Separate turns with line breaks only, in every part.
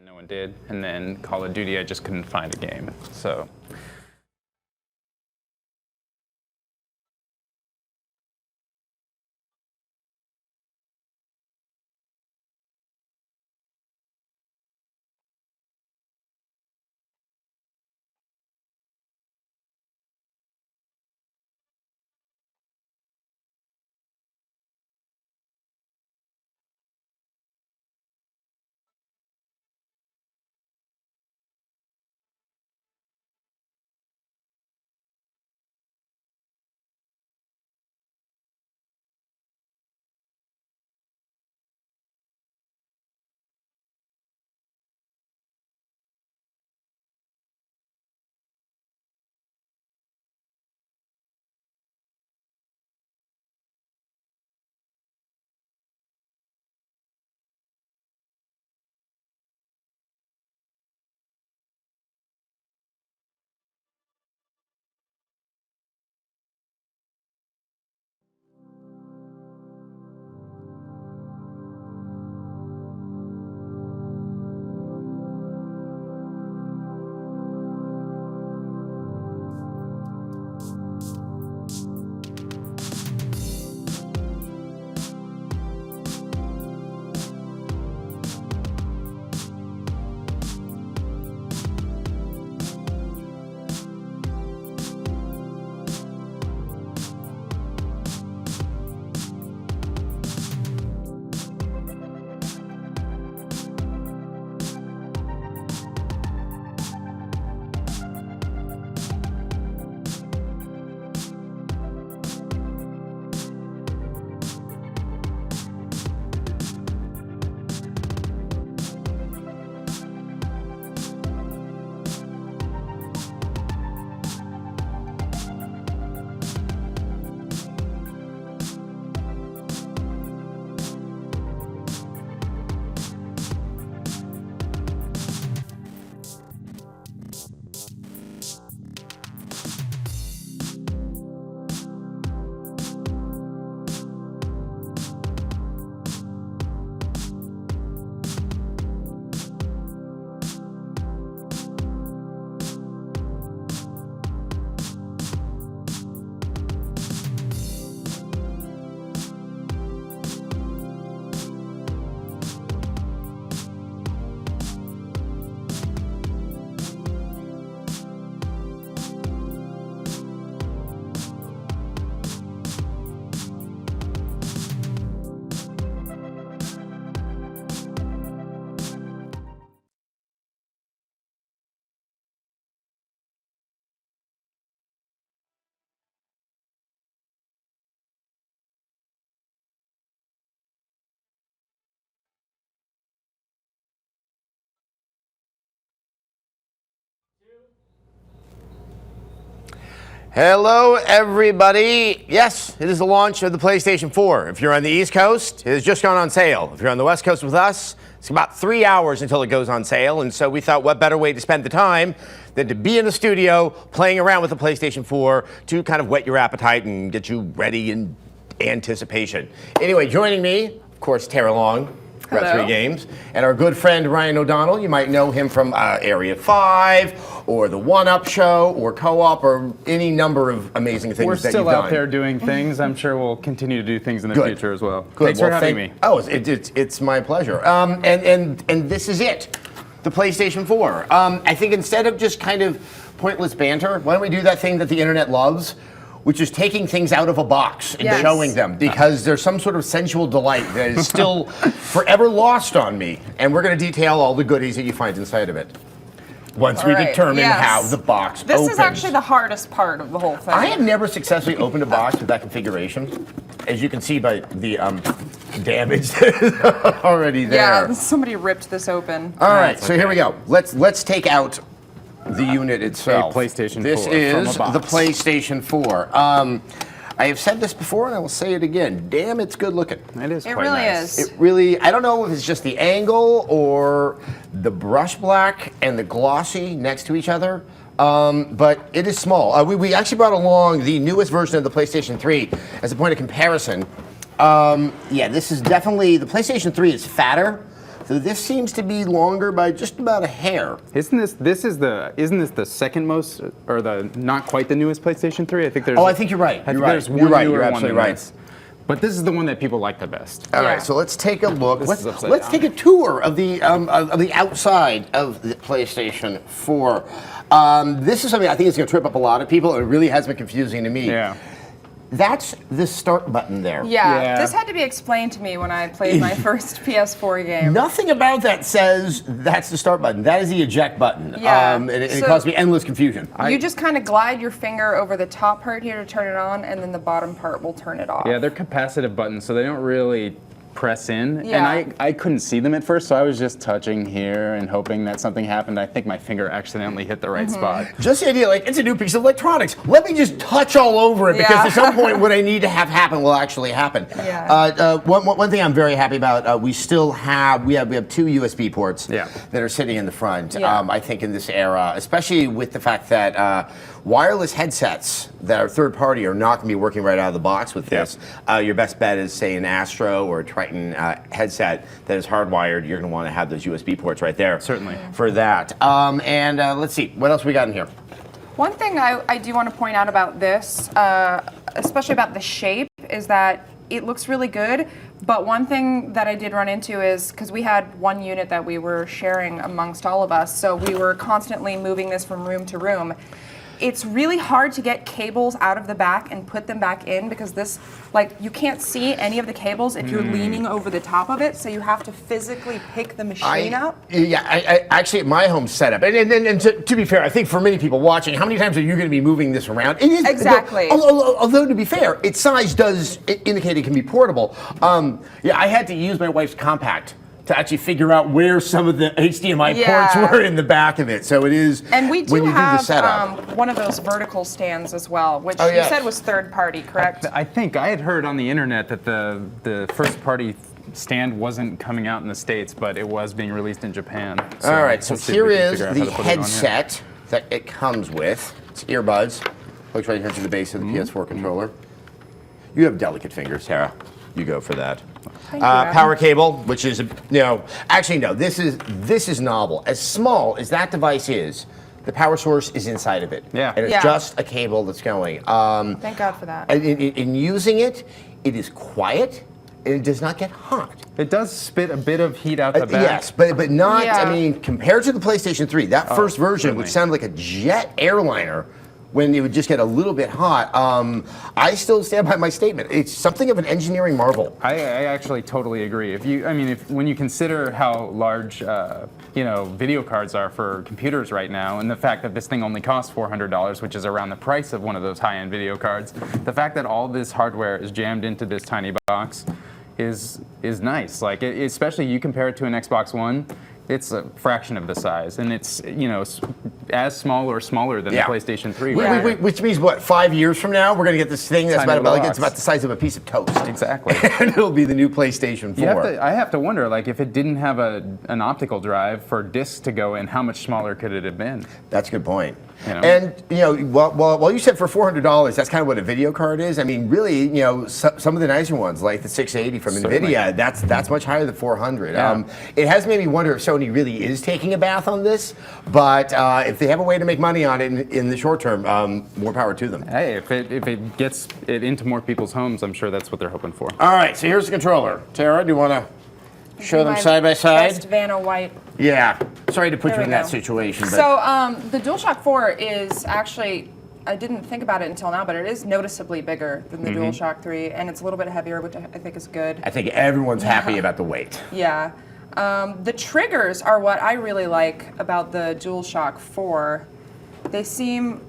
and no one did. And then Call of Duty, I just couldn't find a game. So.
Hello, everybody. Yes, it is the launch of the PlayStation 4. If you're on the East Coast, it has just gone on sale. If you're on the West Coast with us, it's about 3 hours until it goes on sale. And so we thought, what better way to spend the time than to be in the studio playing around with the PlayStation 4 to kind of whet your appetite and get you ready in anticipation. Anyway, joining me, of course, Tara Long. Got 3 games. And our good friend Ryan O'Donnell, you might know him from Area 5 or the One Up Show or Co-op or any number of amazing things that you've done.
We're still out there doing things. I'm sure we'll continue to do things in the future as well.
Good.
Thanks for having me.
Oh, it's my pleasure. And this is it, the PlayStation 4. I think instead of just kind of pointless banter, why don't we do that thing that the internet loves, which is taking things out of a box and showing them, because there's some sort of sensual delight that is still forever lost on me. And we're going to detail all the goodies that you find inside of it once we determine how the box opens.
This is actually the hardest part of the whole thing.
I have never successfully opened a box with that configuration, as you can see by the damage that is already there.
Yeah, somebody ripped this open.
All right, so here we go. Let's take out the unit itself.
The PlayStation 4.
This is the PlayStation 4. I have said this before and I will say it again. Damn, it's good looking.
It is
It
quite
really
nice.
is.
It really, I don't know if it's just the angle or the brush black and the glossy next to each other, but it is small. We actually brought along the newest version of the PlayStation 3 as a point of comparison. Yeah, this is definitely, the PlayStation 3 is fatter. So this seems to be longer by just about a hair.
Isn't this the second most, or the not quite the newest PlayStation 3? I think there's.
Oh, I think you're right.
I think
You're right.
there's one
You're right.
newer
You're
one
absolutely
than
right.
this. But this is the one that people like the best.
All
Yeah.
right, so let's take a look.
This is upside
Let's
down.
take a tour of the outside of the PlayStation 4. This is something I think is going to trip up a lot of people. It really has been confusing to me.
Yeah.
That's the start button there.
Yeah, this had to be explained to me when I played my first PS4 game.
Nothing about that says that's the start button. That is the eject button.
Yeah.
And it
So-
caused me endless confusion.
You just kind of glide your finger over the top part here to turn it on, and then the bottom part will turn it off.
Yeah, they're capacitive buttons, so they don't really press in.
Yeah.
And I couldn't see them at first, so I was just touching here and hoping that something happened. I think my finger accidentally hit the right spot.
Just the idea, like, it's a new piece of electronics. Let me just touch all over it because
Yeah.
at some point what I need to have happen will actually happen.
Yeah.
One thing I'm very happy about, we still have, we have two USB ports
Yeah.
that are sitting in the front.
Yeah.
I think in this era, especially with the fact that wireless headsets that are third party are not going to be working right out of the box with this. Your best bet is, say, an Astro or a Triton headset that is hardwired. You're going to want to have those USB ports right there.
Certainly.
For that. And let's see, what else we got in here?
One thing I do want to point out about this, especially about the shape, is that it looks really good. But one thing that I did run into is, because we had one unit that we were sharing amongst all of us, so we were constantly moving this from room to room. It's really hard to get cables out of the back and put them back in because this, like, you can't see any of the cables if you're leaning over the top of it, so you have to physically pick the machine up.
Yeah, I actually at my home setup, and to be fair, I think for many people watching, how many times are you going to be moving this around? It is,
Exactly.
Although to be fair, its size does indicate it can be portable. Yeah, I had to use my wife's compact to actually figure out where some of the HDMI ports were in the back of it. So it is,
And we do
when you do the
have
setup.
one of those vertical stands as well, which
Oh,
you
yes.
said was third party, correct?
I think I had heard on the internet that the first party stand wasn't coming out in the States, but it was being released in Japan.
All right, so
we'll see if
here
we can
is
figure out
the
how to put it on here.
headset that it comes with. It's earbuds. Hooks right here to the base of the PS4 controller. You have delicate fingers, Tara. You go for that.
Thank you, Adam.
Power cable, which is, actually no, this is novel. As small as that device is, the power source is inside of it.
Yeah.
And it's
Yeah.
just a cable that's going.
Thank God for that.
In using it, it is quiet and it does not get hot.
It does spit a bit of heat out the back.
Yes, but not,
Yeah.
I mean, compared to the PlayStation 3, that first version,
certainly.
which sounded like a jet airliner, when it would just get a little bit hot, I still stand by my statement. It's something of an engineering marvel.
I actually totally agree. When you consider how large, video cards are for computers right now, and the fact that this thing only costs $400, which is around the price of one of those high-end video cards, the fact that all this hardware is jammed into this tiny box is nice. Like, especially you compare it to an Xbox One. It's a fraction of the size, and it's as small or smaller than the PlayStation 3.
Which means what? 5 years from now, we're going to get this thing that's
Tiny
about
little
it's
box.
about the size of a piece of toast.
Exactly.
And it'll be the new PlayStation 4.
I have to wonder, like, if it didn't have an optical drive for discs to go in, how much smaller could it have been?
That's a good point.
You know?
And while you said for $400, that's kind of what a video card is. I mean, really, some of the nicer ones, like the 680 from
Certainly.
NVIDIA, that's much higher than 400.
Yeah.
It has made me wonder if Sony really is taking a bath on this. But if they have a way to make money on it in the short term, more power to them.
Hey, if it gets it into more people's homes, I'm sure that's what they're hoping for.
All right, so here's the controller. Tara, do you want to show them
My
side by side?
Best Vanna White.
Yeah. Sorry to put
There
you in
we
that
go.
situation, but
So the DualShock 4 is actually, I didn't think about it until now, but it is noticeably bigger than the DualShock 3, and it's a little bit heavier, which I think is good.
I think everyone's happy about the weight.
Yeah. The triggers are what I really like about the DualShock 4. They seem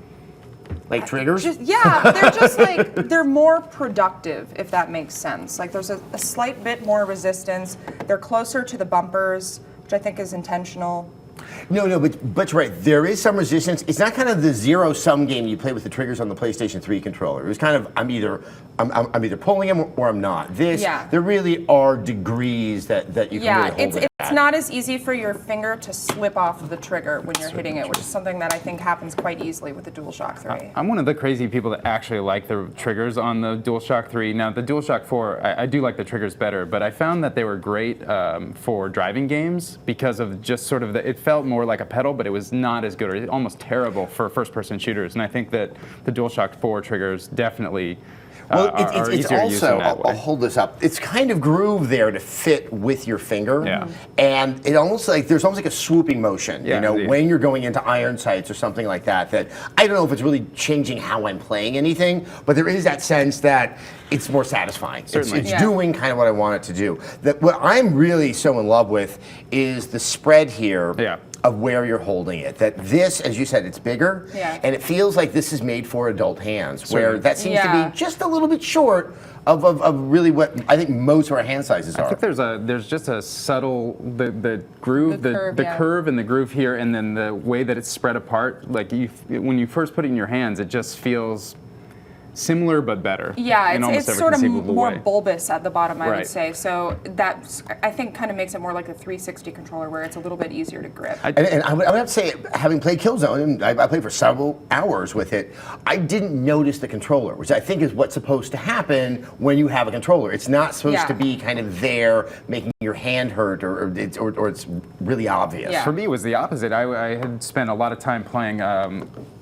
Like triggers?
they're just like, they're more productive, if that makes sense. Like, there's a slight bit more resistance. They're closer to the bumpers, which I think is intentional.
No, but you're right. There is some resistance. It's not kind of the zero-sum game you play with the triggers on the PlayStation 3 controller. It was kind of I'm either pulling them or I'm not. There really are degrees that you can really hold it
It's not as easy for your finger to slip off the trigger when you're hitting it, which is something that I think happens quite easily with the DualShock 3.
I'm one of the crazy people that actually like the triggers on the DualShock 3. Now, the DualShock 4, I do like the triggers better, but I found that they were great for driving games because of just sort of it felt more like a pedal, but it was not as good, or almost terrible for first-person shooters. And I think that the DualShock 4 triggers definitely
Well,
are
it's
easier to use in
also,
that way.
I'll hold this up. It's kind of grooved there to fit with your finger.
Yeah.
And it almost like, there's almost like a swooping motion,
Yeah,
you know,
indeed.
when you're going into iron sights or something like that, that I don't know if it's really changing how I'm playing anything, but there is that sense that it's more satisfying.
Certainly.
It's
Yeah.
doing kind of what I want it to do. That what I'm really so in love with is the spread here.
Yeah.
Of where you're holding it. That this, as you said, it's bigger,
Yeah.
and it feels like this is made for adult hands, where
Certainly.
that seems to
Yeah.
be just a little bit short of really what I think most of our hand sizes are.
I think there's just a subtle the groove,
The curve, yeah.
curve and the groove here, and then the way that it's spread apart. Like when you first put it in your hands, it just feels similar but better.
Yeah,
in almost
it's
every
sort of
conceivable
more
way.
bulbous at the bottom, I would
Right.
say. So that, I think, kind of makes it more like a 360 controller where it's a little bit easier to grip.
And I would have to say, having played Killzone, and I played for several hours with it, I didn't notice the controller, which I think is what's supposed to happen when you have a controller. It's not supposed
Yeah.
to be kind of there making your hand hurt, or it's really obvious.
Yeah.
For me, it was the opposite. I had spent a lot of time playing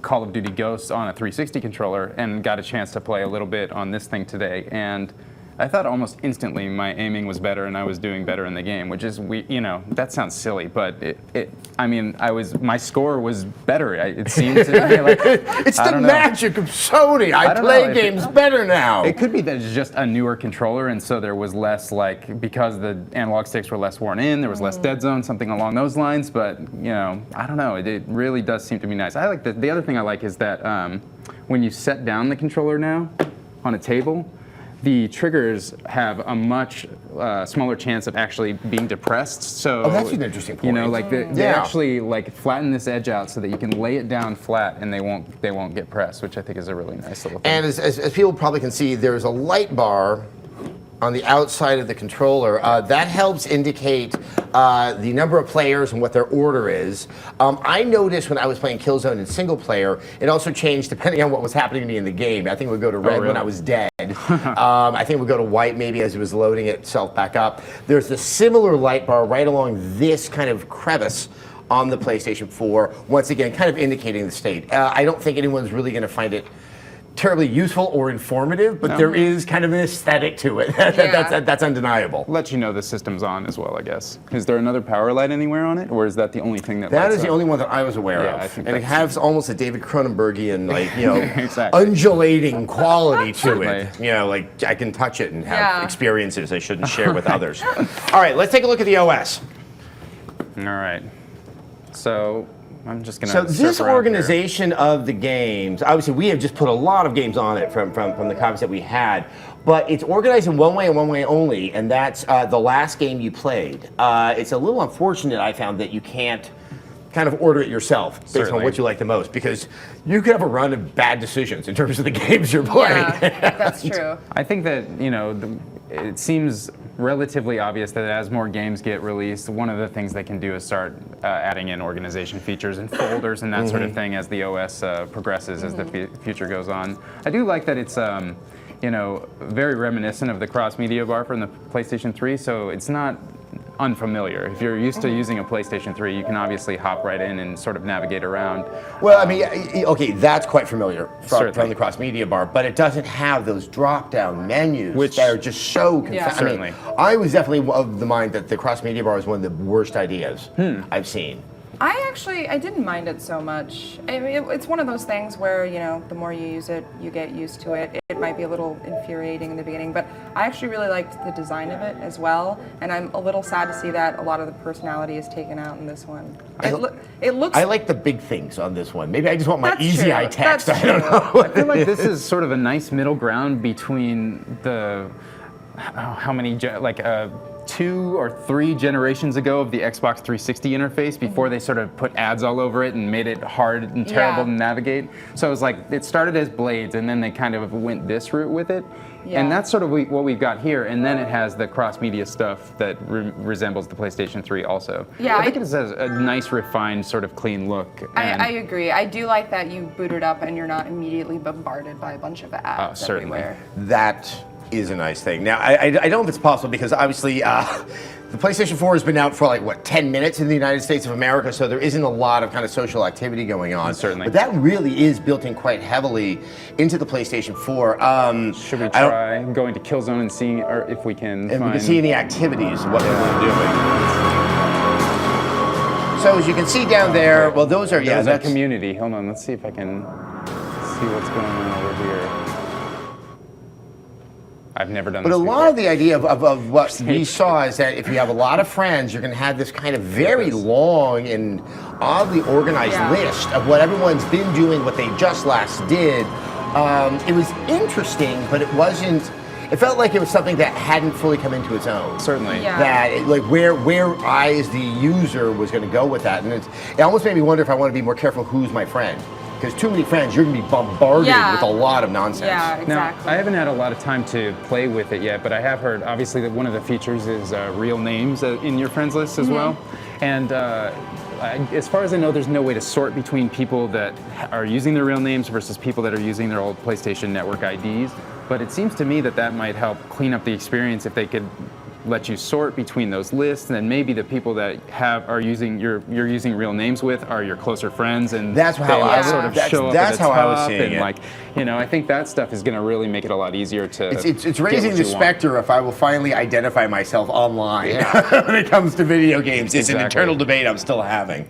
Call of Duty Ghosts on a 360 controller and got a chance to play a little bit on this thing today. And I thought almost instantly my aiming was better and I was doing better in the game, which is, that sounds silly, but my score was better. It seemed to be like,
It's
I
the
don't know.
magic of Sony. I
don't
play
know.
games better now.
It could be that it's just a newer controller, and so there was less, because the analog sticks were less worn in, there was less dead zone, something along those lines. But I don't know. It really does seem to be nice. I like the other thing I like is that when you set down the controller now on a table, the triggers have a much smaller chance of actually being depressed. So
that's an interesting point.
They
Yeah.
actually flatten this edge out so that you can lay it down flat and they won't get pressed, which I think is a really nice little thing.
And as people probably can see, there's a light bar on the outside of the controller. That helps indicate the number of players and what their order is. I noticed when I was playing Killzone in single player, it also changed depending on what was happening to me in the game. I think it would go to red when
really?
I was dead. I think it would go to white maybe as it was loading itself back up. There's a similar light bar right along this kind of crevice on the PlayStation 4, once again kind of indicating the state. I don't think anyone's really going to find it terribly useful or informative, but there is kind of an aesthetic to it. That's undeniable.
Let you know the system's on as well, I guess. Is there another power light anywhere on it, or is that the only thing that
That
lights
is the
up?
only one that I was aware
Yeah,
of.
I think
And it
that's-
has almost a David Cronenbergian,
Exactly.
undulating quality to it.
Certainly.
I can touch it and have
Yeah.
experiences I shouldn't share with others. All right, let's take a look at the OS.
All right. So I'm just gonna.
So this
surf around here.
organization of the games, obviously we have just put a lot of games on it from the copies that we had, but it's organized in one way and one way only, and that's the last game you played. It's a little unfortunate, I found, that you can't kind of order it yourself based on
Certainly.
what you like the most, because you could have a run of bad decisions in terms of the games you're playing.
Yeah, that's true.
I think that it seems relatively obvious that as more games get released, one of the things they can do is start adding in organization features and folders and that sort of thing as the OS progresses, as the future goes on. I do like that it's very reminiscent of the cross-media bar from the PlayStation 3, so it's not unfamiliar. If you're used to using a PlayStation 3, you can obviously hop right in and sort of navigate around.
Well, I mean, okay, that's quite familiar from
Certainly.
the cross-media bar, but it doesn't have those drop-down menus
Which-
that are just so
Yeah.
Certainly.
I was definitely of the mind that the cross-media bar is one of the worst ideas I've seen.
I didn't mind it so much. I mean, it's one of those things where, the more you use it, you get used to it. It might be a little infuriating in the beginning, but I actually really liked the design of it as well, and I'm a little sad to see that a lot of the personality is taken out in this one. It looks...
I like the big things on this one. Maybe I just want my
That's
easy
true.
eye text.
That's
I don't
true.
know.
I feel like this is sort of a nice middle ground between the how many 2 or 3 generations ago of the Xbox 360 interface before they sort of put ads all over it and made it hard and terrible
Yeah.
to navigate. So it was like it started as blades and then they kind of went this route with it.
Yeah.
And that's sort of what we've got here. And then it has the cross-media stuff that resembles the PlayStation 3 also.
Yeah,
I think it has a nice, refined, sort of clean look.
I agree. I do like that you boot it up and you're not immediately bombarded by a bunch of ads
certainly.
everywhere.
That is a nice thing. Now, I don't know if it's possible because obviously the PlayStation 4 has been out for like, what, 10 minutes in the United States of America, so there isn't a lot of kind of social activity going on.
Certainly.
But that really is built in quite heavily into the PlayStation 4.
Should we try going to Killzone and seeing if we can
And
find...
we can see any activities of what people are doing. So as you can see down there, well, those are,
There's a
that's
community. Hold on, let's see if I can see what's going on over here. I've never done
But
this
a
before.
lot of the idea of what we saw is that if you have a lot of friends, you're going to have this kind of very long and oddly organized list of what everyone's been doing, what they just last did. It was interesting, but it wasn't. It felt like it was something that hadn't fully come into its own.
Certainly.
Yeah.
That like where I as the user was going to go with that, and it almost made me wonder if I want to be more careful who's my friend. Because too many friends, you're going to be bombarded with a lot of nonsense.
Yeah,
Now,
exactly.
I haven't had a lot of time to play with it yet, but I have heard, obviously, that one of the features is real names in your friends list as well. And as far as I know, there's no way to sort between people that are using their real names versus people that are using their old PlayStation Network IDs. But it seems to me that that might help clean up the experience if they could let you sort between those lists, and then maybe the people that you're using real names with are your closer friends, and
That's how
they
I
like sort of
that's-
show up
that's
at the
how
top,
I was seeing
and
it.
like, I think that stuff is going to really make it a lot easier to.
It's
get
raising
what
the
you want.
specter if I will finally identify myself online when it comes to video games. It's an
Exactly.
internal debate I'm still having.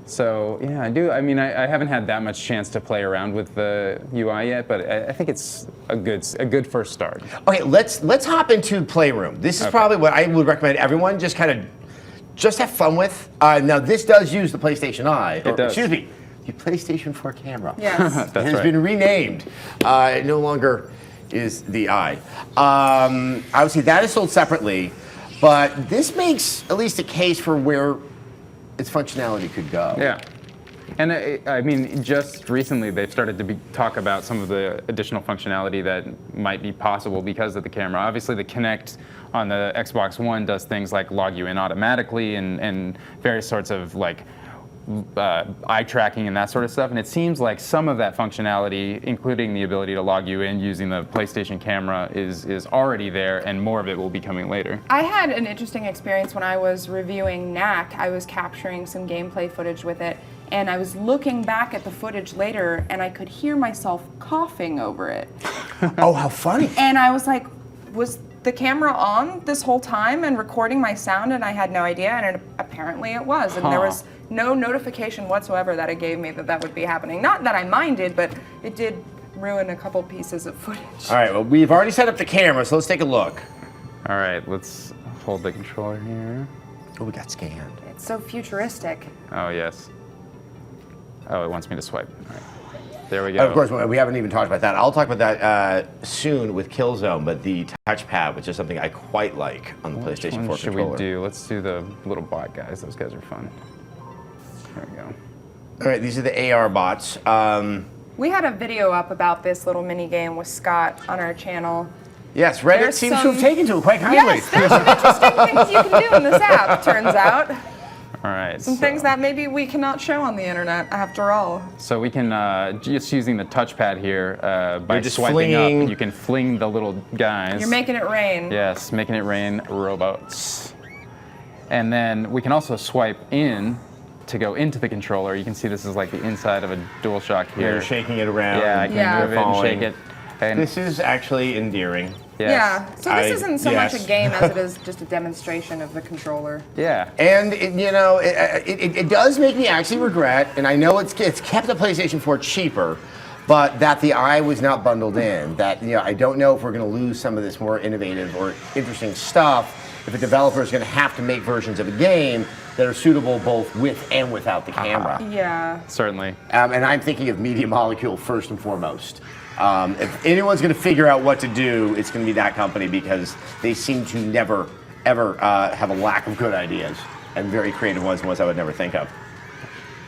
So yeah, I do. I mean, I haven't had that much chance to play around with the UI yet, but I think it's a good first start.
Okay, let's hop into Playroom. This is probably what I would recommend everyone just have fun with. Now this does use the PlayStation Eye.
It does.
Excuse me, the PlayStation 4 camera.
Yes.
It
That's
has
right.
been renamed. It no longer is the Eye. Obviously, that is sold separately, but this makes at least a case for where its functionality could go.
Yeah. And I mean, just recently they've started to talk about some of the additional functionality that might be possible because of the camera. Obviously, the Kinect on the Xbox One does things like log you in automatically and various sorts of like eye tracking and that sort of stuff. And it seems like some of that functionality, including the ability to log you in using the PlayStation camera, is already there, and more of it will be coming later.
I had an interesting experience when I was reviewing Knack. I was capturing some gameplay footage with it, and I was looking back at the footage later, and I could hear myself coughing over it.
Oh, how funny!
And I was like, was the camera on this whole time and recording my sound, and I had no idea, and apparently it was. And there was no notification whatsoever that it gave me that would be happening. Not that I minded, but it did ruin a couple pieces of footage.
All right, well, we've already set up the camera, so let's take a look.
All right, let's hold the controller here.
Oh, we got scanned.
It's so futuristic.
Oh, yes. Oh, it wants me to swipe. All right. There we go.
Of course, we haven't even talked about that. I'll talk about that soon with Killzone, but the touchpad, which is something I quite like on the
Which
PlayStation
one
4
should
controller.
we do? Let's do the little bot guys. Those guys are fun. There we go.
All right, these are the AR bots.
We had a video up about this little mini game with Scott on our channel.
Yes, Reddit
There's
seems to
some-
have taken to it quite kindly.
Yes, there's some interesting things you can do in this app, turns out.
All right.
Some things that maybe we cannot show on the internet after all.
So we can, just using the touchpad here, by
You're just
swiping
flinging-
up, you can fling the little guys.
You're making it rain.
Yes, making it rain robots. And then we can also swipe in to go into the controller. You can see this is like the inside of a DualShock here.
You're shaking it around.
Yeah, I can
Yeah.
move it and shake it. And
This is actually endearing.
yes.
Yeah, so this isn't so much
yes.
a game as it is just a demonstration of the controller.
Yeah.
And it does make me actually regret, and I know it's kept the PlayStation 4 cheaper, but that the Eye was not bundled in. That I don't know if we're going to lose some of this more innovative or interesting stuff if a developer is going to have to make versions of a game that are suitable both with and without the camera.
Yeah.
Certainly.
And I'm thinking of Media Molecule first and foremost. If anyone's going to figure out what to do, it's going to be that company because they seem to never, ever have a lack of good ideas and very creative ones I would never think of.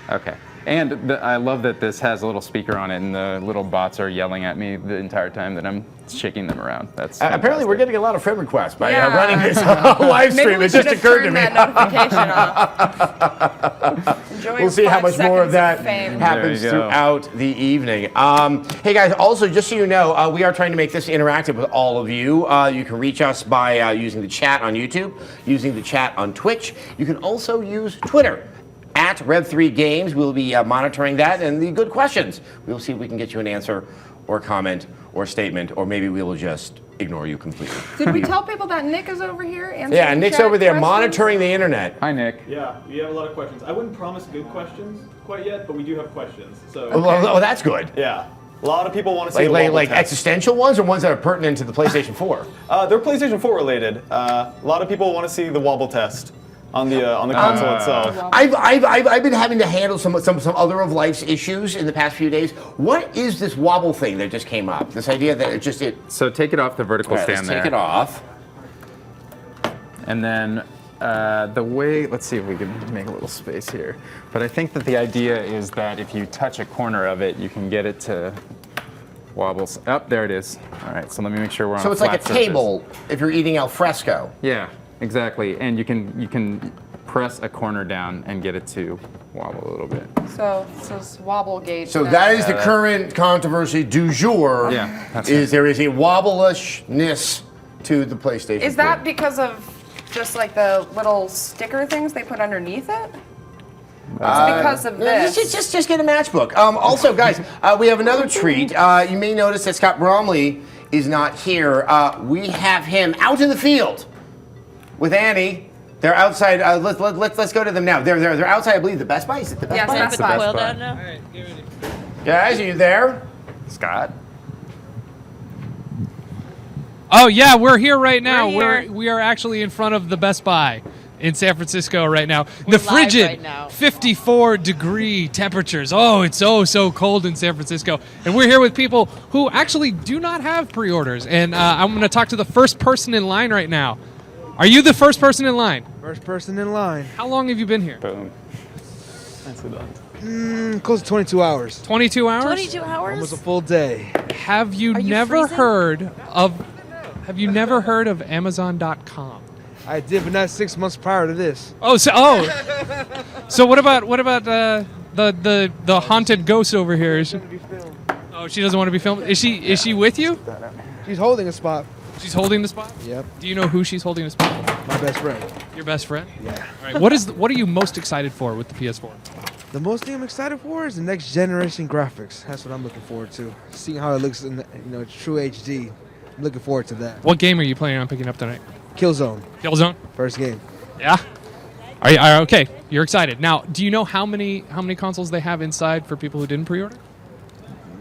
Okay. And I love that this has a little speaker on it, and the little bots are yelling at me the entire time that I'm shaking them around. That's
apparently we're
fantastic.
getting a lot of friend requests by
Yeah.
running this live
Maybe
stream.
we
It just
should have
occurred to
turned
me.
that notification off. Enjoy
We'll see how
5
much more of
seconds
that
fame.
happens
There you go.
throughout the evening. Hey guys, also just so you know, we are trying to make this interactive with all of you. You can reach us by using the chat on YouTube, using the chat on Twitch. You can also use Twitter. At Rev3Games, we'll be monitoring that and the good questions. We'll see if we can get you an answer or comment or statement, or maybe we will just ignore you completely.
Did we tell people that Nick is over here answering
Yeah, Nick's
chat
over there
questions?
monitoring the internet.
Hi, Nick.
Yeah, we have a lot of questions. I wouldn't promise good questions quite yet, but we do have questions. So
Oh, that's good.
yeah, a lot of people want to see the
Like
Wobble test.
existential ones or ones that are pertinent to the PlayStation 4?
They're PlayStation 4 related. A lot of people want to see the Wobble test on the console itself.
I've been having to handle some other of life's issues in the past few days. What is this wobble thing that just came up? This idea that it.
So take it off the vertical
Let's
stand there.
take it off.
And then the way, let's see if we can make a little space here. But I think that the idea is that if you touch a corner of it, you can get it to wobble. Oh, there it is. All right, so let me make sure we're on
So
a
it's like a
flat surface.
table if you're eating al fresco.
Yeah, exactly. And you can press a corner down and get it to wobble a little bit.
So this is Wobble-gate.
So that is the current controversy du jour.
Yeah, that's
is there is a wobblishness to the PlayStation.
Is
4.
that because of just like the little sticker things they put underneath it? It's because of this.
Just get a matchbook. Also, guys, we have another treat. You may notice that Scott Bromley is not here. We have him out in the field with Annie. They're outside. Let's go to them now. They're outside. I believe the Best Buy. Is it the Best
Yes,
Buy?
Best Buy.
Well
Buy.
done now.
Guys, are you there?
Scott?
Oh yeah, we're here right now.
We're here.
We are actually in front of the Best Buy in San Francisco right now.
We're
The
live
frigid
right now.
54-degree temperatures. Oh, it's so cold in San Francisco. And we're here with people who actually do not have pre-orders. And I'm going to talk to the first person in line right now. Are you the first person in line?
First person in line.
How long have you been here?
Boom.
Close to 22 hours.
22 hours?
22 hours?
Almost a full day.
Have you
Are you
never
freezing?
heard of Amazon.com?
I did, but not 6 months prior to this.
So what about the haunted ghost over here? Is she,
Gonna be filmed.
oh, she doesn't want to be filmed. Is she with you?
She's holding a spot.
She's holding the spot.
Yep,
Do you know who she's holding the spot for?
my best friend.
Your best friend.
Yeah.
All right. What are you most excited for with the PS4?
The most thing I'm excited for is the next generation graphics. That's what I'm looking forward to. Seeing how it looks in true HD. I'm looking forward to that.
What game are you planning on picking up tonight?
Killzone,
Killzone.
first game.
Yeah. Are you okay? You're excited. Now, do you know how many consoles they have inside for people who didn't pre-order?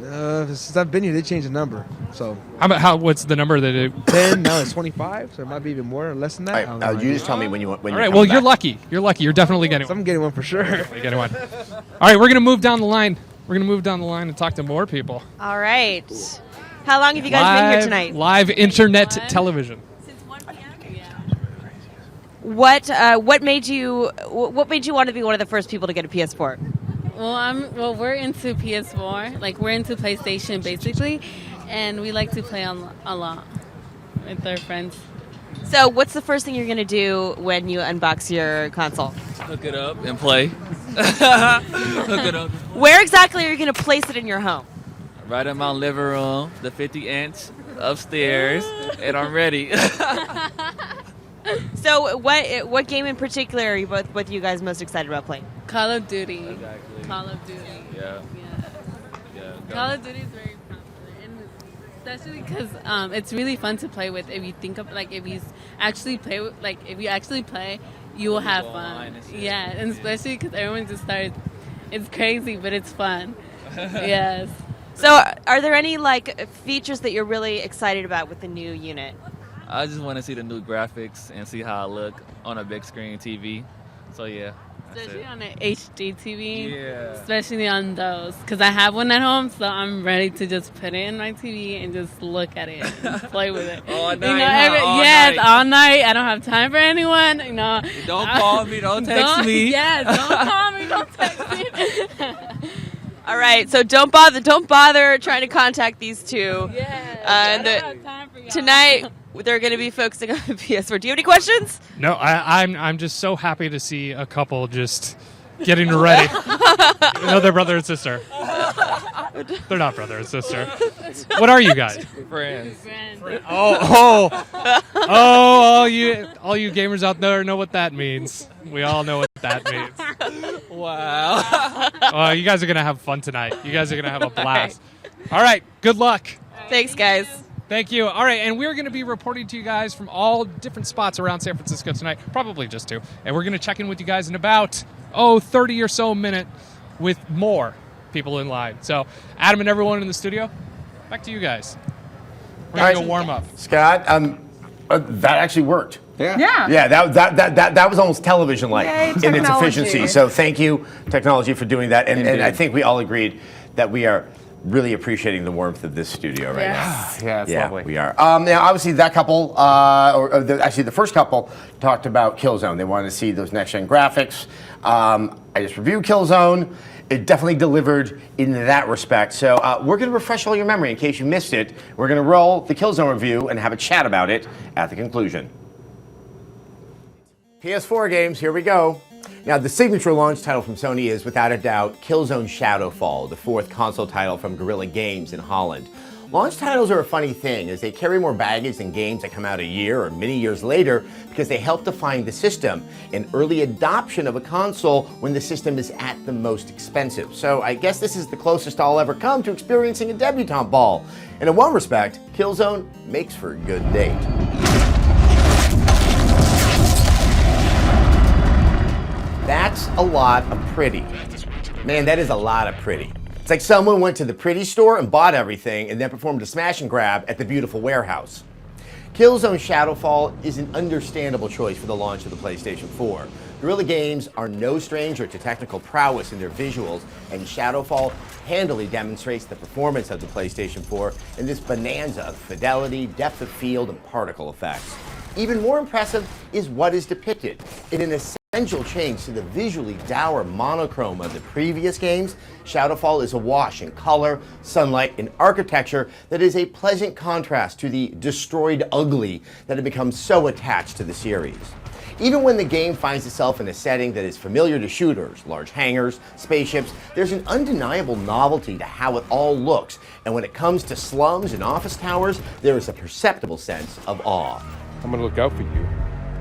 Since I've been here, they changed the number. So
What's the number that it?
10, now it's 25. So it might be even more or less than that. I
All
don't
right,
know.
you just tell me when you want. When
All right. Well, you're lucky. You're lucky. You're definitely getting
So
one.
I'm getting one for sure.
You're getting one. All right. We're gonna move down the line. And talk to more people.
All right. How long have you guys been here tonight?
Live internet television.
Since 1 p.m. What made you want to be one of the first people to get a PS4?
Well, we're into PS4. Like, we're into PlayStation, basically. And we like to play a lot with our friends.
So, what's the first thing you're going to do when you unbox your console?
Hook it up and play. Hook it up.
Where exactly are you going to place it in your home?
Right in my living room, the 50-inch upstairs, and I'm ready.
So, what game in particular are you both of you guys most excited about playing?
Call of Duty.
Exactly.
Call of Duty.
Yeah.
Yeah. Call of Duty is very popular, and especially because it's really fun to play with. If you think of if you actually play with, if you actually play, you will have
go
fun.
online and shit.
Yeah, and especially because everyone just starts. It's crazy, but it's fun. Yes.
So, are there any features that you're really excited about with the new unit?
I just want to see the new graphics and see how I look on a big screen TV. So yeah. that's
Especially
it.
on an HD TV.
Yeah.
Especially on those. Because I have one at home, so I'm ready to just put it in my TV and just look at it and play with it.
All
You
night,
know,
huh? All
yes,
night.
all night. I don't have time for anyone.
Don't call me, don't text me.
Yeah, don't call me. don't text me.
All right, so don't bother trying to contact these two.
I don't have time for y'all.
Tonight they're going to be focusing on the PS4. Do you have any questions?
No, I'm just so happy to see a couple just getting ready. You know, they're brother and sister. They're not brother and sister. What are you guys?
Friends.
All you gamers out there know what that means. We all know what that means.
Wow.
You guys are gonna have fun tonight. You guys are gonna have a blast. All right, good luck.
Thanks, guys.
Thank you. All right, and we're going to be reporting to you guys from all different spots around San Francisco tonight, probably just two. And we're going to check in with you guys in about 30 or so minute with more people in line. So, Adam and everyone in the studio, back to you guys. We're going to go warm up.
Scott, that actually worked.
Yeah.
Yeah, that was almost television-like
Yay,
in its
technology.
efficiency. So thank you, technology, for doing that. And I think we all agreed that we are really appreciating the warmth of this studio right now.
Yeah, it's lovely.
We are. Now, obviously, that couple, actually the first couple, talked about Killzone. They wanted to see those next-gen graphics. I just reviewed Killzone. It definitely delivered in that respect. So we're going to refresh all your memory in case you missed it. We're going to roll the Killzone review and have a chat about it at the conclusion. PS4 games, here we go. Now, the signature launch title from Sony is, without a doubt, Killzone Shadowfall, the fourth console title from Guerrilla Games in Holland. Launch titles are a funny thing, as they carry more baggage than games that come out a year or many years later, because they help define the system, an early adoption of a console when the system is at the most expensive. So I guess this is the closest I'll ever come to experiencing a debutante ball. And in one respect, Killzone makes for a good date. That's a lot of pretty. Man, that is a lot of pretty. It's like someone went to the pretty store and bought everything and then performed a smash and grab at the beautiful warehouse. Killzone Shadowfall is an understandable choice for the launch of the PlayStation 4. Guerrilla Games are no stranger to technical prowess in their visuals, and Shadowfall handily demonstrates the performance of the PlayStation 4 in this bonanza of fidelity, depth of field, and particle effects. Even more impressive is what is depicted. In an essential change to the visually dour monochrome of the previous games, Shadowfall is awash in color, sunlight, and architecture that is a pleasant contrast to the destroyed ugly that had become so attached to the series. Even when the game finds itself in a setting that is familiar to shooters, large hangars, spaceships, there's an undeniable novelty to how it all looks, and when it comes to slums and office towers, there is a perceptible sense of awe.
I'm gonna look out for you.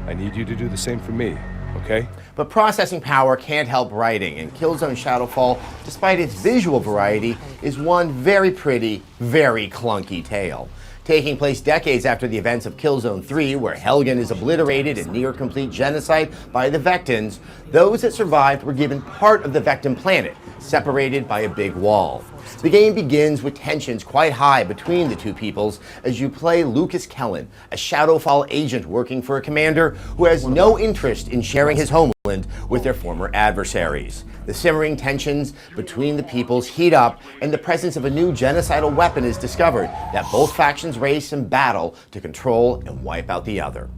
I need you to do the same for me, okay?
But processing power can't help writing, and Killzone Shadowfall, despite its visual variety, is one very pretty, very clunky tale. Taking place decades after the events of Killzone 3, where Helgen is obliterated in near-complete genocide by the Vectans, those that survived were given part of the Vectan planet, separated by a big wall. The game begins with tensions quite high between the two peoples as you play Lucas Kellen, a Shadowfall agent working for a commander who has no interest in sharing his homeland with their former adversaries. The simmering tensions between the peoples heat up, and the presence of a new genocidal weapon is discovered that both factions race in battle to control and wipe out the other.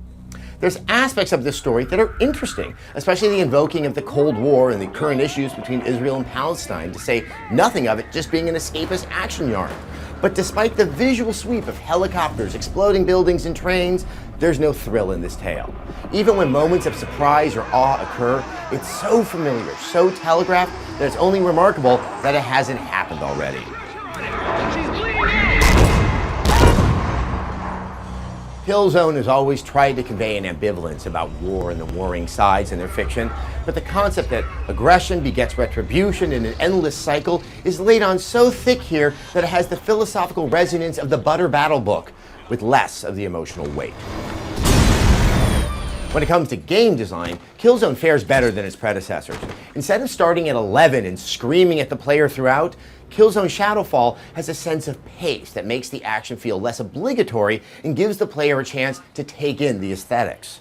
There's aspects of this story that are interesting, especially the invoking of the Cold War and the current issues between Israel and Palestine, to say nothing of it just being an escapist action yarn. But despite the visual sweep of helicopters, exploding buildings, and trains, there's no thrill in this tale. Even when moments of surprise or awe occur, it's so familiar, so telegraphed, that it's only remarkable that it hasn't happened already. Killzone has always tried to convey an ambivalence about war and the warring sides in their fiction, but the concept that aggression begets retribution in an endless cycle is laid on so thick here that it has the philosophical resonance of the Butter Battle book, with less of the emotional weight. When it comes to game design, Killzone fares better than its predecessors. Instead of starting at 11 and screaming at the player throughout, Killzone Shadowfall has a sense of pace that makes the action feel less obligatory and gives the player a chance to take in the aesthetics.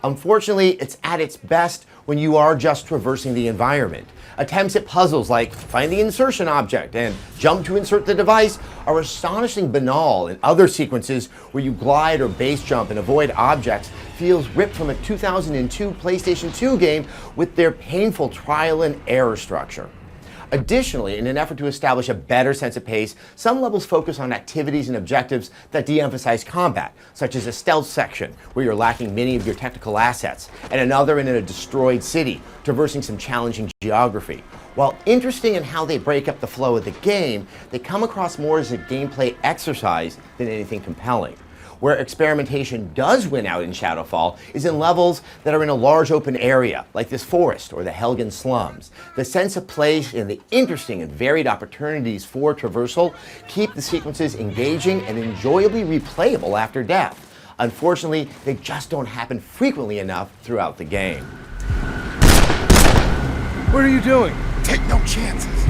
Unfortunately, it's at its best when you are just traversing the environment. Attempts at puzzles like find the insertion object and jump to insert the device are astonishingly banal, and other sequences where you glide or base jump and avoid objects feels ripped from a 2002 PlayStation 2 game with their painful trial and error structure. Additionally, in an effort to establish a better sense of pace, some levels focus on activities and objectives that de-emphasize combat, such as a stealth section where you're lacking many of your technical assets, and another in a destroyed city, traversing some challenging geography. While interesting in how they break up the flow of the game, they come across more as a gameplay exercise than anything compelling. Where experimentation does win out in Shadowfall is in levels that are in a large open area, like this forest or the Helgen slums. The sense of place and the interesting and varied opportunities for traversal keep the sequences engaging and enjoyably replayable after death. Unfortunately, they just don't happen frequently enough throughout the game.
What are you doing?
Take no chances.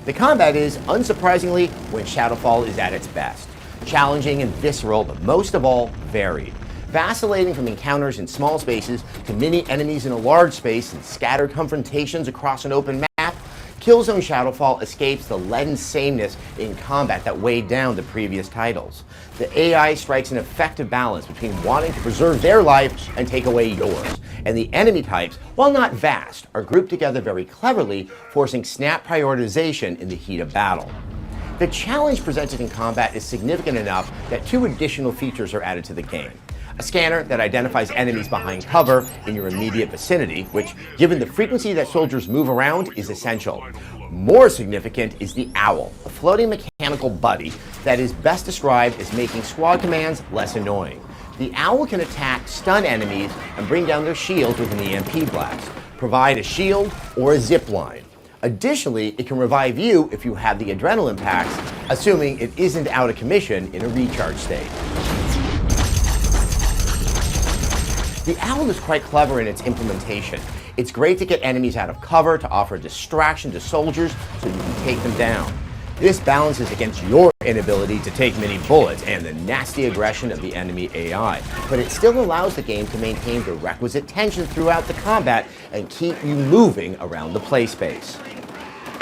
The combat is, unsurprisingly, when Shadowfall is at its best. Challenging and visceral, but most of all, varied. Vacillating from encounters in small spaces to many enemies in a large space and scattered confrontations across an open map, Killzone Shadowfall escapes the leaden sameness in combat that weighed down the previous titles. The AI strikes an effective balance between wanting to preserve their life and take away yours, and the enemy types, while not vast, are grouped together very cleverly, forcing snap prioritization in the heat of battle. The challenge presented in combat is significant enough that 2 additional features are added to the game. A scanner that identifies enemies behind cover in your immediate vicinity, which, given the frequency that soldiers move around, is essential. More significant is the Owl, a floating mechanical buddy that is best described as making squad commands less annoying. The Owl can attack, stun enemies, and bring down their shields with an EMP blast, provide a shield or a zip line. Additionally, it can revive you if you have the adrenaline packs, assuming it isn't out of commission in a recharge state. The Owl is quite clever in its implementation. It's great to get enemies out of cover, to offer a distraction to soldiers so you can take them down. This balances against your inability to take many bullets and the nasty aggression of the enemy AI, but it still allows the game to maintain the requisite tension throughout the combat and keep you moving around the play space.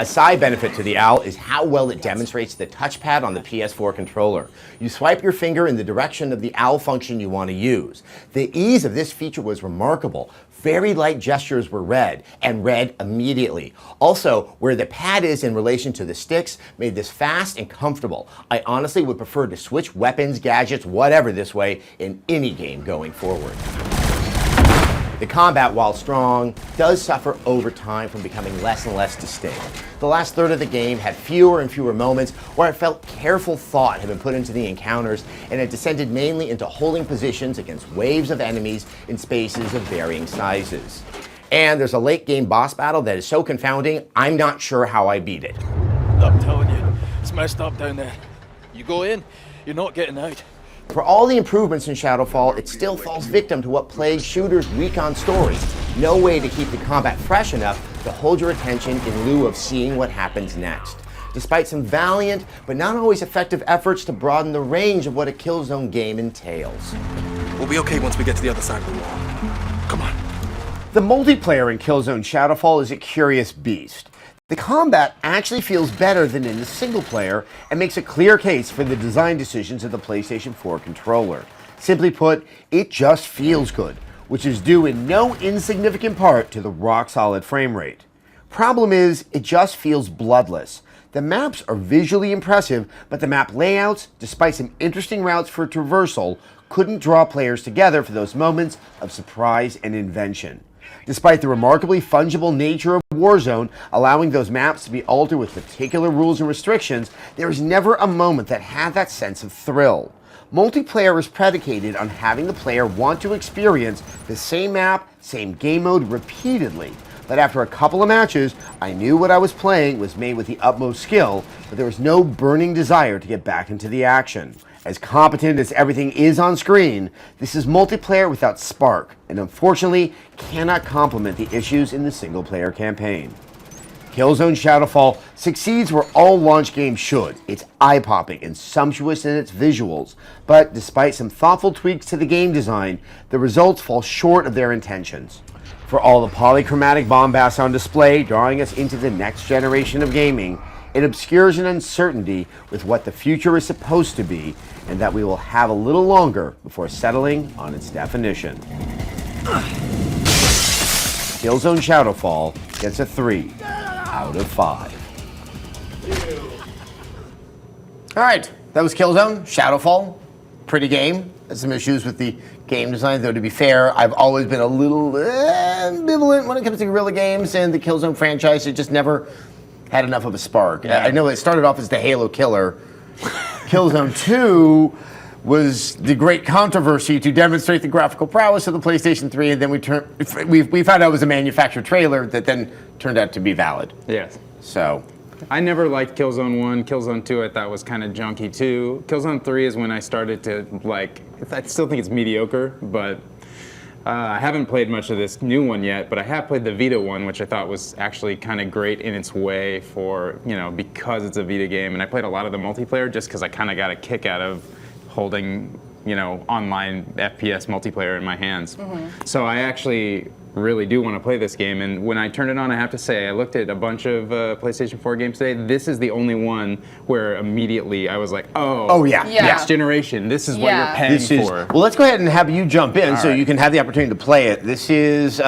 A side benefit to the Owl is how well it demonstrates the touchpad on the PS4 controller. You swipe your finger in the direction of the Owl function you want to use. The ease of this feature was remarkable. Very light gestures were read, and read immediately. Also, where the pad is in relation to the sticks made this fast and comfortable. I honestly would prefer to switch weapons, gadgets, whatever this way in any game going forward. The combat, while strong, does suffer over time from becoming less and less distinct. The last third of the game had fewer and fewer moments where I felt careful thought had been put into the encounters, and it descended mainly into holding positions against waves of enemies in spaces of varying sizes. And there's a late game boss battle that is so confounding, I'm not sure how I beat it.
I'm telling you, it's messed up down there. You go in, you're not getting out.
For all the improvements in Shadowfall, it still falls victim to what plagues shooters' recon stories. No way to keep the combat fresh enough to hold your attention in lieu of seeing what happens next. Despite some valiant, but not always effective efforts to broaden the range of what a Killzone game entails.
We'll be okay once we get to the other side of the wall. Come on.
The multiplayer in Killzone Shadowfall is a curious beast. The combat actually feels better than in the single player and makes a clear case for the design decisions of the PlayStation 4 controller. Simply put, it just feels good, which is due in no insignificant part to the rock-solid frame rate. Problem is, it just feels bloodless. The maps are visually impressive, but the map layouts, despite some interesting routes for traversal, couldn't draw players together for those moments of surprise and invention. Despite the remarkably fungible nature of Warzone, allowing those maps to be altered with particular rules and restrictions, there was never a moment that had that sense of thrill. Multiplayer is predicated on having the player want to experience the same map, same game mode repeatedly. But after a couple of matches, I knew what I was playing was made with the utmost skill, but there was no burning desire to get back into the action. As competent as everything is on screen, this is multiplayer without spark, and unfortunately cannot complement the issues in the single-player campaign. Killzone Shadowfall succeeds where all launch games should. It's eye-popping and sumptuous in its visuals, but despite some thoughtful tweaks to the game design, the results fall short of their intentions. For all the polychromatic bombast on display, drawing us into the next generation of gaming, it obscures an uncertainty with what the future is supposed to be, and that we will have a little longer before settling on its definition. Killzone Shadowfall gets a 3 out of 5. All right, that was Killzone Shadowfall. Pretty game. There's some issues with the game design, though to be fair, I've always been a little ambivalent when it comes to guerrilla games and the Killzone franchise. It just never had enough of a spark.
Yeah.
I know it started off as the Halo killer. Killzone 2 was the great controversy to demonstrate the graphical prowess of the PlayStation 3, and then we found out it was a manufactured trailer that then turned out to be valid.
Yes.
So,
I never liked Killzone 1. Killzone 2 I thought was kind of junky too. Killzone 3 is when I started to like, I still think it's mediocre, but I haven't played much of this new one yet, but I have played the Vita one, which I thought was actually kind of great in its way for, you know, because it's a Vita game. And I played a lot of the multiplayer just because I kind of got a kick out of holding, you know, online FPS multiplayer in my hands. So I actually really do want to play this game, and when I turned it on, I have to say, I looked at a bunch of PlayStation 4 games today. This is the only one where immediately I was like, oh
yeah.
next generation, this is what you're paying for.
Well, let's go ahead and have you jump in so
right.
you can have the opportunity to play it. This is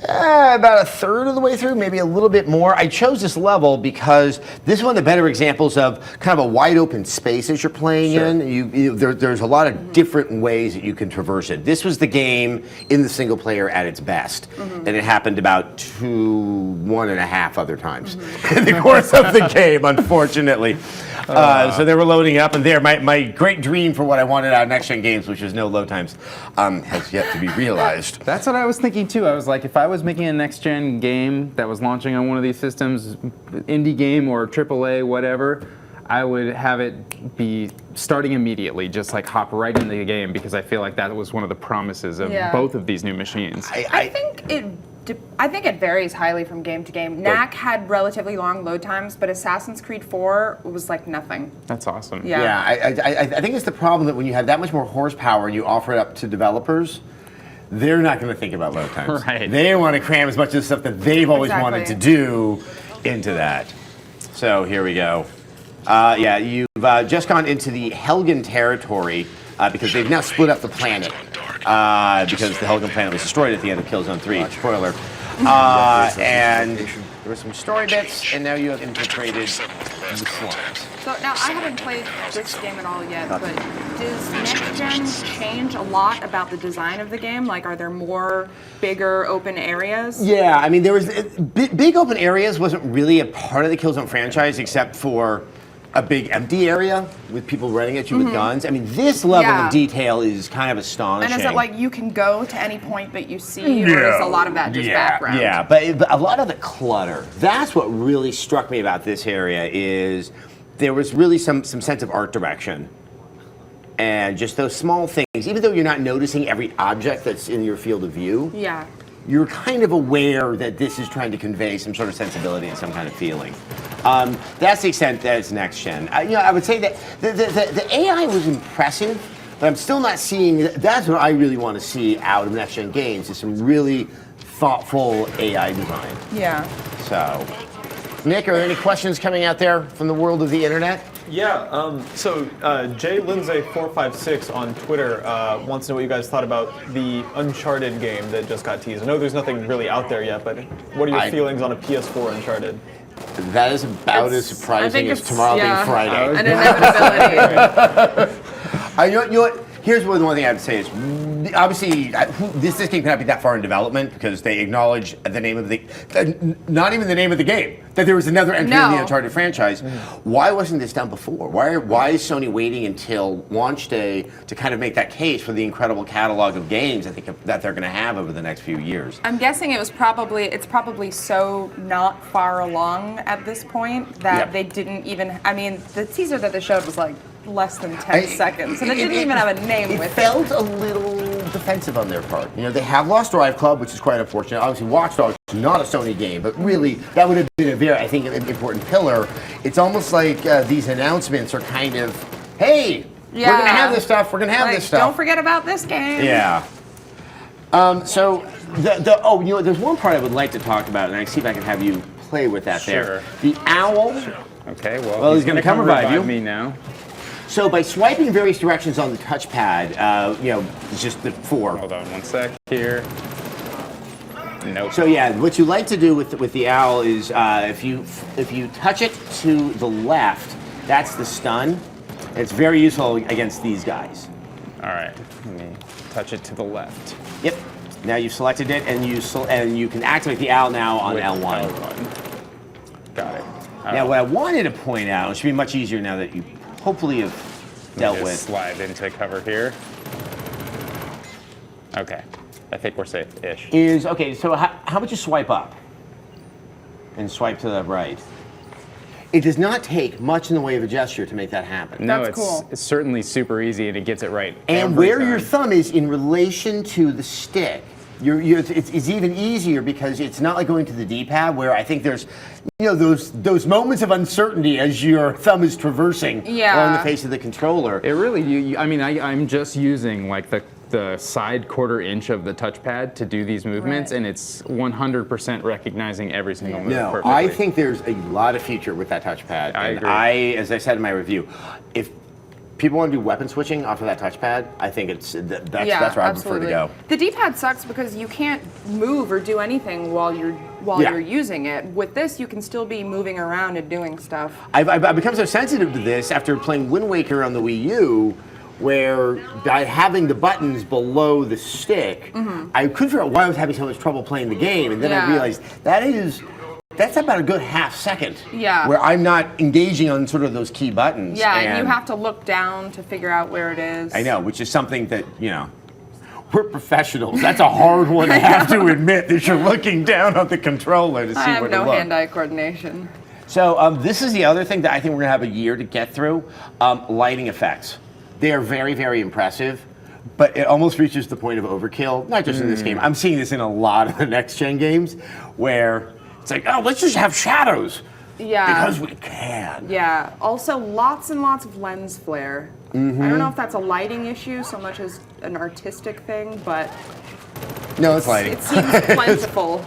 about a third of the way through, maybe a little bit more. I chose this level because this is one of the better examples of kind of a wide open space as you're playing in. There's a lot of different ways that you can traverse it. This was the game in the single player at its best, and it happened about 1.5 other times in the course of the game, unfortunately. So they were loading up, and there, my great dream for what I wanted out of next-gen games, which was no load times, has yet to be realized.
That's what I was thinking too. I was like, if I was making a next-gen game that was launching on one of these systems, indie game or AAA, whatever, I would have it be starting immediately, just like hop right into the game, because I feel like that was one of the promises of both of these new machines.
I think it varies highly from game to game. Knack had relatively long load times, but Assassin's Creed 4 was like nothing.
That's awesome.
Yeah.
I think it's the problem that when you have that much more horsepower and you offer it up to developers, they're not going to think about load times.
Right.
They want to cram as much of the stuff that they've always wanted to do into that. So here we go. You've just gone into the Helgen territory because they've now split up the planet because the Helgen planet was destroyed at the end of Killzone 3. Spoiler. And there were some story bits, and now you have infiltrated the slums.
So now I haven't played this game at all yet, but does next gen change a lot about the design of the game? Like, are there more bigger open areas?
Yeah, I mean, there was big open areas wasn't really a part of the Killzone franchise except for a big empty area with people running at you with guns. I mean, this level of detail is kind of astonishing.
And is it like you can go to any point that you see, or is a lot of that just background?
Yeah, but a lot of the clutter, that's what really struck me about this area is there was really some sense of art direction. And just those small things, even though you're not noticing every object that's in your field of view, you're kind of aware that this is trying to convey some sort of sensibility and some kind of feeling. That's the extent that it's next gen. I would say that the AI was impressive, but I'm still not seeing. That's what I really want to see out of next gen games is some really thoughtful AI design.
Yeah.
So, Nick, are there any questions coming out there from the world of the internet?
Yeah, so Jay Lindsay 456 on Twitter wants to know what you guys thought about the Uncharted game that just got teased. I know there's nothing really out there yet, but what are your feelings on a PS4 Uncharted?
That is about as surprising as tomorrow being Friday.
An inevitability.
You know what? Here's one thing I have to say is, obviously, this game cannot be that far in development because they acknowledge the name of the, not even the name of the game, that there was another entry in the Uncharted franchise. Why wasn't this done before? Why is Sony waiting until launch day to kind of make that case for the incredible catalog of games that they're going to have over the next few years?
I'm guessing it's probably so not far along at this point that they didn't even, I mean, the teaser that they showed was like less than 10 seconds, and it didn't even have a name with it.
It felt a little defensive on their part. You know, they have lost Drive Club, which is quite unfortunate. Obviously, Watch Dogs is not a Sony game, but really, that would have been a very, I think, an important pillar. It's almost like these announcements are kind of, hey, we're going to have this stuff, we're going to have this stuff.
Don't forget about this game.
Yeah. So, you know, there's one part I would like to talk about, and I see if I can have you play with that there. The owl.
Okay, well
he's going to come revive you.
Me now.
So by swiping various directions on the touchpad, you know, it's just the 4.
Hold on one sec here. Nope.
So yeah, what you like to do with the owl is if you touch it to the left, that's the stun. It's very useful against these guys.
All right, let me touch it to the left.
Yep. Now you've selected it, and you can activate the owl now on
With
L1.
L1. Got it.
Now what I wanted to point out, it should be much easier now that you hopefully have dealt with.
Slide into cover here. Okay, I think we're safe-ish.
Okay, so how about you swipe up and swipe to the right? It does not take much in the way of a gesture to make that happen.
No, it's certainly super easy, and it gets it right.
And where your thumb is in relation to the stick, it's even easier because it's not like going to the D-pad where I think there's, you know, those moments of uncertainty as your thumb is traversing along the face of the controller.
It really, I mean, I'm just using like the side quarter-inch of the touchpad to do these movements, and it's 100% recognizing every single move perfectly.
I think there's a lot of future with that touchpad.
I agree.
As I said in my review, if people want to do weapon switching off of that touchpad, I think that's where I prefer to go.
The D-pad sucks because you can't move or do anything while you're using it. With this, you can still be moving around and doing stuff.
I've become so sensitive to this after playing Wind Waker on the Wii U, where by having the buttons below the stick, I couldn't figure out why I was having so much trouble playing the game, and then I realized that's about a good half second where I'm not engaging on sort of those key buttons.
Yeah, and you have to look down to figure out where it is.
I know, which is something that, you know, we're professionals. That's a hard one to have to admit, that you're looking down on the controller to see where to look.
I have no hand-eye coordination.
So this is the other thing that I think we're going to have a year to get through, lighting effects. They are very, very impressive, but it almost reaches the point of overkill, not just in this game. I'm seeing this in a lot of the next-gen games where it's like, oh, let's just have shadows.
Yeah.
Because we can.
Yeah. Also, lots and lots of lens flare. I don't know if that's a lighting issue so much as an artistic thing, but
no, it's lighting.
It seems plentiful.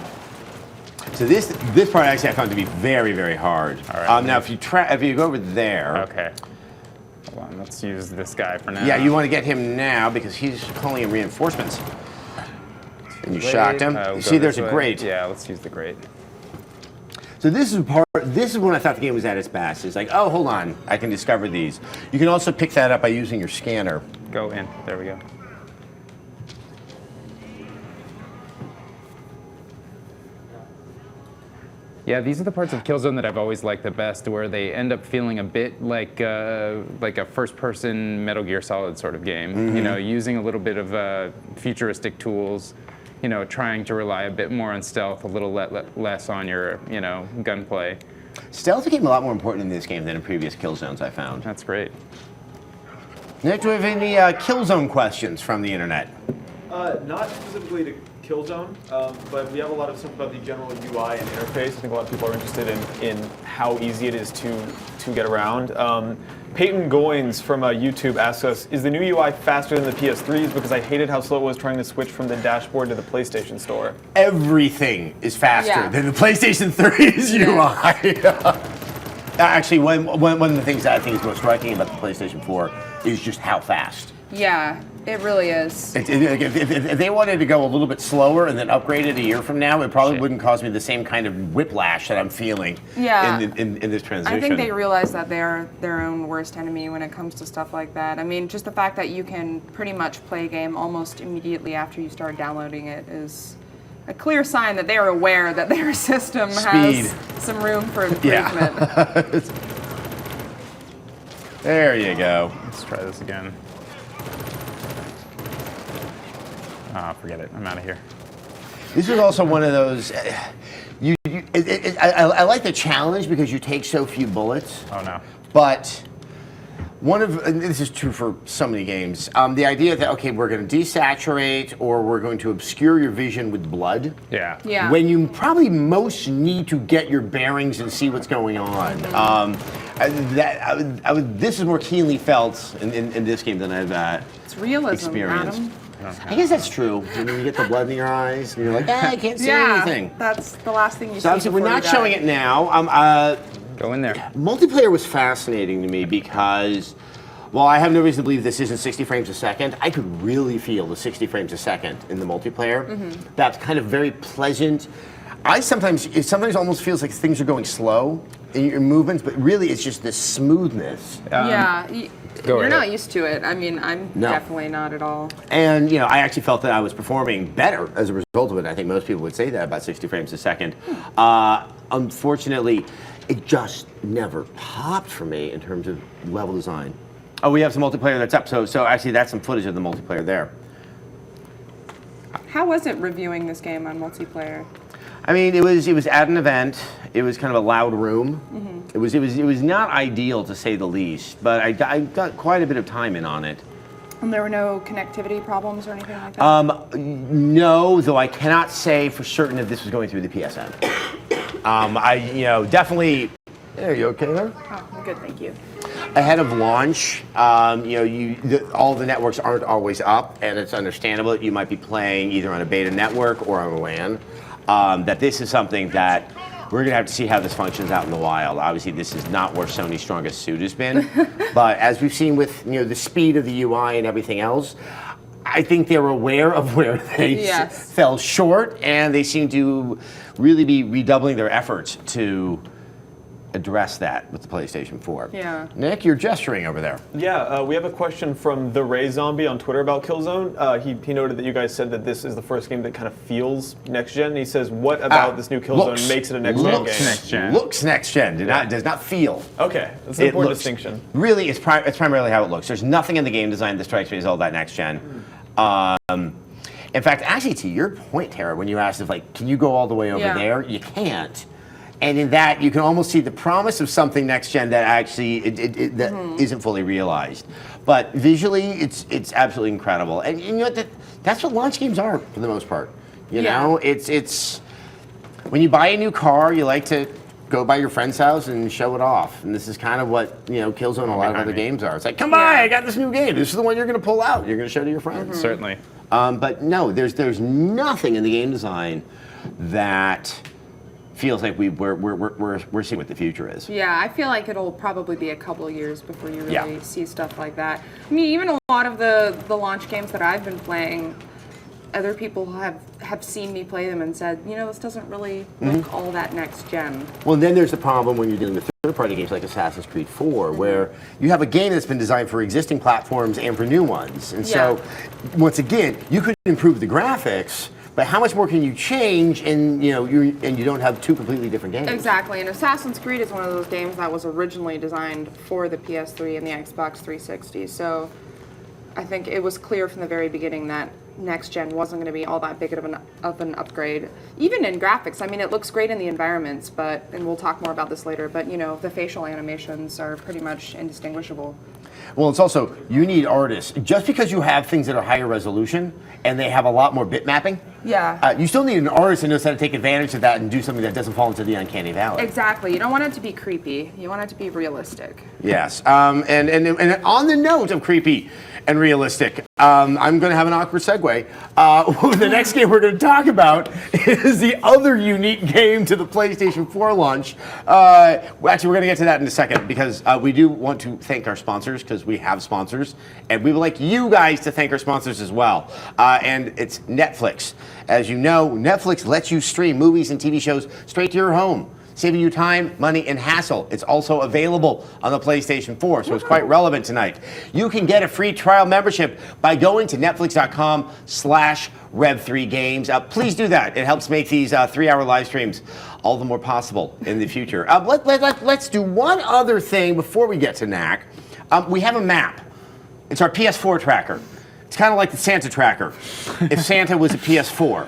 So this part actually I found to be very, very hard.
All right.
Now, if you go over there.
Okay. Hold on, let's use this guy for now.
Yeah, you want to get him now because he's calling in reinforcements. And you shocked him. You see, there's a grate.
Yeah, let's use the grate.
So this is when I thought the game was at its best. It's like, oh, hold on, I can discover these. You can also pick that up by using your scanner.
Go in. There we go. Yeah, these are the parts of Killzone that I've always liked the best, where they end up feeling a bit like a first-person Metal Gear Solid sort of game. You know, using a little bit of futuristic tools. You know, trying to rely a bit more on stealth, a little less on your, you know, gunplay.
Stealth became a lot more important in this game than in previous Killzones, I found.
That's great.
Nick, do we have any Killzone questions from the internet?
Not specifically to Killzone, but we have a lot of stuff about the general UI and interface. I think a lot of people are interested in how easy it is to get around. Peyton Goins from YouTube asks us, is the new UI faster than the PS3's? Because I hated how slow it was trying to switch from the dashboard to the PlayStation Store.
Everything is faster than the PlayStation 3's UI. Actually, one of the things that I think is most striking about the PlayStation 4 is just how fast.
Yeah, it really is.
If they wanted to go a little bit slower and then upgrade it a year from now, it probably wouldn't cause me the same kind of whiplash that I'm feeling in this transition.
I think they realize that they're their own worst enemy when it comes to stuff like that. I mean, just the fact that you can pretty much play a game almost immediately after you start downloading it is a clear sign that they're aware that their system has some room for improvement.
Yeah. There you go.
Let's try this again. Oh, forget it. I'm out of here.
This is also one of those. I like the challenge because you take so few bullets.
Oh no.
But and this is true for so many games, the idea that, okay, we're going to desaturate or we're going to obscure your vision with blood.
Yeah.
Yeah.
When you probably most need to get your bearings and see what's going on. This is more keenly felt in this game than I've
It's realism,
experienced.
Adam.
I guess that's true. When you get the blood in your eyes, and you're like, I can't see anything.
That's the last thing you see.
So obviously, we're
before
not
you die.
showing it now.
Go in there.
Multiplayer was fascinating to me because, while I have no reason to believe this isn't 60 frames a second, I could really feel the 60 frames a second in the multiplayer. That's kind of very pleasant. It sometimes almost feels like things are going slow in your movements, but really it's just this smoothness.
You're not used to it. I mean, I'm definitely not at all.
And, I actually felt that I was performing better as a result of it. I think most people would say that about 60 frames a second. Unfortunately, it just never popped for me in terms of level design. Oh, we have some multiplayer that's up. So actually, that's some footage of the multiplayer there.
How was it reviewing this game on multiplayer?
I mean, it was at an event. It was kind of a loud room. It was not ideal to say the least, but I got quite a bit of time in on it.
And there were no connectivity problems or anything like that?
No, though I cannot say for certain if this was going through the PSN. Definitely. Are you okay there?
Oh, I'm good, thank you.
Ahead of launch, all the networks aren't always up, and it's understandable that you might be playing either on a beta network or on a WAN. That this is something that we're going to have to see how this functions out in the wild. Obviously, this is not where Sony's strongest suit has been, but as we've seen with the speed of the UI and everything else, I think they're aware of where they fell short, and they seem to really be redoubling their efforts to address that with the PlayStation 4.
Yeah.
Nick, you're gesturing over there.
Yeah, we have a question from the Ray Zombie on Twitter about Killzone. He noted that you guys said that this is the first game that kind of feels next gen. He says, what about this new Killzone makes it a next gen game?
Next gen.
Looks next gen. Does not feel.
Okay, that's an important distinction.
Really, it's primarily how it looks. There's nothing in the game design that strikes me as all that next gen. In fact, actually, to your point, Tara, when you asked if can you go all the way over there, you can't. And in that, you can almost see the promise of something next gen that actually isn't fully realized. But visually, it's absolutely incredible. And you know what? That's what launch games are for the most part. You know, it's when you buy a new car, you like to go by your friend's house and show it off. And this is kind of what Killzone and a lot of other games are. It's like, come by, I got this new game. This is the one you're going to pull out. You're going to show to your friends.
Certainly.
But no, there's nothing in the game design that feels like we're seeing what the future is.
Yeah, I feel like it'll probably be a couple of years before you really see stuff like that. I mean, even a lot of the launch games that I've been playing, other people have seen me play them and said, this doesn't really look all that next gen.
Well, and then there's the problem when you're dealing with third-party games like Assassin's Creed 4, where you have a game that's been designed for existing platforms and for new ones. And so, once again, you could improve the graphics, but how much more can you change and you don't have two completely different games?
Exactly, and Assassin's Creed is one of those games that was originally designed for the PS3 and the Xbox 360. So I think it was clear from the very beginning that next gen wasn't going to be all that big of an upgrade. Even in graphics, I mean, it looks great in the environments, and we'll talk more about this later, but the facial animations are pretty much indistinguishable.
Well, it's also, you need artists. Just because you have things that are higher resolution and they have a lot more bit mapping, you still need an artist who knows how to take advantage of that and do something that doesn't fall into the uncanny valley.
Exactly. You don't want it to be creepy. You want it to be realistic.
Yes. And on the note of creepy and realistic, I'm going to have an awkward segue. The next game we're going to talk about is the other unique game to the PlayStation 4 launch. Actually, we're going to get to that in a second because we do want to thank our sponsors because we have sponsors, and we would like you guys to thank our sponsors as well. And it's Netflix. As you know, Netflix lets you stream movies and TV shows straight to your home, saving you time, money, and hassle. It's also available on the PlayStation 4, so it's quite relevant tonight. You can get a free trial membership by going to netflix.com/Rev3Games. Please do that. It helps make these 3-hour live streams all the more possible in the future. Let's do one other thing before we get to Knack. We have a map. It's our PS4 tracker. It's kind of like the Santa tracker, if Santa was a PS4.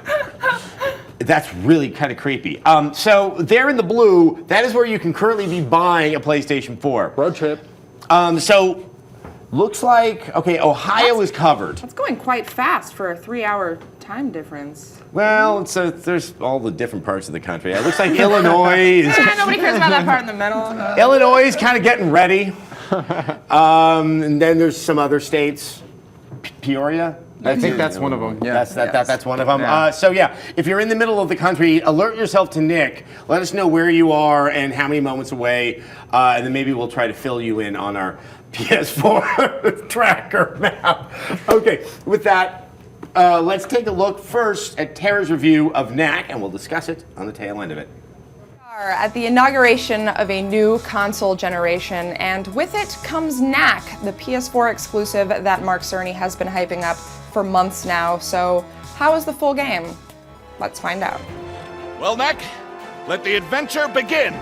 That's really kind of creepy. So there in the blue, that is where you can currently be buying a PlayStation 4.
Road trip.
So Looks like, okay, Ohio is covered.
That's going quite fast for a 3-hour time difference.
Well, there's all the different parts of the country. It looks like Illinois is...
Nobody cares about that part in the middle.
Illinois is kind of getting ready. And then there's some other states. Peoria?
I think that's one of them. Yeah.
That's one of them.
Yeah.
So yeah, if you're in the middle of the country, alert yourself to Nick. Let us know where you are and how many moments away, and then maybe we'll try to fill you in on our PS4 tracker map. Okay, with that, let's take a look first at Tara's review of Knack, and we'll discuss it on the tail end of it.
At the inauguration of a new console generation, and with it comes Knack, the PS4 exclusive that Mark Cerny has been hyping up for months now. So, how is the full game? Let's find out.
Well, Knack, let the adventure begin!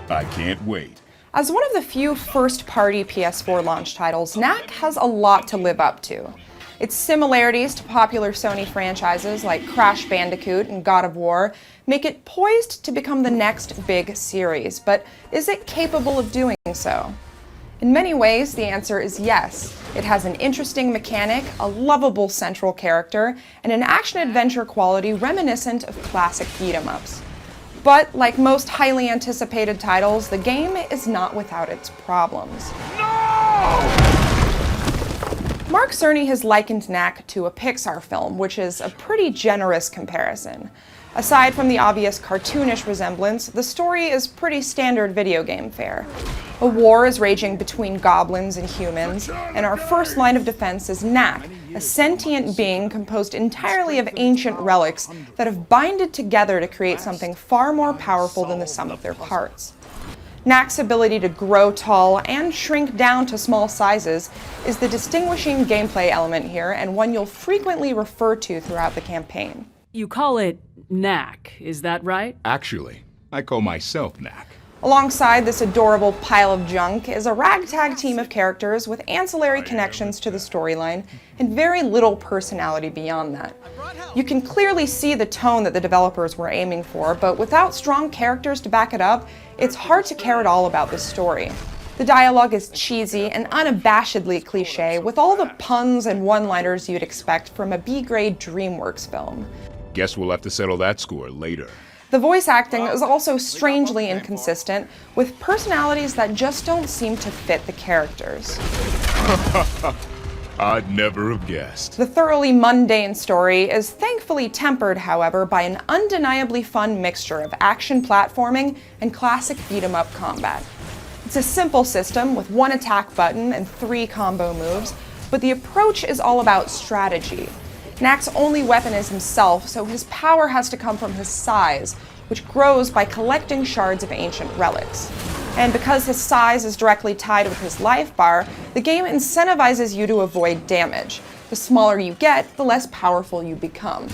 I can't wait.
As one of the few first-party PS4 launch titles, Knack has a lot to live up to. Its similarities to popular Sony franchises like Crash Bandicoot and God of War make it poised to become the next big series, but is it capable of doing so? In many ways, the answer is yes. It has an interesting mechanic, a lovable central character, and an action-adventure quality reminiscent of classic beat-em-ups. But, like most highly anticipated titles, the game is not without its problems. Mark Cerny has likened Knack to a Pixar film, which is a pretty generous comparison. Aside from the obvious cartoonish resemblance, the story is pretty standard video game fare. A war is raging between goblins and humans, and our first line of defense is Knack, a sentient being composed entirely of ancient relics that have binded together to create something far more powerful than the sum of their parts. Knack's ability to grow tall and shrink down to small sizes is the distinguishing gameplay element here, and one you'll frequently refer to throughout the campaign.
You call it Knack, is that right?
Actually, I call myself Knack.
Alongside this adorable pile of junk is a ragtag team of characters with ancillary connections to the storyline and very little personality beyond that. You can clearly see the tone that the developers were aiming for, but without strong characters to back it up, it's hard to care at all about this story. The dialogue is cheesy and unabashedly cliché, with all the puns and one-liners you'd expect from a B-grade DreamWorks film.
Guess we'll have to settle that score later.
The voice acting is also strangely inconsistent, with personalities that just don't seem to fit the characters.
I'd never have guessed.
The thoroughly mundane story is thankfully tempered, however, by an undeniably fun mixture of action platforming and classic beat-em-up combat. It's a simple system with one attack button and 3 combo moves, but the approach is all about strategy. Knack's only weapon is himself, so his power has to come from his size, which grows by collecting shards of ancient relics. And because his size is directly tied with his life bar, the game incentivizes you to avoid damage. The smaller you get, the less powerful you become.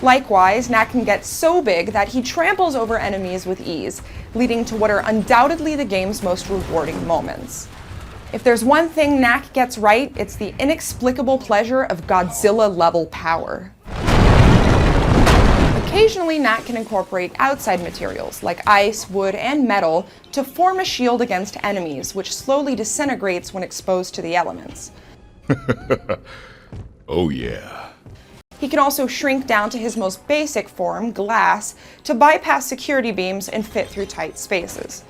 Likewise, Knack can get so big that he tramples over enemies with ease, leading to what are undoubtedly the game's most rewarding moments. If there's one thing Knack gets right, it's the inexplicable pleasure of Godzilla-level power. Occasionally, Knack can incorporate outside materials like ice, wood, and metal to form a shield against enemies, which slowly disintegrates when exposed to the elements.
Oh yeah.
He can also shrink down to his most basic form, glass, to bypass security beams and fit through tight spaces.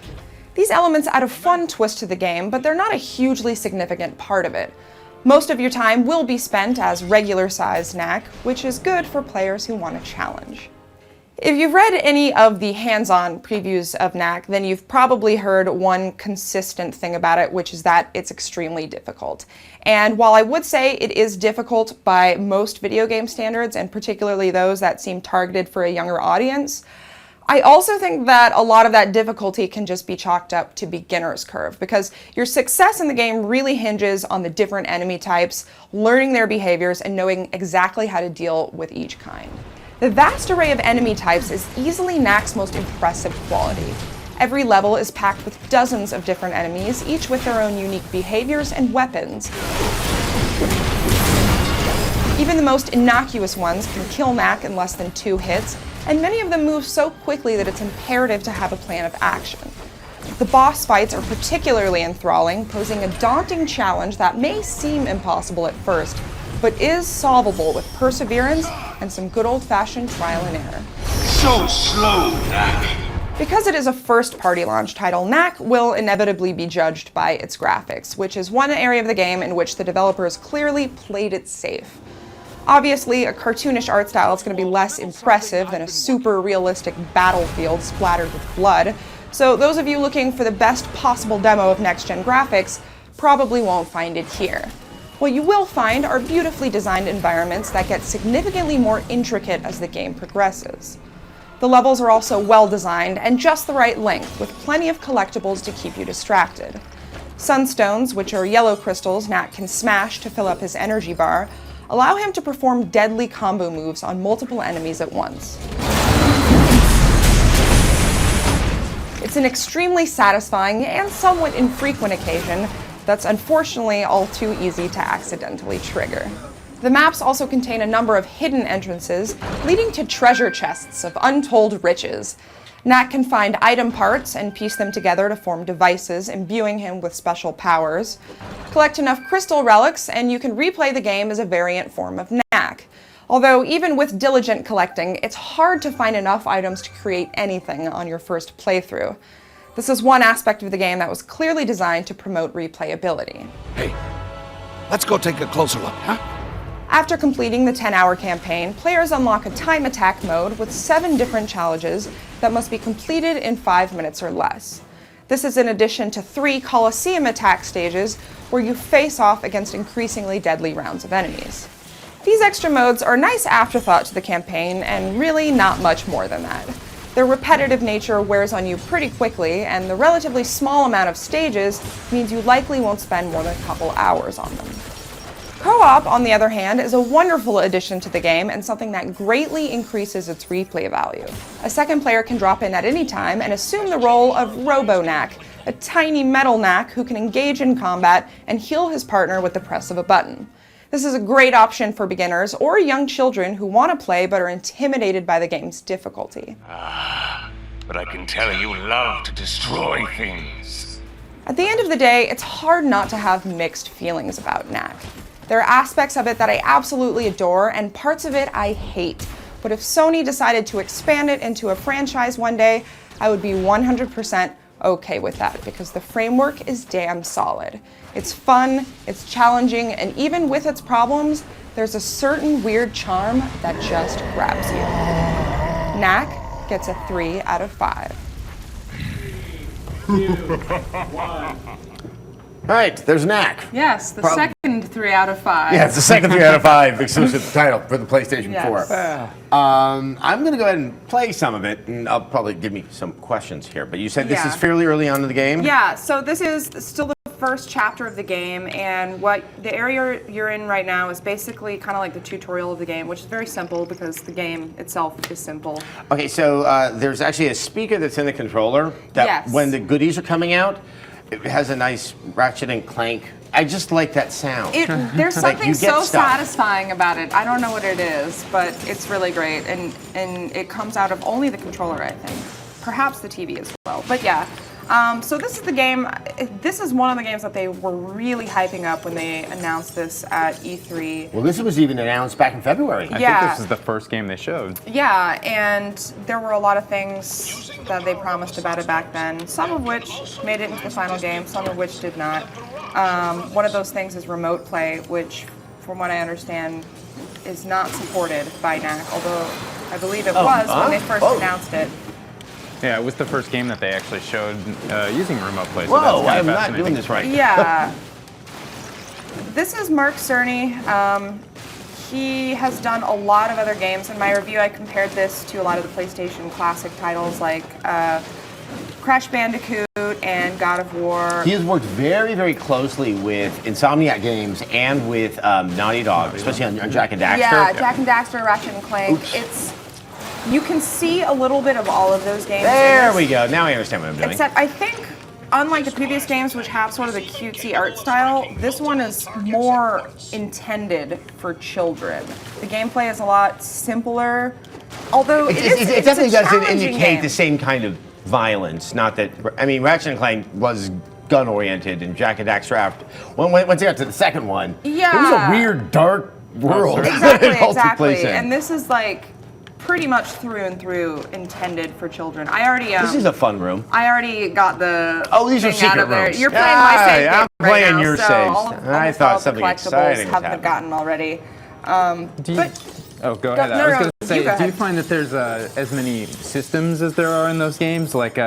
These elements add a fun twist to the game, but they're not a hugely significant part of it. Most of your time will be spent as regular-sized Knack, which is good for players who want a challenge. If you've read any of the hands-on previews of Knack, then you've probably heard one consistent thing about it, which is that it's extremely difficult. And while I would say it is difficult by most video game standards, and particularly those that seem targeted for a younger audience, I also think that a lot of that difficulty can just be chalked up to beginner's curve, because your success in the game really hinges on the different enemy types, learning their behaviors, and knowing exactly how to deal with each kind. The vast array of enemy types is easily Knack's most impressive quality. Every level is packed with dozens of different enemies, each with their own unique behaviors and weapons. Even the most innocuous ones can kill Knack in less than 2 hits, and many of them move so quickly that it's imperative to have a plan of action. The boss fights are particularly enthralling, posing a daunting challenge that may seem impossible at first, but is solvable with perseverance and some good old-fashioned trial and error.
So slow, Knack.
Because it is a first-party launch title, Knack will inevitably be judged by its graphics, which is one area of the game in which the developers clearly played it safe. Obviously, a cartoonish art style is going to be less impressive than a super realistic battlefield splattered with blood, so those of you looking for the best possible demo of next-gen graphics probably won't find it here. What you will find are beautifully designed environments that get significantly more intricate as the game progresses. The levels are also well designed and just the right length, with plenty of collectibles to keep you distracted. Sunstones, which are yellow crystals Knack can smash to fill up his energy bar, allow him to perform deadly combo moves on multiple enemies at once. It's an extremely satisfying and somewhat infrequent occasion that's unfortunately all too easy to accidentally trigger. The maps also contain a number of hidden entrances, leading to treasure chests of untold riches. Knack can find item parts and piece them together to form devices, imbuing him with special powers. Collect enough crystal relics, and you can replay the game as a variant form of Knack. Although, even with diligent collecting, it's hard to find enough items to create anything on your first playthrough. This is one aspect of the game that was clearly designed to promote replayability.
Hey, let's go take a closer look, huh?
After completing the 10-hour campaign, players unlock a time attack mode with 7 different challenges that must be completed in 5 minutes or less. This is in addition to 3 Coliseum attack stages where you face off against increasingly deadly rounds of enemies. These extra modes are a nice afterthought to the campaign and really not much more than that. Their repetitive nature wears on you pretty quickly, and the relatively small amount of stages means you likely won't spend more than a couple hours on them. Co-op, on the other hand, is a wonderful addition to the game and something that greatly increases its replay value. A second player can drop in at any time and assume the role of Robo-Knack, a tiny metal Knack who can engage in combat and heal his partner with the press of a button. This is a great option for beginners or young children who want to play but are intimidated by the game's difficulty.
But I can tell you love to destroy things.
At the end of the day, it's hard not to have mixed feelings about Knack. There are aspects of it that I absolutely adore, and parts of it I hate. But if Sony decided to expand it into a franchise one day, I would be 100% okay with that, because the framework is damn solid. It's fun, it's challenging, and even with its problems, there's a certain weird charm that just grabs you. Knack gets a 3 out of 5.
2, 1. All right, there's Knack.
Yes, the second 3 out of 5.
Yeah, it's the second 3 out of 5 exclusive title for the PlayStation 4.
Yes.
I'm going to go ahead and play some of it, and I'll probably give me some questions here. But you said this is fairly early on in the game?
Yeah, so this is still the first chapter of the game, and what the area you're in right now is basically kind of like the tutorial of the game, which is very simple because the game itself is simple.
Okay, so there's actually a speaker that's in the controller that when the goodies are coming out, it has a nice ratchet and clank. I just like that sound.
There's
Like,
something
you get
so
stuff.
satisfying about it. I don't know what it is, but it's really great, and it comes out of only the controller, I think. Perhaps the TV as well, but yeah. So this is the game. This is one of the games that they were really hyping up when they announced this at E3.
Well, this was even announced back in February.
I think this is the first game they showed.
Yeah, and there were a lot of things that they promised about it back then, some of which made it into the final game, some of which did not. One of those things is remote play, which, from what I understand, is not supported by Knack, although I believe it was when they first announced it.
Yeah, it was the first game that they actually showed using remote play. So
Whoa,
that's
I'm not
fascinating.
doing this right.
Yeah. This is Mark Cerny. He has done a lot of other games. In my review, I compared this to a lot of the PlayStation classic titles like Crash Bandicoot and God of War.
He has worked very, very closely with Insomniac Games and with Naughty Dog, especially on Jak and Daxter.
Yeah, Jak and Daxter, Ratchet and Clank. You can see a little bit of all of those games.
There we go. Now I understand what I'm doing.
Except I think, unlike the previous games, which have sort of the cutesy art style, this one is more intended for children. The gameplay is a lot simpler, although
It definitely doesn't indicate
game.
the same kind of violence. Not that, I mean, Ratchet and Clank was gun-oriented, and Jack and Daxter, once they got to the second one,
Yeah.
it was a weird, dark world.
Exactly,
it all took place
exactly.
in.
And this is like pretty much through and through intended for children. I already
This is a fun room.
I already got the
These are
thing out
secret
of there.
rooms.
You're playing my save game
I'm playing
right now,
your
so
saves.
almost
I
all
thought
the
something
collectibles
exciting was
have been
happening.
gotten already.
Oh, go ahead.
No,
I was
no,
going to say,
you go
do you
ahead.
find that there's as many systems as there are in those games? Like,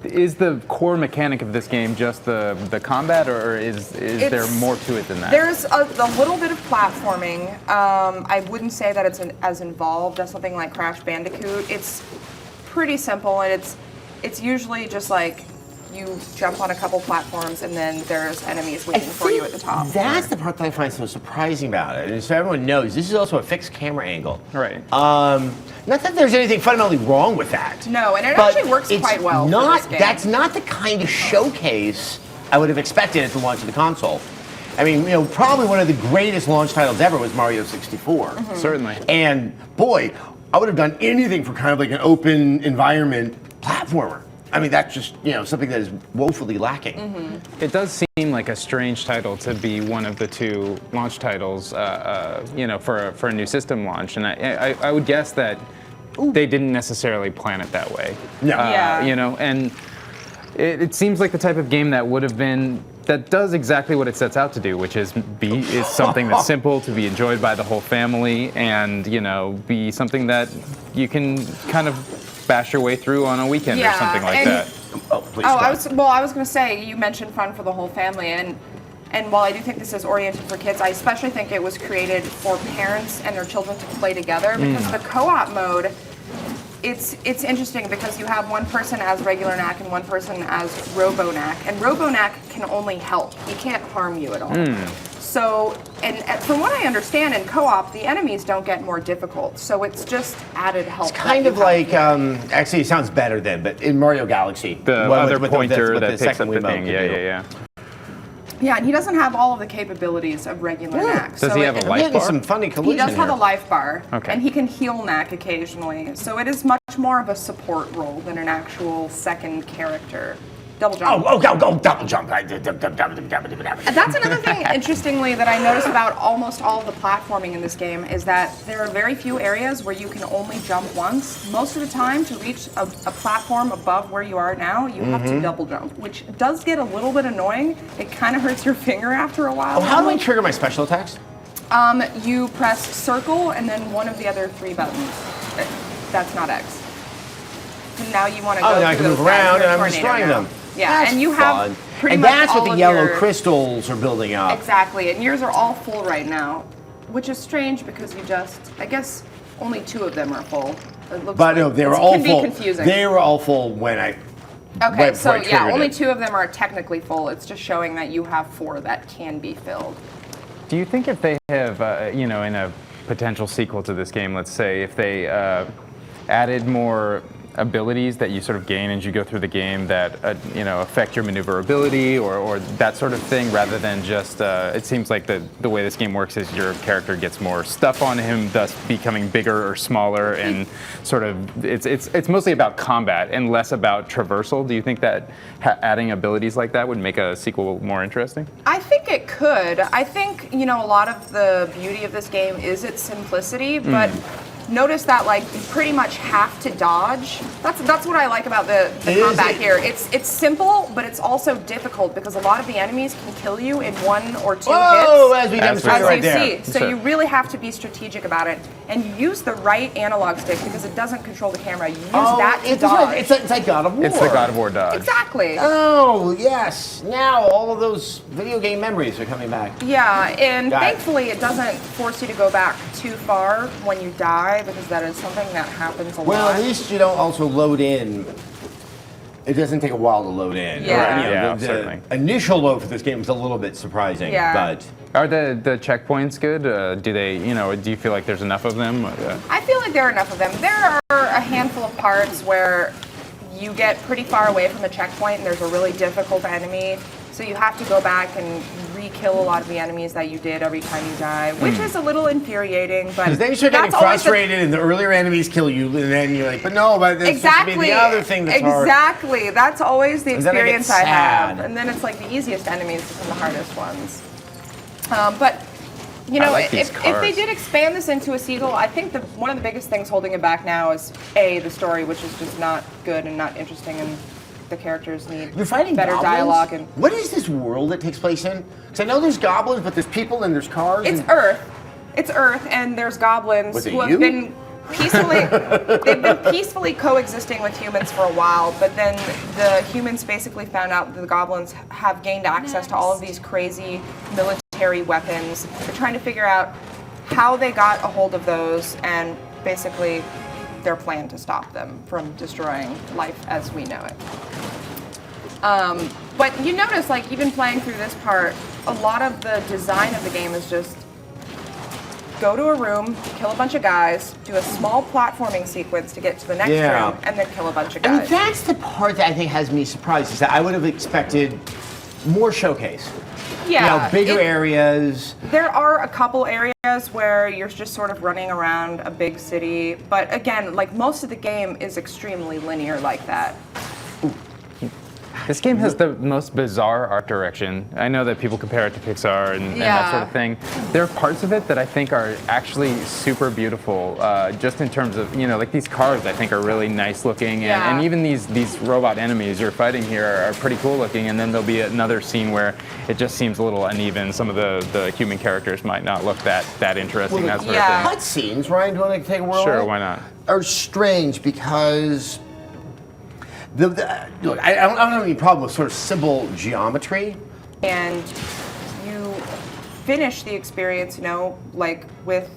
is the core mechanic of this game just the combat, or is there more to it than that?
There's a little bit of platforming. I wouldn't say that it's as involved as something like Crash Bandicoot. It's pretty simple, and it's usually just like you jump on a couple platforms and then there's enemies waiting for you at the top.
That's the part that I find so surprising about it. And so everyone knows, this is also a fixed camera angle.
Right.
Not that there's anything fundamentally wrong with that.
No, and it
but
actually works
it's
quite well
not,
for this game.
That's not the kind of showcase I would have expected at the launch of the console. I mean, probably one of the greatest launch titles ever was Mario 64.
Mm-hmm.
Certainly.
And boy, I would have done anything for kind of like an open environment platformer. I mean, that's just, something that is woefully lacking.
Mm-hmm.
It does seem like a strange title to be one of the two launch titles, for a new system launch. And I would guess that they didn't necessarily plan it that way.
No.
And it seems like the type of game that does exactly what it sets out to do, which is something that's simple to be enjoyed by the whole family, and be something that you can kind of bash your way through on a weekend or something like that.
I was going to say, you mentioned fun for the whole family, and while I do think this is oriented for kids, I especially think it was created for parents and their children to play together, because the co-op mode, it's interesting because you have one person as regular Knack and one person as Robo Knack, and Robo Knack can only help. He can't harm you at all. So, and from what I understand, in co-op, the enemies don't get more difficult, so it's just added help.
It's kind of like, actually it sounds better then, but in Mario Galaxy.
The other pointer that picks up the thing, yeah.
Yeah, and he doesn't have all of the capabilities of regular Knack.
Does he have a life bar?
Some funny collision
He does have
here.
a life bar,
Okay.
and he can heal Knack occasionally. So it is much more of a support role than an actual second character. Double jump.
Go, double jump.
And that's another thing, interestingly, that I noticed about almost all of the platforming in this game is that there are very few areas where you can only jump once. Most of the time, to reach a platform above where you are now, you have to double jump, which does get a little bit annoying. It kind of hurts your finger after a while.
How do I trigger my special attacks?
You press circle and then one of the other three buttons. That's not X. And now you want to go
now I can move around and I'm destroying them.
Yeah,
That's
and you
fun.
have pretty
and
much
that's what
all
the
of
yellow
your-
crystals are building up.
Exactly, and yours are all full right now, which is strange because I guess only two of them are full. It looks
But
like
no, they
it
were all
can
full.
be confusing.
They were all full when I.
Okay,
right
so
before I
yeah,
triggered
only
it.
two of them are technically full. It's just showing that you have four that can be filled.
Do you think if they have, in a potential sequel to this game, let's say, if they added more abilities that you sort of gain as you go through the game that affect your maneuverability or that sort of thing, rather than just it seems like the way this game works is your character gets more stuff on him, thus becoming bigger or smaller, and sort of it's mostly about combat and less about traversal. Do you think that adding abilities like that would make a sequel more interesting?
I think it could. I think, a lot of the beauty of this game is its simplicity, but notice that you pretty much have to dodge. That's what I like about the combat here. It's simple, but it's also difficult because a lot of the enemies can kill you in 1 or 2
Whoa,
hits.
as we demonstrated right there.
See. So you really have to be strategic about it, and you use the right analog stick because it doesn't control the camera. You use that to dodge.
It's like God of War.
It's the God of War dodge.
Exactly.
Oh, yes. Now all of those video game memories are coming back.
Yeah, and
Got it.
thankfully it doesn't force you to go back too far when you die, because that is something that happens a
Well,
lot.
at least you don't also load in. It doesn't take a while to load in.
Yeah.
The
certainly.
initial load for this game was a little bit surprising.
Yeah.
But
Are the checkpoints good? Do they, do you feel like there's enough of them?
I feel like there are enough of them. There are a handful of parts where you get pretty far away from the checkpoint and there's a really difficult enemy, so you have to go back and re-kill a lot of the enemies that you did every time you die, which is a little infuriating. But
Because then you start getting
that's always
frustrated, and the earlier enemies kill you, and then you're like, but no, but there's supposed to be the other thing that's hard.
Exactly. That's always the
And then I get
experience I have.
sad.
And then it's like the easiest enemies become the hardest ones. But you know,
like these
if they
cars.
did expand this into a sequel, I think one of the biggest things holding it back now is the story, which is just not good and not interesting, and the characters need
You're fighting
better
goblins?
dialogue. And
what is this world that takes place in? Because I know there's goblins, but there's people and there's cars.
it's
and
Earth. It's Earth, and there's goblins
Was it
who have
you?
been peacefully coexisting with humans for a while, but then the humans basically found out that the goblins have gained access to all of these crazy military weapons. They're trying to figure out how they got a hold of those and basically their plan to stop them from destroying life as we know it. But you notice, like, even playing through this part, a lot of the design of the game is just go to a room, kill a bunch of guys, do a small platforming sequence to get to the next room, and then kill a bunch of guys.
I mean, that's the part that I think has me surprised, is that I would have expected more showcase.
Yeah,
You know, bigger areas.
There are a couple areas where you're just sort of running around a big city, but again, like, most of the game is extremely linear like that.
This game has the most bizarre art direction. I know that people compare it to Pixar and that sort of thing. There are parts of it that I think are actually super beautiful, just in terms of, you know, like these cars I think are really nice looking, and even these robot enemies you're fighting here are pretty cool looking, and then there'll be another scene where it just seems a little uneven. Some of the human characters might not look that interesting, that sort of thing.
Cutscenes, Ryan, do you want to take a whirl?
Sure, why not?
Are strange because look, I don't have any problem with sort of simple geometry.
And you finish the experience, you know, like with,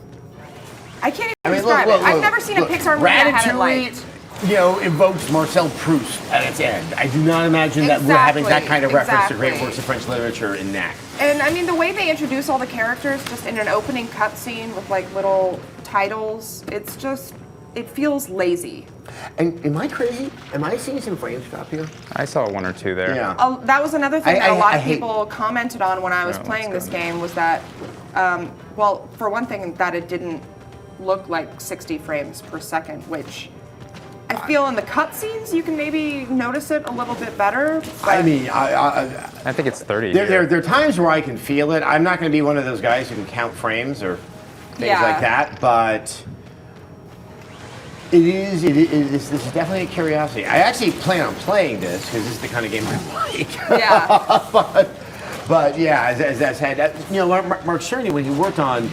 I can't even describe it. I've never seen a Pixar movie that had it like.
You know, invokes Marcel Proust at its end. I do not imagine that we're having that kind of reference to great works of French literature in Knack.
And I mean, the way they introduce all the characters just in an opening cutscene with like little titles, it's just, it feels lazy.
And am I crazy? Am I seeing some frames drop here?
I saw one or two there.
Yeah.
That was another thing that a lot of
hate-
people commented on when I was playing this game was that, well, for one thing, that it didn't look like 60 frames per second, which I feel in the cutscenes you can maybe notice it a little bit better.
I mean,
I think it's 30.
There are times where I can feel it. I'm not going to be one of those guys who can count frames or things like that, but this is definitely a curiosity. I actually plan on playing this because this is the kind of game I like.
Yeah.
but yeah, as I said, you know, Mark Cerny, when he worked on,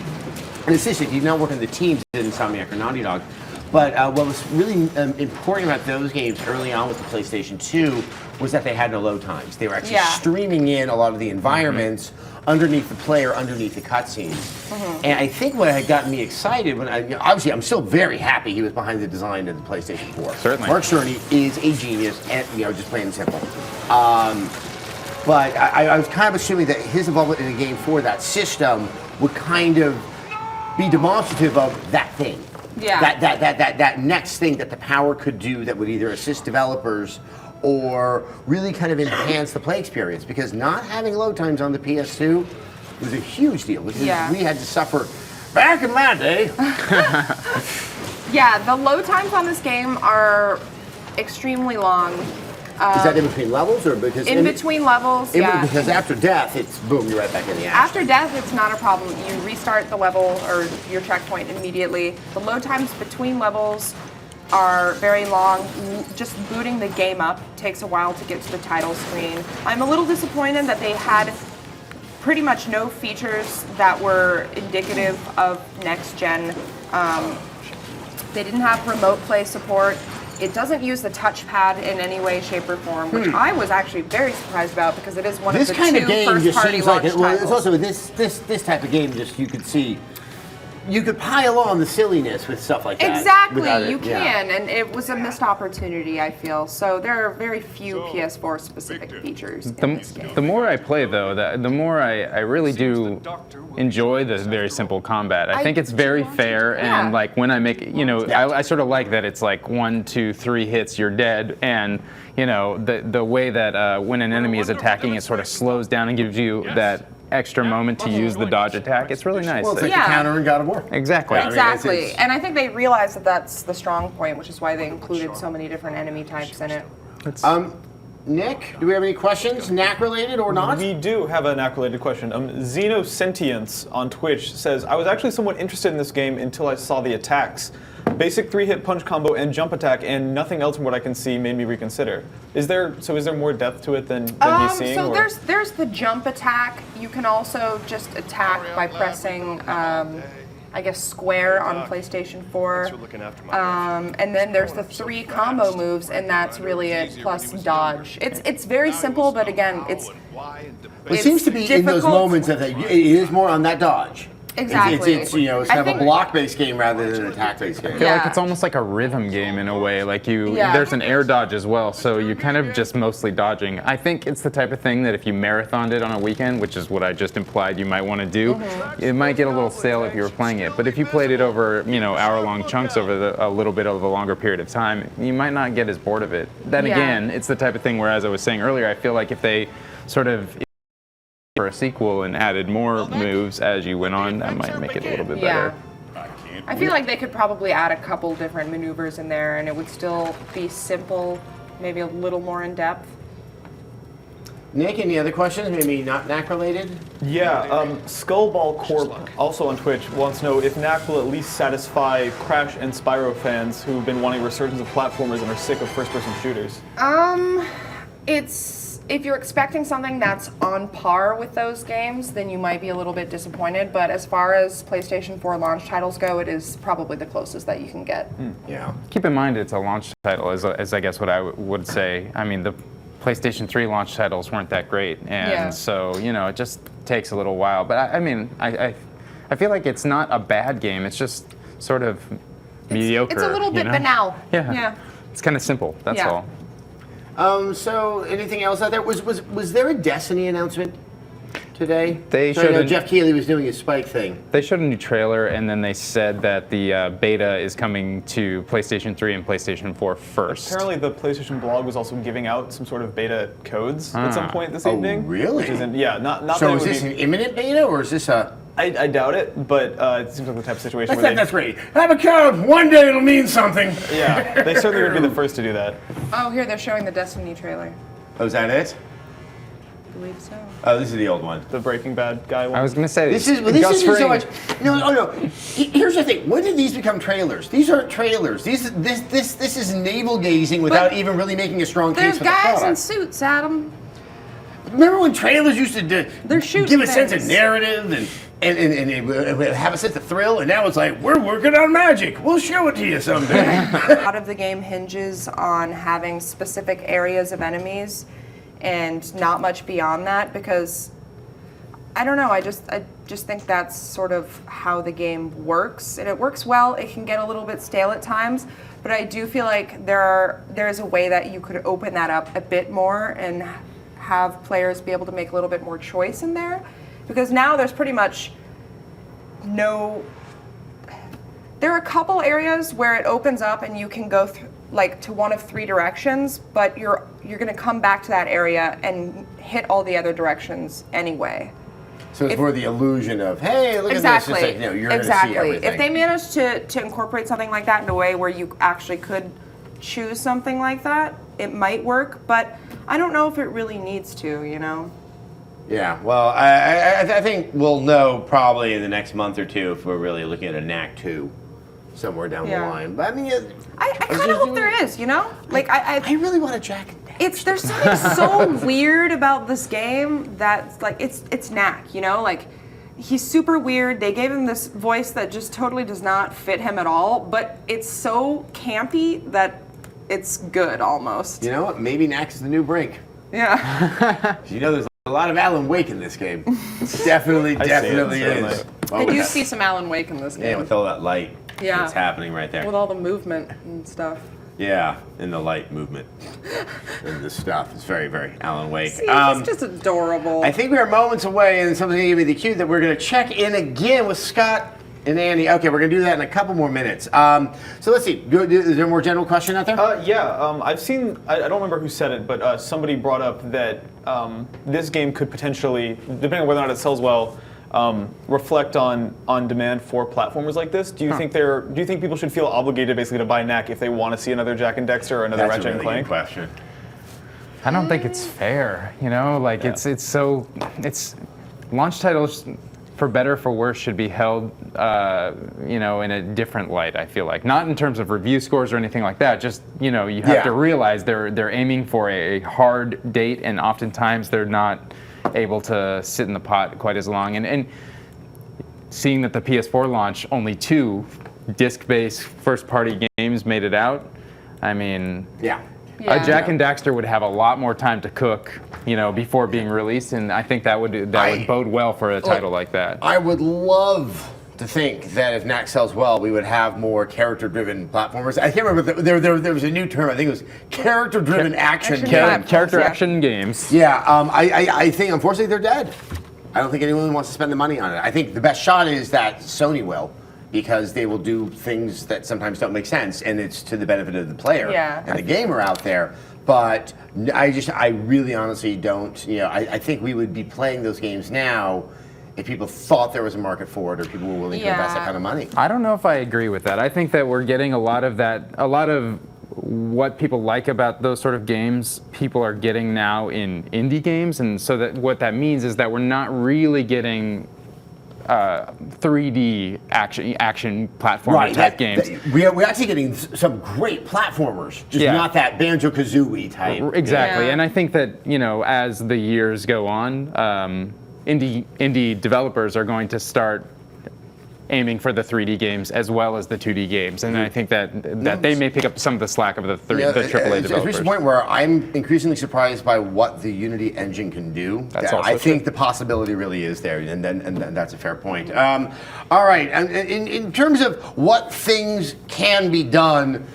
and assistant, he's now working the teams at Insomniac or Naughty Dog. But what was really important about those games early on with the PlayStation 2 was that they had no load times. They were actually streaming in a lot of the environments underneath the player, underneath the cutscenes. And I think what had gotten me excited, when obviously I'm still very happy he was behind the design of the PlayStation 4.
Certainly.
Mark Cerny is a genius, and just plain and simple. But I was kind of assuming that his involvement in a game for that system would kind of be demonstrative of that thing.
Yeah.
That next thing that the power could do that would either assist developers or really kind of enhance the play experience, because not having load times on the PS2 was a huge deal, because we had to suffer back in my day.
Yeah, the load times on this game are extremely long.
Is that in between levels, or because
in between levels? Yeah.
Because after death, it's boom, you're right back in the action.
After death, it's not a problem. You restart the level or your checkpoint immediately. The load times between levels are very long. Just booting the game up takes a while to get to the title screen. I'm a little disappointed that they had pretty much no features that were indicative of next gen. They didn't have remote play support. It doesn't use the touchpad in any way, shape, or form, which I was actually very surprised about, because it is one of the
kind
two
of game just
first-party
seems
launch
like
titles.
it's also this type of game. Just you could see, you could pile on the silliness with stuff like that.
Exactly,
without
you
it,
can, and it was a missed opportunity, I feel. So there are very few PS4 specific features in this game.
The more I play, though, the more I really do enjoy the very simple combat. I think it's very fair, and like when I make, I sort of like that it's like 1, 2, 3 hits, you're dead, and the way that when an enemy is attacking, it sort of slows down and gives you that extra moment to use the dodge attack. It's really nice.
Well, it's like
Yeah.
the counter in God of War.
Exactly.
Exactly. And I think they realize that that's the strong point, which is why they included so many different enemy types in it.
Nick, do we have any questions, Knack related or not?
We do have a Knack related question. Xenosentience on Twitch says, I was actually somewhat interested in this game until I saw the attacks. Basic 3-hit punch combo and jump attack, and nothing else from what I can see made me reconsider. Is there more depth to it than he's seeing?
So
or?
there's the jump attack. You can also just attack by pressing, I guess, square on PlayStation 4. And then there's the 3 combo moves, and that's really it, plus dodge. It's very simple, but again,
It seems to be in those moments that it is more on that dodge.
Exactly.
It's kind of a block-based game rather than an attack-based game.
I feel like it's almost like a rhythm game in a way. Like there's an air dodge as well, so you kind of just mostly dodging. I think it's the type of thing that if you marathoned it on a weekend, which is what I just implied you might want to do, it might get a little stale if you were playing it. But if you played it over, hour-long chunks over a little bit of a longer period of time, you might not get as bored of it. Then again, it's the type of thing where, as I was saying earlier, I feel like if they sort of for a sequel and added more moves as you went on, that might make it a little bit better.
I feel like they could probably add a couple different maneuvers in there, and it would still be simple, maybe a little more in depth.
Nick, any other questions? Maybe not Knack related?
Yeah, Skullball Corp, also on Twitch, wants to know if Knack will at least satisfy Crash and Spyro fans who've been wanting a resurgence of platformers and are sick of first-person shooters.
If you're expecting something that's on par with those games, then you might be a little bit disappointed. But as far as PlayStation 4 launch titles go, it is probably the closest that you can get.
Yeah.
Keep in mind it's a launch title, as I guess what I would say. I mean, the PlayStation 3 launch titles weren't that great, and so it just takes a little while. But I feel like it's not a bad game. It's just sort of mediocre.
It's a little bit banal.
Yeah. It's kind of simple. That's all.
So anything else out there? Was there a Destiny announcement today? Jeff Keighley was doing his Spike thing.
They showed a new trailer, and then they said that the beta is coming to PlayStation 3 and PlayStation 4 first.
Apparently the PlayStation blog was also giving out some sort of beta codes at some point this evening.
Oh, really?
Which isn't, not
so
that
is this an imminent beta, or is this a...
I doubt it, but it seems like the type of situation
that's great. Have a code. One day it'll mean something.
Yeah, they certainly would be the first to do that.
Oh, here they're showing the Destiny trailer.
Oh, is that it?
I believe so.
Oh, this is the old one.
The Breaking Bad guy one.
I was going to say
this isn't so much. No. Here's the thing. When did these become trailers? These aren't trailers. This is navel gazing without even really making a strong case for the product.
There's guys in suits, Adam.
Remember when trailers used to give a sense of
things.
narrative and have a sense of thrill, and now it's like, we're working on magic. We'll show it to you someday.
A lot of the game hinges on having specific areas of enemies and not much beyond that, because I don't know, I just think that's sort of how the game works, and it works well. It can get a little bit stale at times, but I do feel like there's a way that you could open that up a bit more and have players be able to make a little bit more choice in there, because now there's pretty much there are a couple areas where it opens up and you can go to one of 3 directions, but you're going to come back to that area and hit all the other directions anyway.
So it's more the illusion of, hey, look at this. It's like, you're going to see everything.
If they managed to incorporate something like that in a way where you actually could choose something like that, it might work, but I don't know if it really needs to,
Yeah, well, I think we'll know probably in the next month or two if we're really looking at a Knack 2 somewhere down the line. But I mean,
I kind of hope there is, Like I
really want to Jack and Daxter.
There's something so weird about this game that's like it's Knack, Like he's super weird. They gave him this voice that just totally does not fit him at all, but it's so campy that it's good almost.
You know what? Maybe Knack is the new Brink.
Yeah.
There's a lot of Alan Wake in this game. Definitely is.
I do see some Alan Wake in this game.
Yeah, with all that light that's happening right there.
With all the movement and stuff.
Yeah, in the light movement and the stuff. It's very, very Alan Wake.
See, it's just adorable.
I think we are moments away, and something gave me the cue that we're going to check in again with Scott and Andy. Okay, we're going to do that in a couple more minutes. So let's see. Is there a more general question out there?
I've seen, I don't remember who said it, but somebody brought up that this game could potentially, depending on whether or not it sells well, reflect on demand for platformers like this. Do you think people should feel obligated basically to buy Knack if they want to see another Jak and Daxter or another Ratchet and Clank?
That's a really good question.
I don't think it's fair, you know, like it's launch titles, for better or for worse, should be held, you know, in a different light. I feel like, not in terms of review scores or anything like that. Just, you know, you have to realize they're aiming for a hard date, and oftentimes they're not able to sit in the pot quite as long. And seeing that the PS4 launch, only 2 disc-based first-party games made it out. I mean, a Jak and Daxter would have a lot more time to cook, you know, before being released, and I think that would bode well for a title like that.
I would love to think that if Knack sells well, we would have more character-driven platformers. I can't remember, there was a new term, I think it was character-driven action
games.
Yeah, I think, unfortunately, they're dead. I don't think anyone wants to spend the money on it. I think the best shot is that Sony will, because they will do things that sometimes don't make sense, and it's to the benefit of the player and the gamer out there. But I really honestly don't, you know, I think we would be playing those games now if people thought there was a market for it, or people were willing to invest that kind of money.
I don't know if I agree with that. I think that we're getting a lot of what people like about those sort of games, people are getting now in indie games, and so that what that means is that we're not really getting 3D action platformer type games.
We're actually getting some great platformers, just not that Banjo-Kazooie type.
Exactly, and I think that, you know, as the years go on, indie developers are going to start aiming for the 3D games as well as the 2D games, and I think that they may pick up some of the slack of the AAA developers.
It's reached a point where I'm increasingly surprised by what the Unity engine can do. I think the possibility really is there, and that's a fair point. All right, in terms of what things can be done.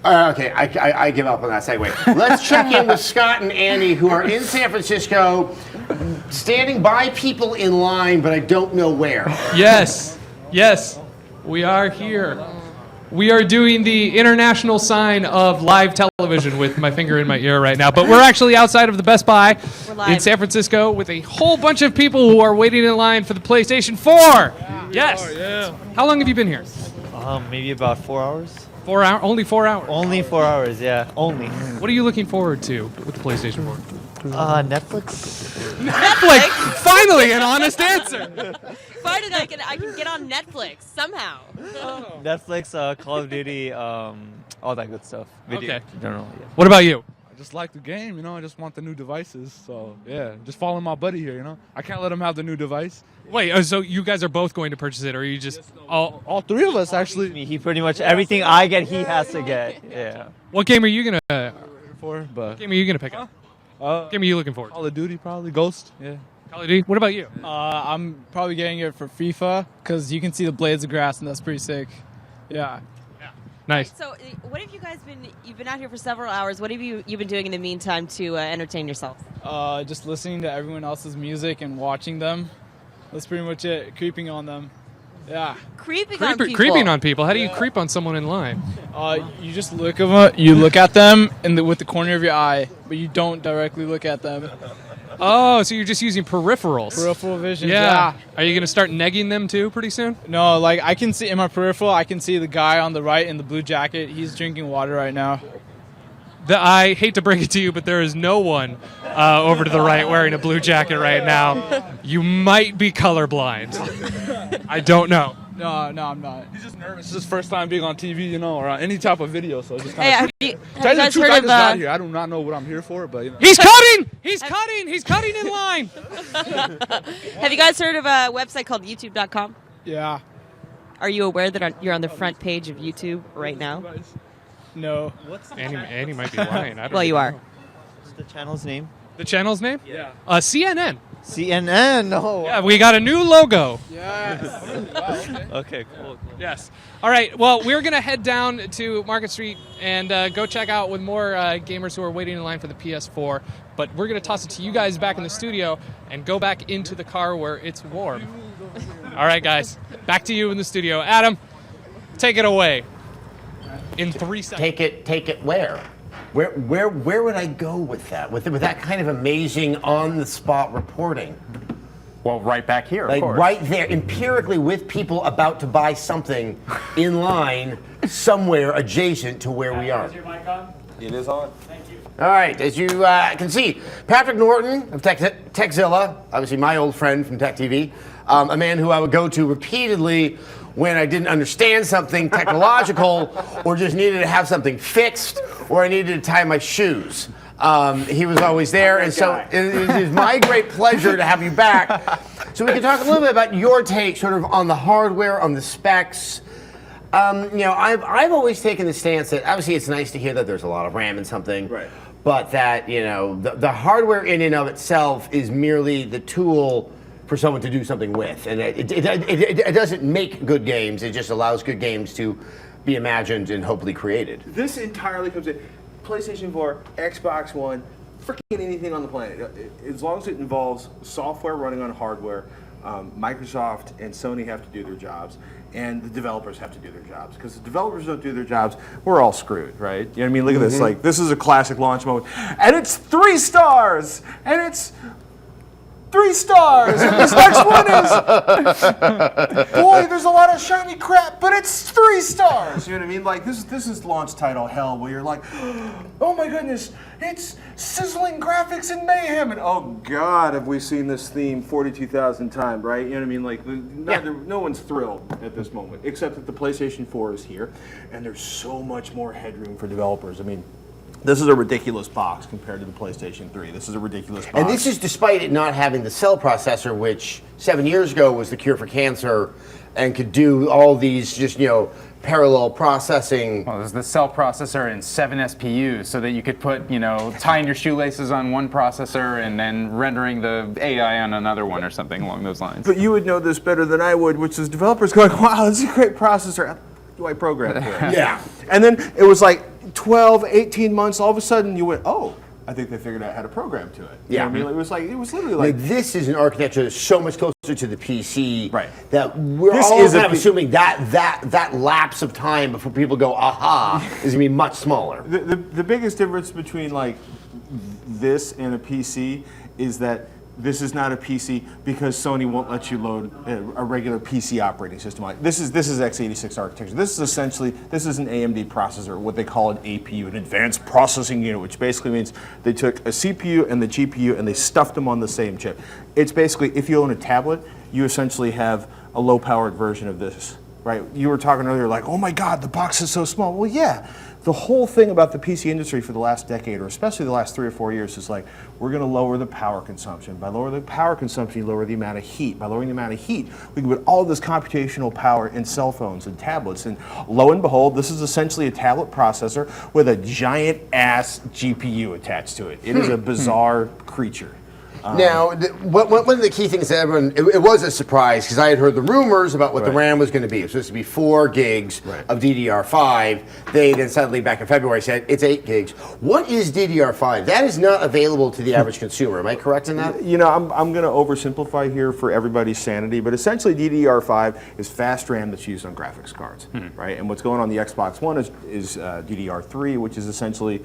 Okay, I give up on that segue. Let's check in with Scott and Andy, who are in San Francisco, standing by people in line, but I don't know where.
Yes, we are here. We are doing the international sign of live television with my finger in my ear right now, but we're actually outside of the Best Buy in San Francisco with a whole bunch of people who are waiting in line for the PlayStation 4. Yes. How long have you been here?
Maybe about 4 hours.
4 hours? Only 4 hours?
Only 4 hours, yeah. Only.
What are you looking forward to with the PlayStation 4?
Netflix.
Netflix! Finally, an honest answer.
Finally, I can get on Netflix somehow.
Netflix, Call of Duty, all that good stuff. Video in general. Yeah.
What about you?
I just like the game, you know. I just want the new devices. So yeah, just following my buddy here, you know. I can't let him have the new device.
Wait, so you guys are both going to purchase it, or are you just
all three of us actually?
He pretty much everything I get, he has to get. Yeah.
What game are you gonna?
What
game are you gonna pick up? What game are you looking for?
Call of Duty, probably. Ghost. Yeah.
Call of Duty. What about you?
I'm probably getting it for FIFA because you can see the blades of grass, and that's pretty sick. Yeah.
Nice.
So, what have you guys you've been out here for several hours. What have you been doing in the meantime to entertain yourself?
Just listening to everyone else's music and watching them. That's pretty much it. Creeping on them. Yeah.
Creeping on people.
Creeping on people. How do you creep on someone in line?
You just look at them with the corner of your eye, but you don't directly look at them.
Oh, so you're just using peripherals.
Peripheral vision. Yeah.
Are you gonna start negging them too pretty soon?
No, like I can see in my peripheral, I can see the guy on the right in the blue jacket. He's drinking water right now.
I hate to break it to you, but there is no one over to the right wearing a blue jacket right now. You might be colorblind. I don't know.
No, I'm not.
He's just nervous. It's his first time being on TV, you know, or on any type of video, so just kind
Hey,
of.
have you
Tell you the
guys
truth,
heard
I
of,
just got here. I do not know what I'm here for, but you know.
He's cutting! He's cutting in line!
Have you guys heard of a website called YouTube.com?
Yeah.
Are you aware that you're on the front page of YouTube right now?
No.
Annie might be lying. I don't
Well, you are.
What's the channel's name?
The channel's name?
Yeah.
CNN.
CNN. Oh.
Yeah, we got a new logo.
Yes.
Okay, cool.
Yes. All right. Well, we're going to head down to Market Street and go check out with more gamers who are waiting in line for the PS4. But we're going to toss it to you guys back in the studio and go back into the car where it's warm. All right, guys. Back to you in the studio. Adam, take it away. In 3 seconds.
Take it where? Where would I go with that? With that kind of amazing on-the-spot reporting?
Well, right back here,
like
of course.
right there, empirically with people about to buy something in line somewhere adjacent to where we are.
Is your mic on?
It is on.
Thank you.
All right, as you can see, Patrick Norton of Tekzilla, obviously my old friend from Tech TV, a man who I would go to repeatedly when I didn't understand something technological or just needed to have something fixed or I needed to tie my shoes. He was always there, and so it is my great pleasure to have you back so we can talk a little bit about your take sort of on the hardware, on the specs. I've always taken the stance that obviously it's nice to hear that there's a lot of RAM in something, right? But that, the hardware in and of itself is merely the tool for someone to do something with. And it doesn't make good games, it just allows good games to be imagined and hopefully created.
This entirely comes in PlayStation 4, Xbox One, freaking anything on the planet. As long as it involves software running on hardware, Microsoft and Sony have to do their jobs, and the developers have to do their jobs. Because if the developers don't do their jobs, we're all scred, right? You know what I mean? Look at this. Like, this is a classic launch moment. And it's 3 stars! And it's 3 stars! And this next one is, boy, there's a lot of shiny crap, but it's 3 stars! You know what I mean? Like, this is launch title hell, where you're like, oh my goodness, it's sizzling graphics and mayhem! And oh God, have we seen this theme 42,000 times, right? You know what I mean? Like, no one's thrilled at this moment, except that the PlayStation 4 is here, and there's so much more headroom for developers. I mean, this is a ridiculous box compared to the PlayStation 3. This is a ridiculous box.
And this is despite it not having the cell processor, which 7 years ago was the cure for cancer and could do all these just, parallel processing.
Well, there's the cell processor and 7 SPUs so that you could put, tying your shoelaces on one processor and then rendering the AI on another one or something along those lines.
But you would know this better than I would, which is developers going, wow, this is a great processor. How do I program for it?
Yeah.
And then it was like 12, 18 months, all of a sudden you went, oh, I think they figured out how to program to it. You know what I mean? It was literally like
this is an architecture that's so much closer to the PC,
right?
That we're
This
all
is
kind of assuming that lapse of time before people go, aha, is gonna be much smaller.
The biggest difference between like this and a PC is that this is not a PC because Sony won't let you load a regular PC operating system. This is x86 architecture. This is an AMD processor, what they call an APU, an advanced processing unit, which basically means they took a CPU and the GPU and they stuffed them on the same chip. It's basically, if you own a tablet, you essentially have a low-powered version of this, right? You were talking earlier like, oh my God, the box is so small. Well, yeah. The whole thing about the PC industry for the last decade, or especially the last 3 or 4 years, is like, we're going to lower the power consumption. By lowering the power consumption, you lower the amount of heat. By lowering the amount of heat, we can put all this computational power in cell phones and tablets. And lo and behold, this is essentially a tablet processor with a giant-ass GPU attached to it. It is a bizarre creature.
Now, one of the key things that everyone, it was a surprise because I had heard the rumors about what the RAM was going to be. It was supposed to be 4 gigs of DDR5. They then suddenly, back in February, said it's 8 gigs. What is DDR5? That is not available to the average consumer. Am I correct in that?
I'm going to oversimplify here for everybody's sanity, but essentially DDR5 is fast RAM that's used on graphics cards, right? And what's going on the Xbox One is DDR3, which is essentially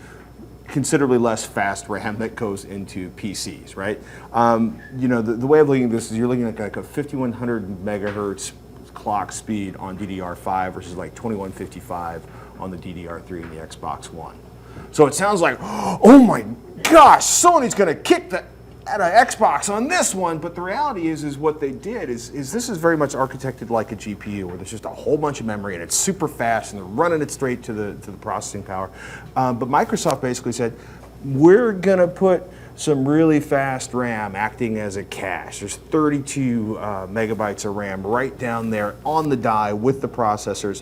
considerably less fast RAM that goes into PCs, right? The way of looking at this is you're looking at like a 5100 megahertz clock speed on DDR5 versus like 2155 on the DDR3 and the Xbox One. So it sounds like, oh my gosh, Sony's gonna kick the out of Xbox on this one, but the reality is what they did is this is very much architected like a GPU, where there's just a whole bunch of memory and it's super fast and they're running it straight to the processing power. But Microsoft basically said, we're gonna put some really fast RAM acting as a cache. There's 32 megabytes of RAM right down there on the die with the processors,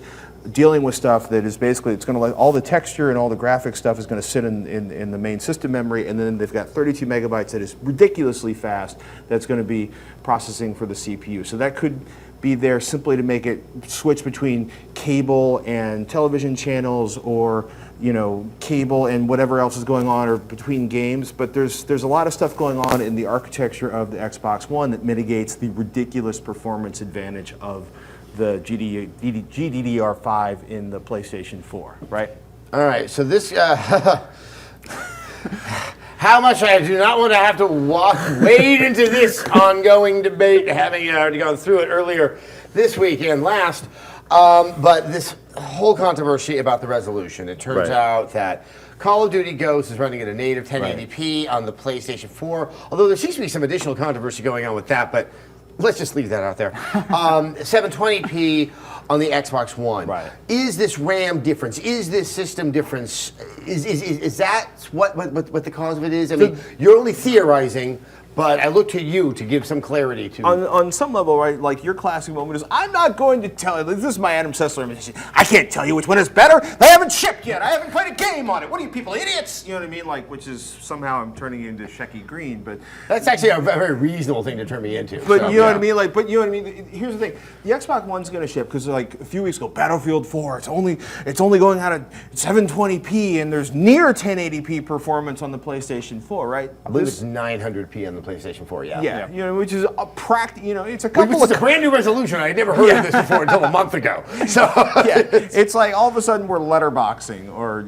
dealing with stuff that is basically, it's going to let all the texture and all the graphic stuff is going to sit in the main system memory, and then they've got 32 megabytes that is ridiculously fast that's going to be processing for the CPU. So that could be there simply to make it switch between cable and television channels, or cable and whatever else is going on or between games, but there's a lot of stuff going on in the architecture of the Xbox One that mitigates the ridiculous performance advantage of the GDDR5 in the PlayStation 4, right?
All right, so this, how much I do not want to have to wade into this ongoing debate, having already gone through it earlier this week and last, but this whole controversy about the resolution. It turns out that Call of Duty Ghosts is running at a native 1080p on the PlayStation 4, although there seems to be some additional controversy going on with that, but let's just leave that out there. 720p on the Xbox One.
Right.
Is this RAM difference? Is this system difference? Is that what the cause of it is? I mean, you're only theorizing, but I look to you to give some clarity to.
On some level, right? Like your classic moment is, I'm not going to tell you. This is my Adam Sessler imitation. I can't tell you which one is better. They haven't shipped yet. I haven't played a game on it. What are you people, idiots? You know what I mean? Like, which is somehow I'm turning you into Shecky Green, but
that's actually a very reasonable thing to turn me into.
But
so,
you know what I mean? Like, but you know what I mean? Here's the thing: the Xbox One's going to ship because like a few weeks ago, Battlefield 4. It's only going out at 720p, and there's near 1080p performance on the PlayStation 4, right?
I believe it's 900p on the PlayStation 4.
Yeah, which is a it's a couple of
a brand new resolution. I had never heard of this before until a month ago. So
it's like all of a sudden we're letterboxing, or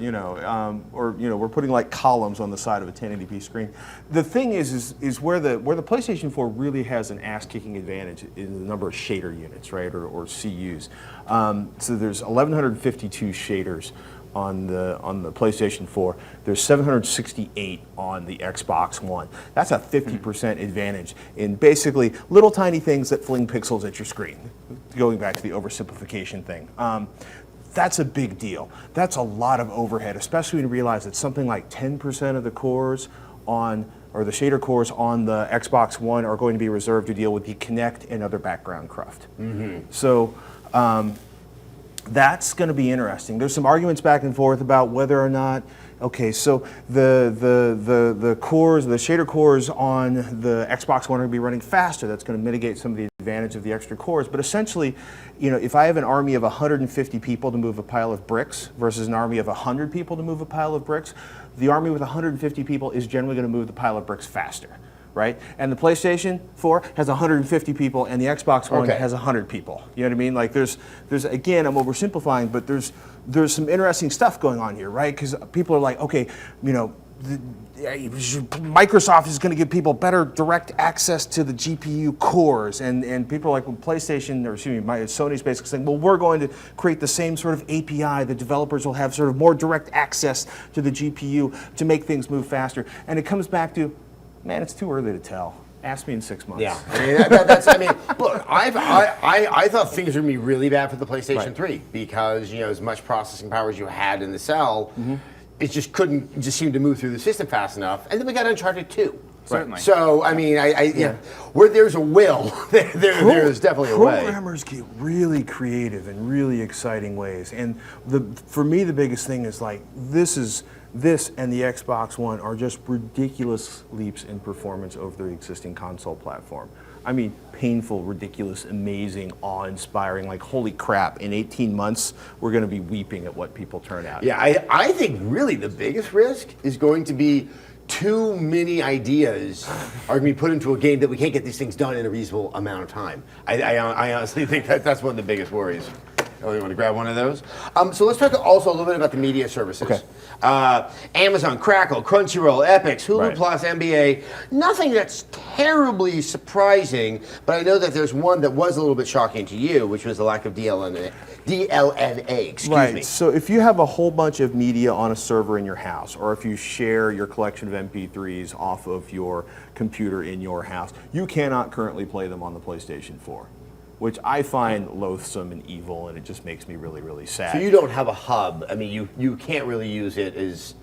we're putting like columns on the side of a 1080p screen. The thing is where the PlayStation 4 really has an ass-kicking advantage in the number of shader units, right, or CUs. So there's 1,152 shaders on the PlayStation 4. There's 768 on the Xbox One. That's a 50% advantage in basically little tiny things that fling pixels at your screen. Going back to the oversimplification thing. That's a big deal. That's a lot of overhead, especially when you realize that something like 10% of the cores the shader cores on the Xbox One are going to be reserved to deal with the Knack and other background cruft. So that's going to be interesting. There's some arguments back and forth about whether or not, okay, so the cores, the shader cores on the Xbox One are going to be running faster. That's going to mitigate some of the advantage of the extra cores. But essentially, if I have an army of 150 people to move a pile of bricks versus an army of 100 people to move a pile of bricks, the army with 150 people is generally going to move the pile of bricks faster. Right? And the PlayStation 4 has 150 people, and the Xbox One has 100 people. You know what I mean? Like there's again, I'm oversimplifying, but there's some interesting stuff going on here, right? Because people are like, okay, Microsoft is going to give people better direct access to the GPU cores, and people are like, well, Sony's basically saying, well, we're going to create the same sort of API. The developers will have sort of more direct access to the GPU to make things move faster. And it comes back to, man, it's too early to tell. Ask me in 6 months.
Yeah, look, I thought things were going to be really bad for the PlayStation 3 because, as much processing power as you had in the cell, it just seemed to move through the system fast enough. And then we got Uncharted 2.
Certainly.
So, I mean, where there's a will, there's definitely a way.
Programmers get really creative in really exciting ways. And for me, the biggest thing is like, this and the Xbox One are just ridiculous leaps in performance over the existing console platform. I mean, painful, ridiculous, amazing, awe-inspiring, like, holy crap, in 18 months, we're going to be weeping at what people turn out.
Yeah, I think really the biggest risk is going to be too many ideas are going to be put into a game that we can't get these things done in a reasonable amount of time. I honestly think that's one of the biggest worries. Oh, you want to grab one of those? So let's talk also a little bit about the media services.
Okay.
Amazon, Crackle, Crunchyroll, Epix, Hulu Plus, NBA. Nothing that's terribly surprising, but I know that there's one that was a little bit shocking to you, which was the lack of DLNA, excuse me.
So if you have a whole bunch of media on a server in your house, or if you share your collection of MP3s off of your computer in your house, you cannot currently play them on the PlayStation 4. Which I find loathsome and evil, and it just makes me really, really sad.
So you don't have a hub. I mean, you can't really use it as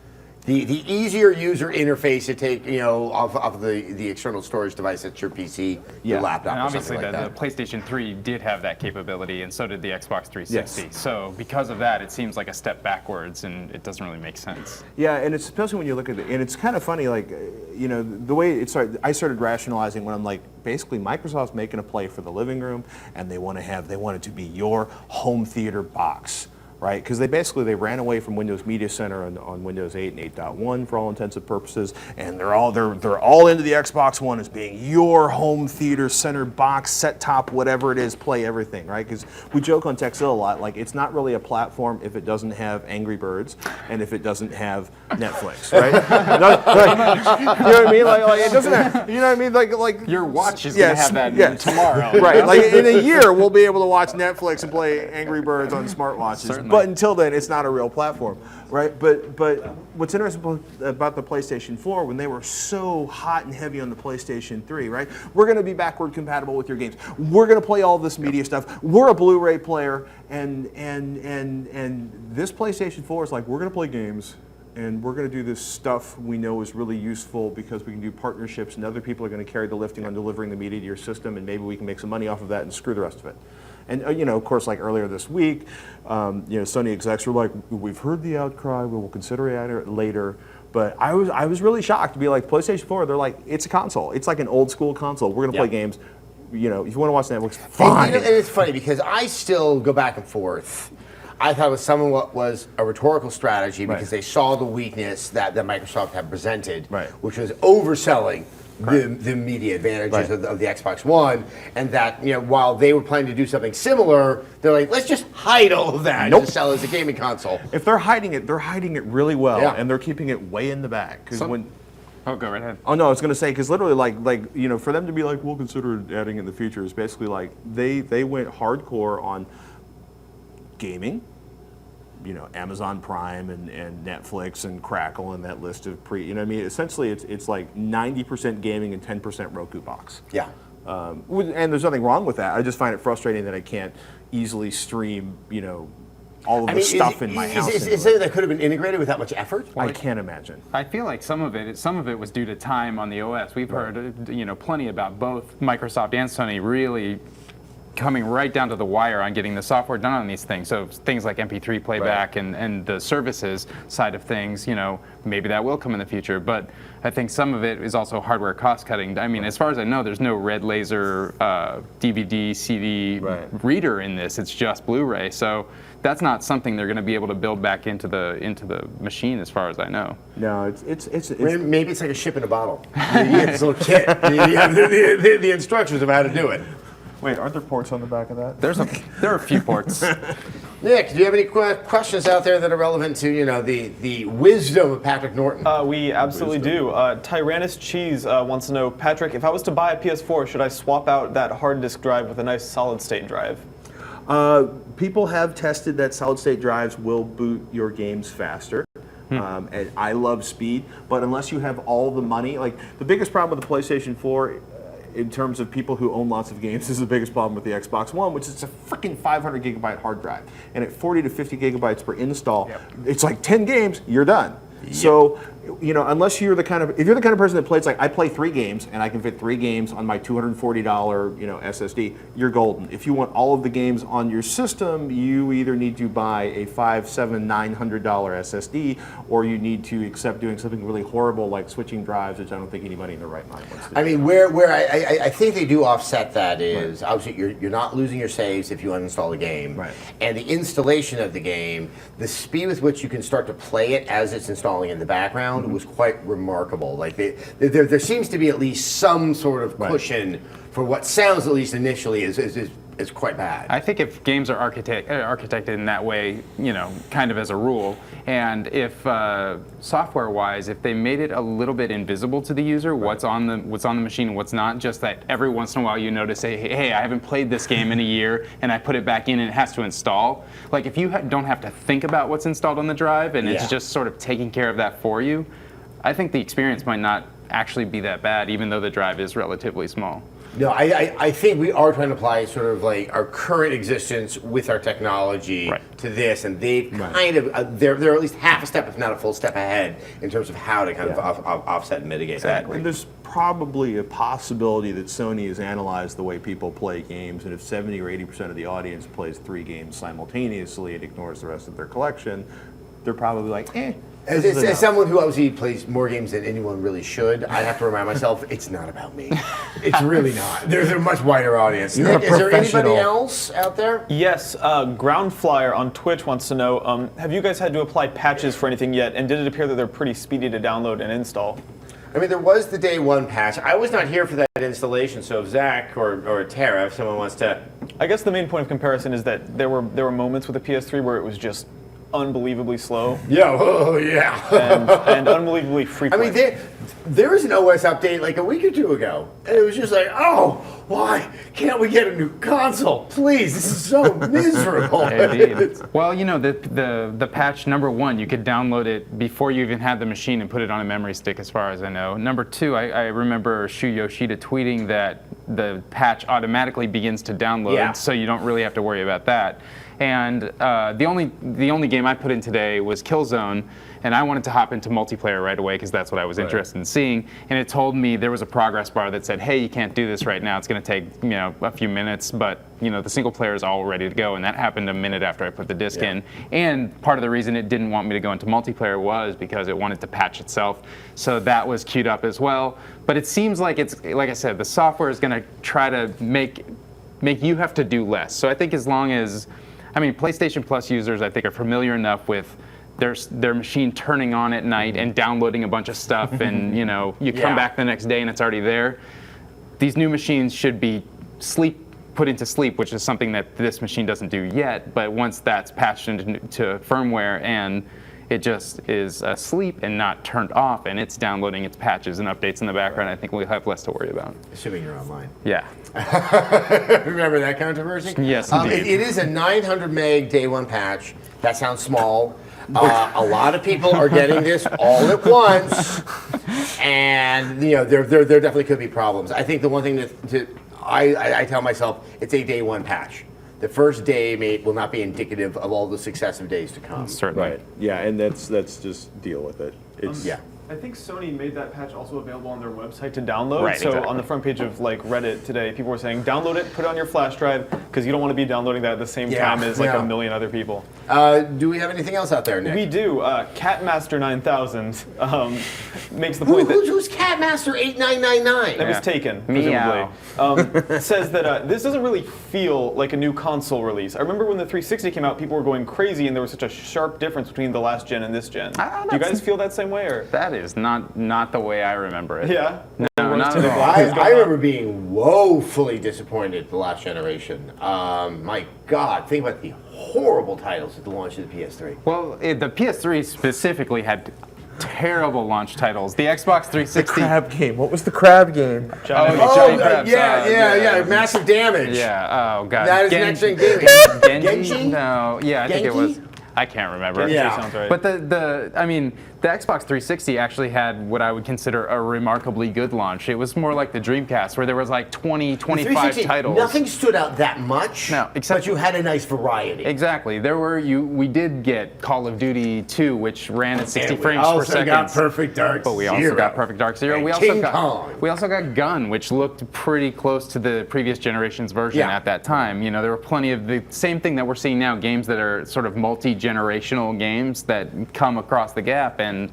the easier user interface to take, off of the external storage device that's your PC, your laptop,
and
or
obviously
something like that.
The PlayStation 3 did have that capability, and so did the Xbox 360.
Yes.
So because of that, it seems like a step backwards, and it doesn't really make sense.
Yeah, and it's especially when you look at it, and it's kind of funny, like, the way it started, I started rationalizing when I'm like, basically Microsoft's making a play for the living room, and they want it to be your home theater box. right? Because they ran away from Windows Media Center on Windows 8 and 8.1 for all intents and purposes, and they're all into the Xbox One as being your home theater center box, set top, whatever it is, play everything, right? Because we joke on Tekzilla a lot, like it's not really a platform if it doesn't have Angry Birds and if it doesn't have Netflix, right? You know what I mean? Like it doesn't have, you know what I mean? Like
your watch is gonna have that tomorrow.
Right, like in a year we'll be able to watch Netflix and play Angry Birds on smartwatches.
Certainly.
But until then, it's not a real platform, right? But what's interesting about the PlayStation 4, when they were so hot and heavy on the PlayStation 3, right? We're going to be backward compatible with your games. We're going to play all this media stuff. We're a Blu-ray player, and this PlayStation 4 is like, we're going to play games, and we're going to do this stuff we know is really useful because we can do partnerships, and other people are going to carry the lifting on delivering the media to your system, and maybe we can make some money off of that and screw the rest of it. And of course, like earlier this week, Sony execs were like, "We've heard the outcry. We will consider it later." But I was really shocked to be like, PlayStation 4. They're like, it's a console. It's like an old school console. We're gonna play games. If you want to watch Netflix, fine.
And it's funny because I still go back and forth. I thought it was somewhat was a rhetorical strategy because they saw the weakness that Microsoft had presented, which was overselling the media advantages of the Xbox One, and that while they were planning to do something similar, they're like, let's just hide all of that and just sell it as a gaming console.
If they're hiding it really well, and they're keeping it way in the back. Because
oh, go right ahead.
Oh no, I was going to say because literally, like for them to be like, we'll consider adding it in the future is basically like they went hardcore on gaming. Amazon Prime and Netflix and Crackle and that list of essentially it's like 90% gaming and 10% Roku box.
Yeah.
And there's nothing wrong with that. I just find it frustrating that I can't easily stream, all of the stuff in my house.
Is it something that could have been integrated with that much effort?
I can't imagine.
I feel like some of it was due to time on the OS. We've heard plenty about both Microsoft and Sony really coming right down to the wire on getting the software done on these things. So things like MP3 playback and the services side of things, maybe that will come in the future. But I think some of it is also hardware cost cutting. I mean, as far as I know, there's no red laser DVD, CD reader in this. It's just Blu-ray. So that's not something they're going to be able to build back into the machine, as far as I know.
No, it's
maybe it's like a ship in a bottle. You get this little kit. You have the instructions of how to do it.
Wait, aren't there ports on the back of that?
There are a few ports.
Nick, do you have any questions out there that are relevant to the wisdom of Patrick Norton?
We absolutely do. Tyrannus Cheese wants to know, Patrick, if I was to buy a PS4, should I swap out that hard disk drive with a nice solid state drive?
People have tested that solid state drives will boot your games faster. And I love speed, but unless you have all the money, like the biggest problem with the PlayStation 4 in terms of people who own lots of games is the biggest problem with the Xbox One, which is a freaking 500 gigabyte hard drive. And at 40 to 50 gigabytes per install, it's like 10 games, you're done. So, unless you're if you're the kind of person that plays like, I play 3 games and I can fit 3 games on my $240, SSD, you're golden. If you want all of the games on your system, you either need to buy a $500, $700, $900 SSD, or you need to accept doing something really horrible like switching drives, which I don't think anybody in their right mind wants to do.
I mean, where I think they do offset that is, obviously you're not losing your saves if you uninstall the game.
Right.
And the installation of the game, the speed with which you can start to play it as it's installing in the background was quite remarkable. Like there seems to be at least some sort of cushion for what sounds, at least initially, is quite bad.
I think if games are architected in that way, kind of as a rule, and if software-wise, if they made it a little bit invisible to the user, what's on the machine and what's not, just that every once in a while you notice, hey, I haven't played this game in a year, and I put it back in and it has to install. Like if you don't have to think about what's installed on the drive and it's just sort of taking care of that for you, I think the experience might not actually be that bad, even though the drive is relatively small.
No, I think we are trying to apply sort of like our current existence with our technology to this, and they've kind of they're at least half a step, if not a full step ahead, in terms of how to kind of offset and mitigate that.
And there's probably a possibility that Sony has analyzed the way people play games, and if 70 or 80% of the audience plays 3 games simultaneously and ignores the rest of their collection, they're probably like,
As someone who obviously plays more games than anyone really should, I have to remind myself it's not about me. It's really not. There's a much wider audience. Nick, is there anybody else out there?
Yes, Groundflyer on Twitch wants to know, have you guys had to apply patches for anything yet, and did it appear that they're pretty speedy to download and install?
I mean, there was the day one patch. I was not here for that installation, so if Zach or Tara, if someone wants to...
I guess the main point of comparison is that there were moments with the PS3 where it was just unbelievably slow.
Yeah, oh yeah.
and unbelievably frequent.
I mean, there was an OS update like a week or two ago, and it was just like, oh, why can't we get a new console? Please, this is so miserable.
Indeed. Well, you know, the patch number 1, you could download it before you even had the machine and put it on a memory stick, as far as I know. Number 2, I remember Shu Yoshida tweeting that the patch automatically begins to download, so you don't really have to worry about that. And the only game I put in today was Killzone, and I wanted to hop into multiplayer right away because that's what I was interested in seeing. And it told me there was a progress bar that said, "Hey, you can't do this right now. It's going to take a few minutes, but the single player is all ready to go." And that happened a minute after I put the disc in. And part of the reason it didn't want me to go into multiplayer was because it wanted to patch itself. So that was queued up as well. But it seems like it's, like I said, the software is going to try to make you have to do less. So I think as long as PlayStation Plus users, I think, are familiar enough with their machine turning on at night and downloading a bunch of stuff, and you come back the next day and it's already there. These new machines should be put into sleep, which is something that this machine doesn't do yet. But once that's patched into firmware and it just is asleep and not turned off, and it's downloading its patches and updates in the background, I think we'll have less to worry about.
Assuming you're online.
Yeah.
Remember that controversy?
Yes, indeed.
It is a 900 meg day one patch. That sounds small. A lot of people are getting this all at once, and there definitely could be problems. I think the one thing I tell myself, it's a day one patch. The first day will not be indicative of all the successive days to come.
Certainly.
Right. Yeah, and that's just deal with it. It's
I think Sony made that patch also available on their website to download.
Right,
so
exactly.
on the front page of Reddit today, people were saying download it, put it on your flash drive, because you don't want to be downloading that at the same time as a million other people.
Do we have anything else out there, Nick?
We do. Catmaster 9000 makes the point that
who's Catmaster 8999?
that was taken, presumably. Says that this doesn't really feel like a new console release. I remember when the 360 came out, people were going crazy, and there was such a sharp difference between the last gen and this gen. Do you guys feel that same way, or?
That is not the way I remember it.
Yeah?
No, not at all.
I remember being woefully disappointed the last generation. My God, think about the horrible titles at the launch of the PS3.
Well, the PS3 specifically had terrible launch titles. The Xbox 360.
The crab game. What was the crab game?
Giant crabs.
Yeah. Massive damage.
Yeah. Oh God.
That is next gen gaming.
Genji? No. Yeah, I think it was. I can't remember.
Yeah.
Sounds right.
But the Xbox 360 actually had what I would consider a remarkably good launch. It was more like the Dreamcast, where there was like 20, 25 titles.
Nothing stood out that much.
No, except
but you had a nice variety.
Exactly. We did get Call of Duty 2, which ran at 60 frames per second.
We also got Perfect Dark Zero.
But we also got Perfect Dark Zero.
And
We also got Gun, which looked pretty close to the previous generation's version at that time. There were plenty of the same thing that we're seeing now, games that are sort of multi-generational games that come across the gap, and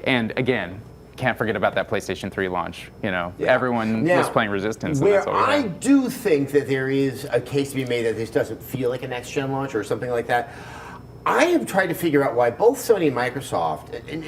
again, can't forget about that PlayStation 3 launch. Everyone was playing Resistance. And that's
Where I do think that there is a case to be made that this doesn't feel like a next-gen launch or something like that, I have tried to figure out why both Sony and Microsoft, and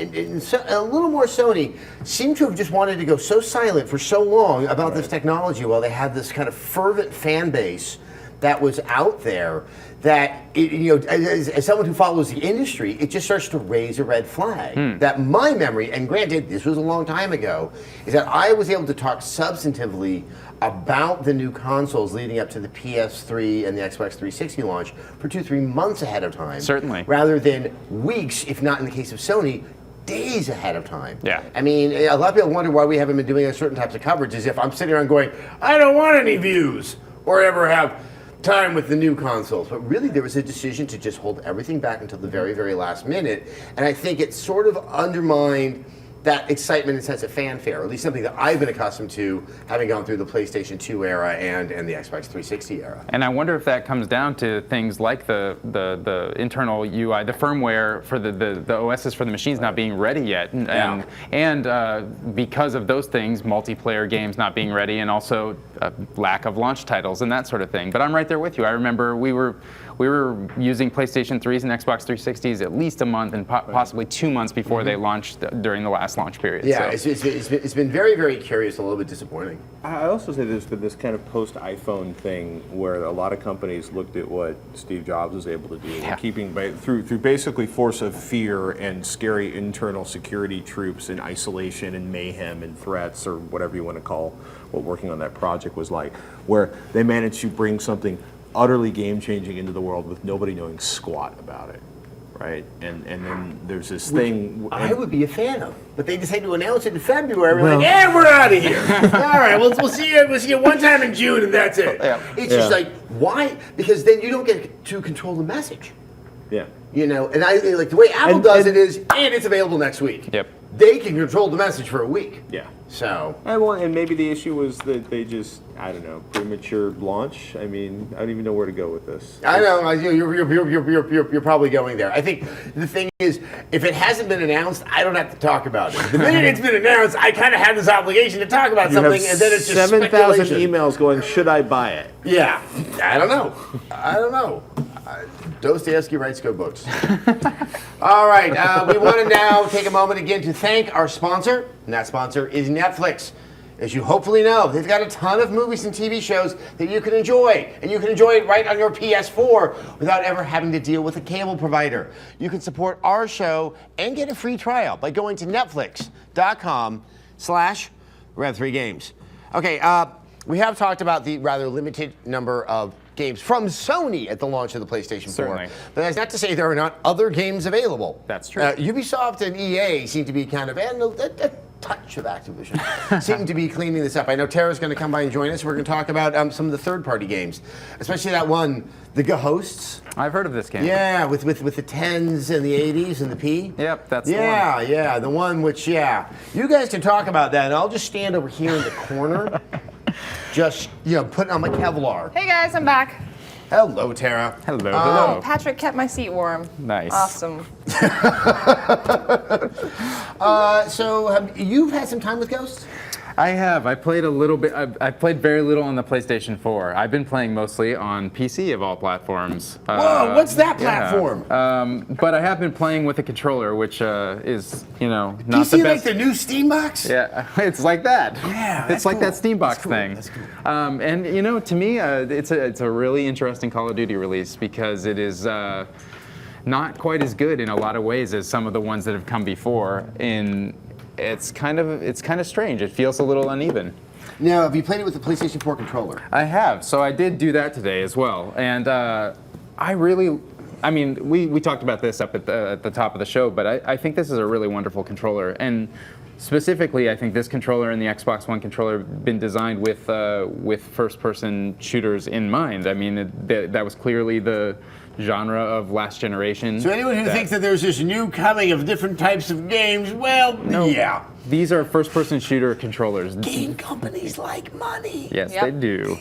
a little more Sony, seem to have just wanted to go so silent for so long about this technology while they had this kind of fervent fan base that was out there, that as someone who follows the industry, it just starts to raise a red flag. That my memory, and granted this was a long time ago, is that I was able to talk substantively about the new consoles leading up to the PS3 and the Xbox 360 launch for 2-3 months ahead of time.
Certainly.
Rather than weeks, if not in the case of Sony, days ahead of time.
Yeah.
I mean, a lot of people wonder why we haven't been doing certain types of coverage, as if I'm sitting around going, I don't want any views or ever have time with the new consoles. But really, there was a decision to just hold everything back until the very, very last minute. And I think it sort of undermined that excitement and sense of fanfare, or at least something that I've been accustomed to, having gone through the PlayStation 2 era and the Xbox 360 era.
And I wonder if that comes down to things like the internal UI, the firmware for the OSs for the machines not being ready yet, and because of those things, multiplayer games not being ready, and also lack of launch titles and that sort of thing. But I'm right there with you. I remember we were using PlayStation 3s and Xbox 360s at least a month and possibly 2 months before they launched during the last launch period.
Yeah,
so.
it's been very, very curious, a little bit disappointing.
I also say there's been this kind of post-iPhone thing where a lot of companies looked at what Steve Jobs was able to do, keeping through basically force of fear and scary internal security troops and isolation and mayhem and threats, or whatever you want to call what working on that project was like, where they managed to bring something utterly game-changing into the world with nobody knowing squat about it. Right, and then there's this thing
I would be a fan of, but they decided to announce it in February. We're like, yeah, we're out of here. All right, we'll see you. We'll see you one time in June, and that's it. It's just like, why? Because then you don't get to control the message.
Yeah.
You know, and I like the way Apple does it is, and it's available next week.
Yep.
They can control the message for a week.
Yeah.
So.
And maybe the issue was that they just, I don't know, premature launch. I mean, I don't even know where to go with this.
I know you're probably going there. I think the thing is, if it hasn't been announced, I don't have to talk about it. The minute it's been announced, I kind of have this obligation to talk about something, and then it's just
7,000
speculation.
emails going, should I buy it?
Yeah, I don't know. Dostoevsky writes good books. All right, we want to now take a moment again to thank our sponsor, and that sponsor is Netflix. As you hopefully know, they've got a ton of movies and TV shows that you can enjoy, and you can enjoy it right on your PS4 without ever having to deal with a cable provider. You can support our show and get a free trial by going to netflix.com/Rev3Games. Okay, we have talked about the rather limited number of games from Sony at the launch of the PlayStation 4.
Certainly.
But that's not to say there are not other games available.
That's true.
Ubisoft and EA seem to be kind of, and a touch of Activision, seem to be cleaning this up. I know Tara's going to come by and join us. We're going to talk about some of the third-party games, especially that one, the Ghosts.
I've heard of this game.
Yeah, with the 10s and the 80s and the P.
Yep, that's the one.
Yeah, the one which, you guys can talk about that, and I'll just stand over here in the corner. Just, putting on my Kevlar.
Hey guys, I'm back.
Hello, Tara.
Hello.
Patrick kept my seat warm.
Nice.
Awesome.
So, you've had some time with Ghosts?
I have. I played a little bit. I played very little on the PlayStation 4. I've been playing mostly on PC of all platforms.
Whoa, what's that platform?
But I have been playing with a controller, which is, not
Do you
the
see
best.
like the new Steam box?
Yeah, it's like that.
Yeah,
it's like that Steam box thing.
That's cool.
And to me, it's a really interesting Call of Duty release because it is not quite as good in a lot of ways as some of the ones that have come before. It's kind of strange. It feels a little uneven.
Now, have you played it with the PlayStation 4 controller?
I have. So I did do that today as well, and we talked about this up at the top of the show, but I think this is a really wonderful controller, and specifically, I think this controller and the Xbox One controller have been designed with first-person shooters in mind. I mean, that was clearly the genre of last generation.
So anyone who thinks that there's this new coming of different types of games, well, yeah.
These are first-person shooter controllers.
Game companies like money.
Yes, they do.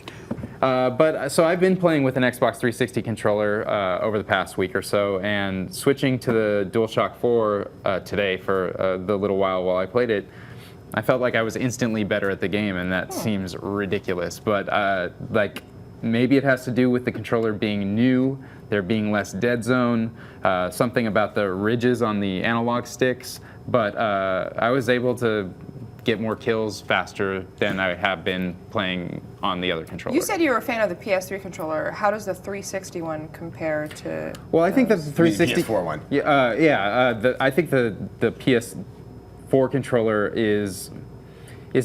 So I've been playing with an Xbox 360 controller over the past week or so, and switching to the DualShock 4 today for the little while I played it, I felt like I was instantly better at the game, and that seems ridiculous. But maybe it has to do with the controller being new, there being less dead zone, something about the ridges on the analog sticks. But I was able to get more kills faster than I have been playing on the other controller.
You said you were a fan of the PS3 controller. How does the 360 one compare to?
Well, I think that the 360
PS4 one.
I think the PS4 controller is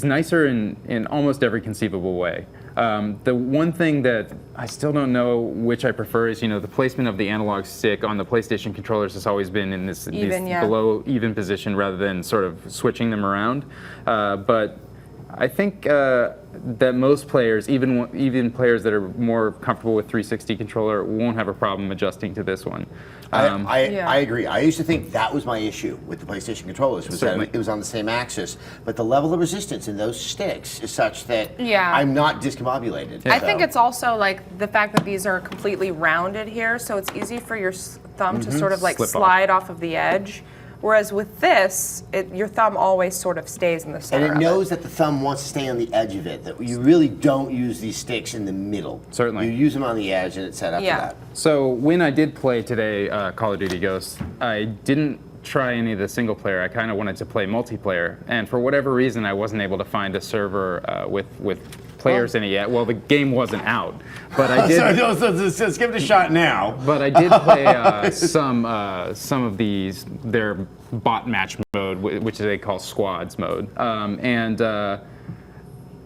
nicer in almost every conceivable way. The one thing that I still don't know which I prefer is, the placement of the analog stick on the PlayStation controllers has always been in this below even position rather than sort of switching them around. But I think that most players, even players that are more comfortable with 360 controller, won't have a problem adjusting to this one.
I agree. I used to think that was my issue with the PlayStation controllers, was that it was on the same axis. But the level of resistance in those sticks is such that I'm not discombobulated.
I think it's also like the fact that these are completely rounded here, so it's easy for your thumb to sort of like slide off of the edge. Whereas with this, your thumb always sort of stays in the center.
And it knows that the thumb wants to stay on the edge of it, that you really don't use these sticks in the middle.
Certainly.
You use them on the edge and it's set up for that.
So when I did play today Call of Duty Ghosts, I didn't try any of the single player. I kind of wanted to play multiplayer. And for whatever reason, I wasn't able to find a server with players in it yet. Well, the game wasn't out, but I did.
So let's give it a shot now.
But I did play some of their bot match mode, which they call squads mode,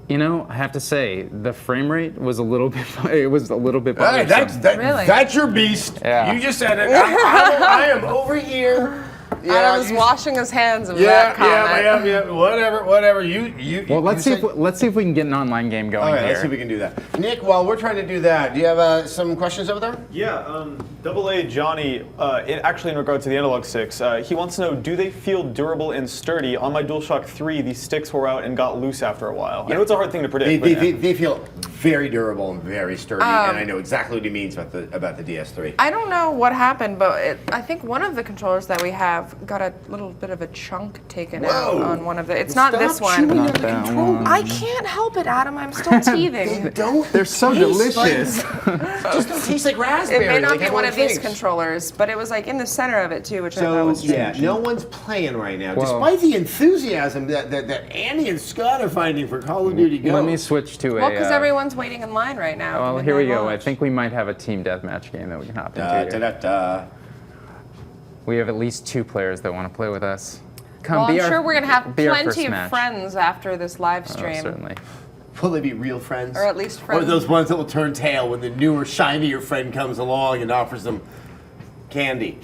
you know, I have to say the frame rate was a little bit. It was a little bit.
Hey, that's your beast.
Yeah.
You just said it. I am over here.
Adam's washing his hands of that comment.
Yeah. Whatever.
Well, let's see if we can get an online game going here.
Let's see if we can do that. Nick, while we're trying to do that, do you have some questions over there?
Yeah, AA Johnny, actually in regard to the analog sticks, he wants to know, do they feel durable and sturdy? On my DualShock 3, these sticks wore out and got loose after a while. I know it's a hard thing to predict.
They feel very durable and very sturdy, and I know exactly what he means about the DS3.
I don't know what happened, but I think one of the controllers that we have got a little bit of a chunk taken out on one of the. It's not this one. I can't help it, Adam. I'm still teething.
They're so delicious.
Just don't taste like raspberry.
It may not be one of these controllers, but it was like in the center of it too, which I thought was strange.
No one's playing right now, despite the enthusiasm that Annie and Scott are finding for Call of Duty Ghosts.
Let me switch to
Well, because everyone's waiting in line right now.
Well, here we go. I think we might have a team deathmatch game that we can hop into. We have at least 2 players that want to play with us.
Well, I'm sure we're going to have plenty of friends after this live stream.
Certainly.
Will they be real friends?
Or at least friends.
Or those ones that will turn tail when the newer, shinier friend comes along and offers them candy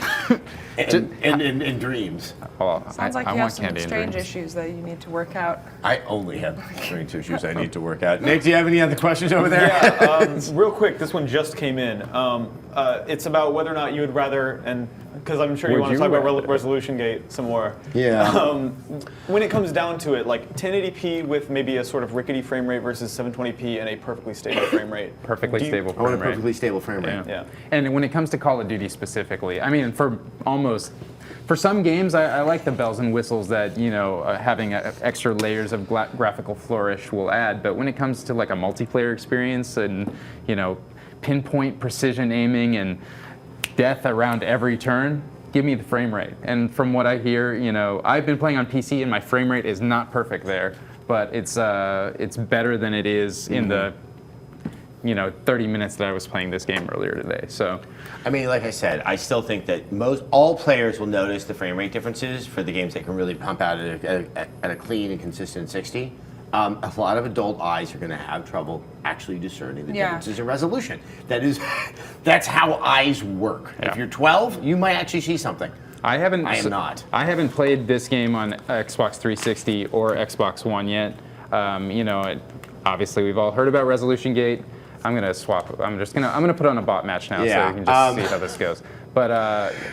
and dreams.
Sounds like you have some strange issues that you need to work out.
I only have strange issues I need to work out. Nick, do you have any other questions over there?
Yeah, real quick, this one just came in. It's about whether or not you would rather, and because I'm sure you want to talk about Resolution Gate some more.
Yeah.
When it comes down to it, like 1080p with maybe a sort of rickety frame rate versus 720p and a perfectly stable frame rate.
Perfectly stable frame rate.
I want a perfectly stable frame rate.
Yeah.
And when it comes to Call of Duty specifically, I mean, for some games, I like the bells and whistles that, you know, having extra layers of graphical flourish will add. But when it comes to like a multiplayer experience and, you know, pinpoint precision aiming and death around every turn, give me the frame rate. And from what I hear, you know, I've been playing on PC and my frame rate is not perfect there, but it's better than it is in the 30 minutes that I was playing this game earlier today. So,
I mean, like I said, I still think that all players will notice the frame rate differences for the games that can really pump out at a clean and consistent 60. A lot of adult eyes are going to have trouble actually discerning the differences in resolution. That's how eyes work. Yeah. If you're 12, you might actually see something.
I am
not.
I haven't played this game on Xbox 360 or Xbox One yet. Obviously we've all heard about Resolution Gate. I'm gonna swap. I'm gonna put on a bot match now, so we can just see how this goes. But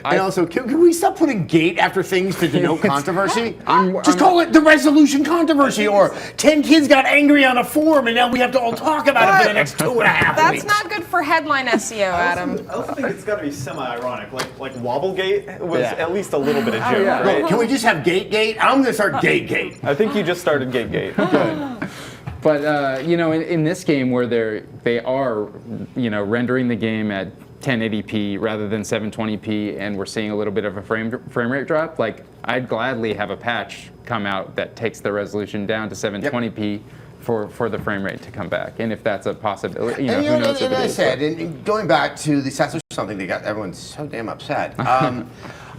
and also, can we stop putting gate after things to denote controversy? Just call it the resolution controversy, or 10 kids got angry on a forum, and now we have to all talk about it for the next 2.5 weeks.
That's not good for headline SEO, Adam.
I also think it's got to be semi-ironic. Like Wobble-gate was at least a little bit of joke, right?
Can we just have gate? I'm gonna start gate.
I think you just started gate.
Good.
But in this game where they are rendering the game at 1080p rather than 720p, and we're seeing a little bit of a frame rate drop, like I'd gladly have a patch come out that takes the resolution down to 720p for the frame rate to come back. And if that's a possibility, who knows if it is.
And going back to the Sessler, something that got everyone so damn upset.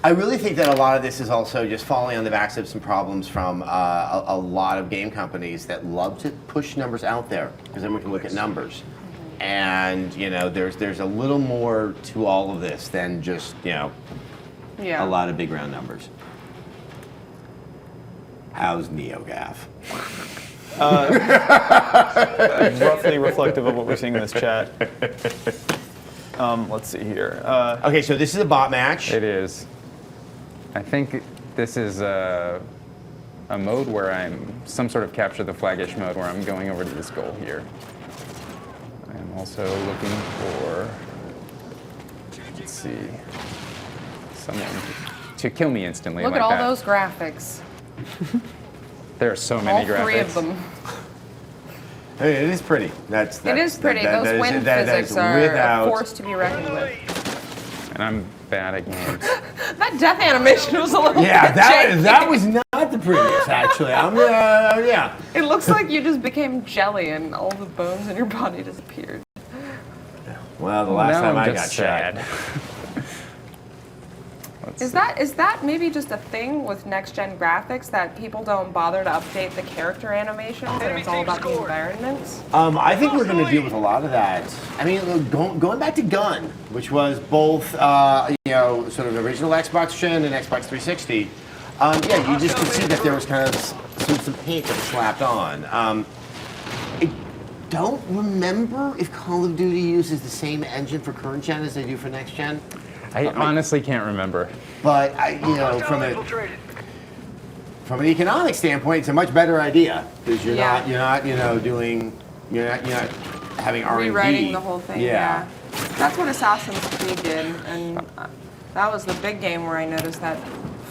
I really think that a lot of this is also just falling on the backs of some problems from a lot of game companies that love to push numbers out there, because then we can look at numbers. And there's a little more to all of this than just a lot of big round numbers. How's NeoGAF?
Roughly reflective of what we're seeing in this chat. Let's see here.
Okay, so this is a bot match.
It is. I think this is a mode where I'm some sort of capture the flag-ish mode where I'm going over to this goal here. I'm also looking for, let's see, someone to kill me instantly.
Look
like
at all
that.
those graphics.
There are so many graphics.
All three of them.
It is pretty.
It is pretty. Those wind physics are a force to be reckoned with.
And I'm bad at games.
That death animation was a little
Yeah,
bit
that
janky.
was not the prettiest, actually. Yeah.
It looks like you just became jelly and all the bones in your body disappeared.
Well, the last
Now
time
I'm
I got
just sad.
shot.
Is that maybe just a thing with next-gen graphics that people don't bother to update the character animations and it's all about the environments?
I think we're going to deal with a lot of that. I mean, going back to Gun, which was both, sort of original Xbox Gen and Xbox 360. Yeah, you just could see that there was kind of some paint that was slapped on. I don't remember if Call of Duty uses the same engine for current gen as they do for next gen.
I honestly can't remember.
But from an economic standpoint, it's a much better idea because you're not having R&D.
Rewriting the whole thing. Yeah. That's what Assassin's Creed did, and that was the big game where I noticed that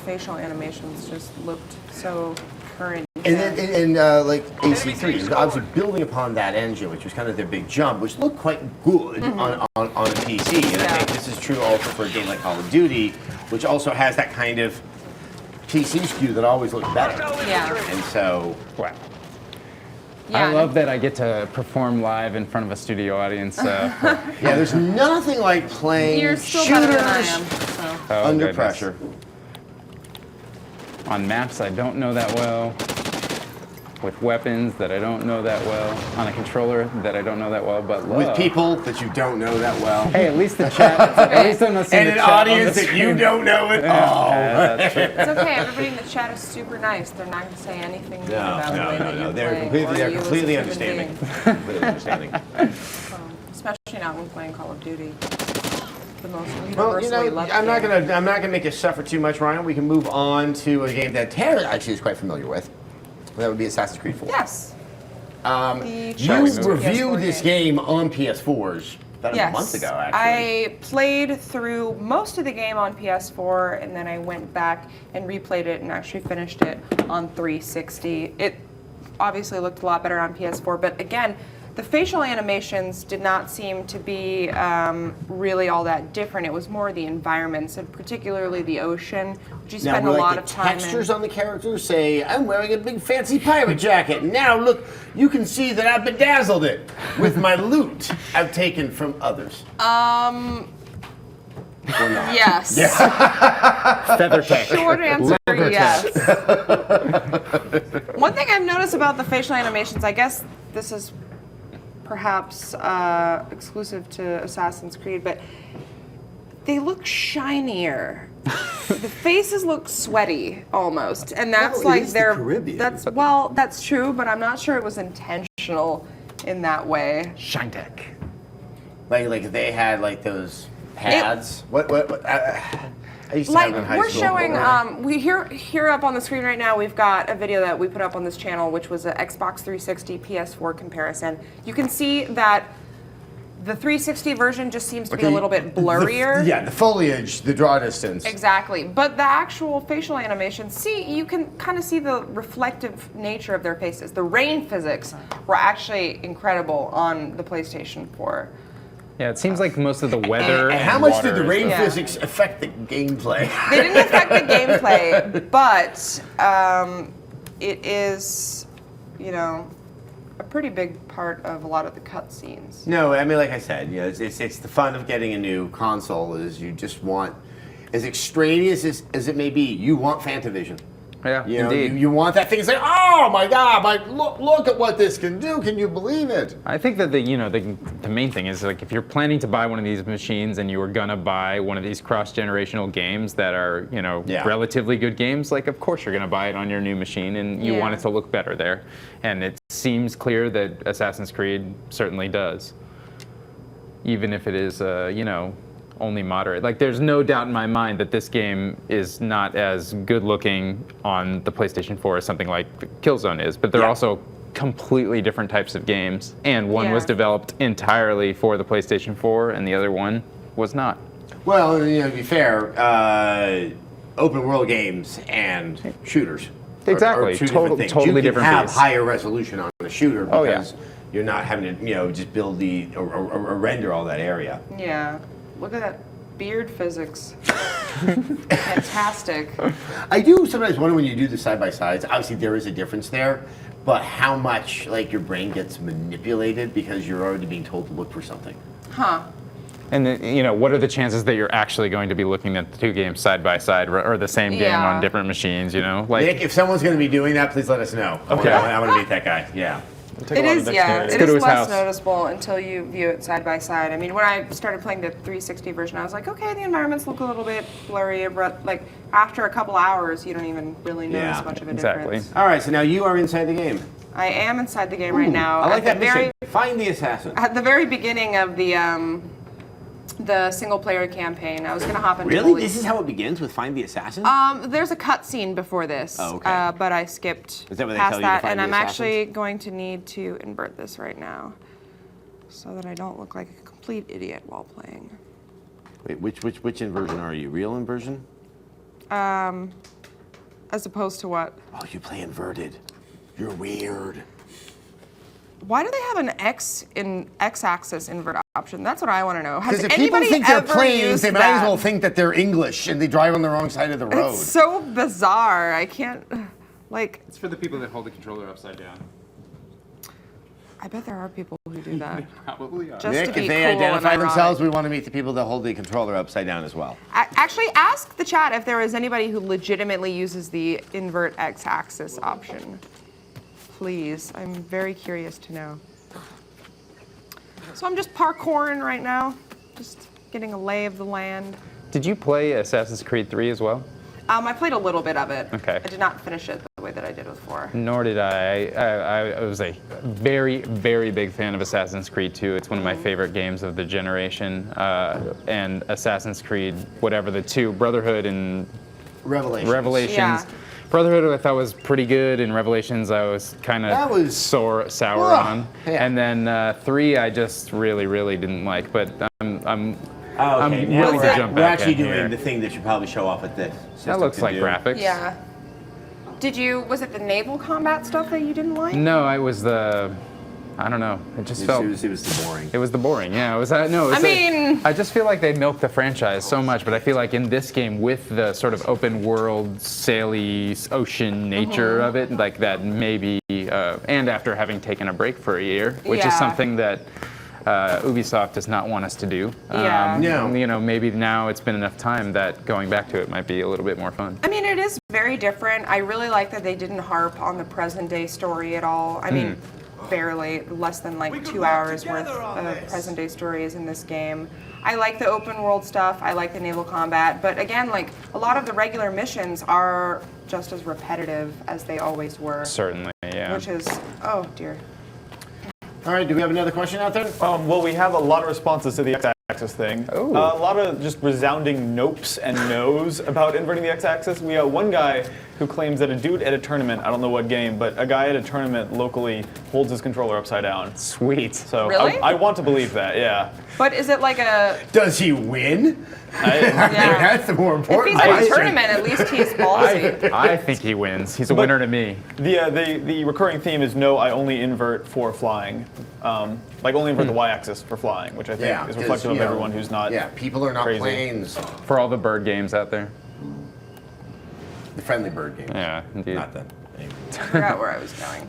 facial animations just looked so current.
And like AC3 is obviously building upon that engine, which was kind of their big jump, which looked quite good on a PC. And I think this is true also for a game like Call of Duty, which also has that kind of PC SKU that always looks better.
Yeah.
And so,
wow.
Yeah.
I love that I get to perform live in front of a studio audience.
yeah, there's nothing like playing
You're still
shooters
better than I am. So.
under
goodness.
pressure.
On maps I don't know that well, with weapons that I don't know that well, on a controller that I don't know that well, but love.
With people that you don't know that well.
Hey, at least the chat. At least I'm not seeing
And
the
an
chat on
audience
the
that you
screen.
don't know at all.
Yeah, that's true.
It's okay. Everybody in the chat is super nice. They're not going to say anything about the way that you
They're
play
completely,
or you as a human
understanding.
being.
Completely understanding.
Especially not when playing Call of Duty. The most
Well,
universally loved
I'm not
game.
gonna make you suffer too much, Ryan. We can move on to a game that Tara actually is quite familiar with. That would be Assassin's Creed 4.
Yes.
You reviewed this game on PS4s about a month ago, actually.
I played through most of the game on PS4, and then I went back and replayed it and actually finished it on 360. It obviously looked a lot better on PS4, but again, the facial animations did not seem to be really all that different. It was more the environments, and particularly the ocean, which you spend a lot of time in.
Textures on the characters say, I'm wearing a big fancy pirate jacket. Now look, you can see that I've bedazzled it with my loot I've taken from others. Or not.
Yes.
Feather tech.
Short answer, yes. One thing I've noticed about the facial animations, I guess this is perhaps exclusive to Assassin's Creed, but they look shinier. The faces look sweaty almost, and that's
Well,
like
it is the
they're
Caribbean.
that's true, but I'm not sure it was intentional in that way.
Shine tech.
Like they had like those pads. What? I used to
Like
have them in high
we're
school.
showing, we here up on the screen right now. We've got a video that we put up on this channel, which was an Xbox 360 PS4 comparison. You can see that the 360 version just seems to be a little bit blurrier.
The foliage, the draw distance.
Exactly, but the actual facial animations, you can kind of see the reflective nature of their faces. The rain physics were actually incredible on the PlayStation 4.
Yeah, it seems like most of the weather.
And how
and
much
water
did the
is
rain
the-
physics affect the gameplay?
They didn't affect the gameplay, but it is, a pretty big part of a lot of the cutscenes.
No, I mean, like I said, it's the fun of getting a new console is you just want, as extraneous as it may be, you want Fantavision.
Yeah,
You know,
indeed.
you want that thing to say, "Oh my God! Look at what this can do! Can you believe it?"
I think that the main thing is, like, if you're planning to buy one of these machines and you are gonna buy one of these cross-generational games that are, relatively good games, like, of course you're gonna buy it on your new machine, and you want it to look better there. And it seems clear that Assassin's Creed certainly does, even if it is, only moderate. Like, there's no doubt in my mind that this game is not as good looking on the PlayStation 4 as something like Killzone is, but they're also completely different types of games, and one was developed entirely for the PlayStation 4 and the other one was not.
Well, to be fair, open world games and shooters
Exactly.
are two different things.
Totally
you can
different
have
beasts.
higher resolution on a shooter
Oh,
because you're not having to just build or render all that area.
Yeah. Look at that beard physics. Fantastic.
I do sometimes wonder when you do the side-by-sides, obviously there is a difference there, but how much like your brain gets manipulated because you're already being told to look for something.
Huh.
And what are the chances that you're actually going to be looking at the two games side by side, or the same game on different machines? Like,
Nick, if someone's going to be doing that, please let us know.
Okay.
I want to meet that guy. Yeah.
It is less noticeable until you view it side by side. I mean, when I started playing the 360 version, I was like, okay, the environments look a little bit blurry, but like after a couple hours, you don't even really notice much of a difference.
All right, so now you are inside the game.
I am inside the game right now.
I like that mission. Find the assassin.
At the very beginning of the single-player campaign, I was going to hop into.
Really? This is how it begins, with find the assassin?
There's a cutscene before this, but I skipped
Is that where they
past
tell you to
that,
find
and
the
I'm
assassins?
actually going to need to invert this right now, so that I don't look like a complete idiot while playing.
Wait, which inversion are you? Real inversion?
As opposed to what?
Oh, you play inverted. You're weird.
Why do they have an X-axis invert option? That's what I want to know. Has
Because if people
anybody
think they're
ever
planes,
used
they might
that?
as well think that they're English and they drive on the wrong side of the road.
It's so bizarre. I can't, like.
It's for the people that hold the controller upside down.
I bet there are people who do that.
Probably are.
Just
Nick,
to be
if they
cool and
identify
ironic.
themselves, we want to meet the people that hold the controller upside down as well.
Actually, ask the chat if there is anybody who legitimately uses the invert X-axis option. Please, I'm very curious to know. So I'm just parkouring right now, just getting a lay of the land.
Did you play Assassin's Creed 3 as well?
I played a little bit of it.
Okay.
I did not finish it the way that I did with 4.
Nor did I. I was a very, very big fan of Assassin's Creed 2. It's one of my favorite games of the generation. And Assassin's Creed, whatever the two, Brotherhood and Revelations.
Yeah.
Brotherhood I thought was pretty good, and Revelations I was kind of sour on.
Yeah.
And then 3 I just really, really didn't like. But I'm
Okay, now
willing to jump
we're
back
actually
in
doing
here.
the thing that should probably show off at this.
That looks like graphics.
Yeah. Was it the naval combat stuff that you didn't like?
No, it was I don't know. It just felt.
It was the boring.
It was the boring. Yeah, it was. I just feel like they milked the franchise so much, but I feel like in this game, with the sort of open world, saily ocean nature of it, like that maybe, and after having taken a break for a year, which is something that Ubisoft does not want us to do.
No.
Maybe now it's been enough time that going back to it might be a little bit more fun.
I mean, it is very different. I really like that they didn't harp on the present day story at all. I mean, barely, less than like 2 hours worth of present day stories in this game. I like the open world stuff. I like the naval combat. But again, like a lot of the regular missions are just as repetitive as they always were.
Certainly, yeah.
Which is, oh dear.
All right, do we have another question out there?
Well, we have a lot of responses to the X-axis thing. A lot of just resounding nopes and no's about inverting the X-axis. We got one guy who claims that a dude at a tournament, I don't know what game, but a guy at a tournament locally holds his controller upside down.
Sweet.
So
Really?
I want to believe that, yeah.
But is it like a...
Does he win? That's the more
If
important
he's at a
question.
tournament, at least he's ballsy.
I think he wins. He's a winner to me.
The recurring theme is no, I only invert for flying. Like only invert the y-axis for flying, which I think is reflective of everyone who's not
people are not
crazy.
planes.
For all the bird games out there.
The friendly bird game.
Yeah, indeed.
Not that.
I forgot where I was going.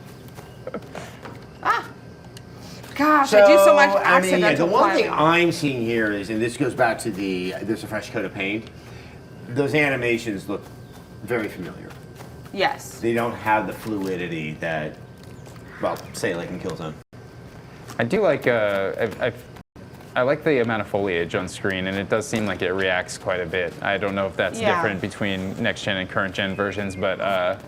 Gosh, I do so much accidental
the one thing
climbing.
I'm seeing here is, and this goes back to there's a fresh coat of paint. Those animations look very familiar.
Yes.
They don't have the fluidity that, well, say like in Killzone.
I do like, I like the amount of foliage on screen, and it does seem like it reacts quite a bit. I don't know if that's different between next-gen and current-gen versions, but,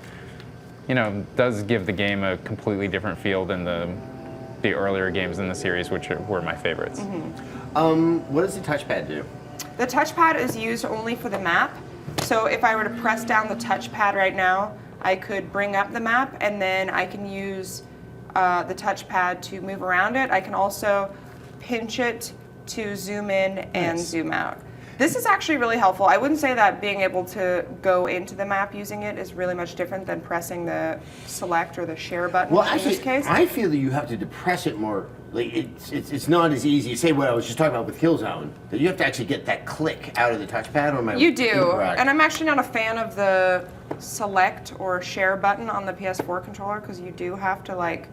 you know, does give the game a completely different feel than the earlier games in the series, which were my favorites.
What does the touchpad do?
The touchpad is used only for the map. So if I were to press down the touchpad right now, I could bring up the map, and then I can use the touchpad to move around it. I can also pinch it to zoom in and zoom out. This is actually really helpful. I wouldn't say that being able to go into the map using it is really much different than pressing the select or the share button in this case.
I feel that you have to depress it more. Like it's not as easy. Say what I was just talking about with Killzone, that you have to actually get that click out of the touchpad. Or am I
You do,
incorrect?
and I'm actually not a fan of the select or share button on the PS4 controller because you do have to like,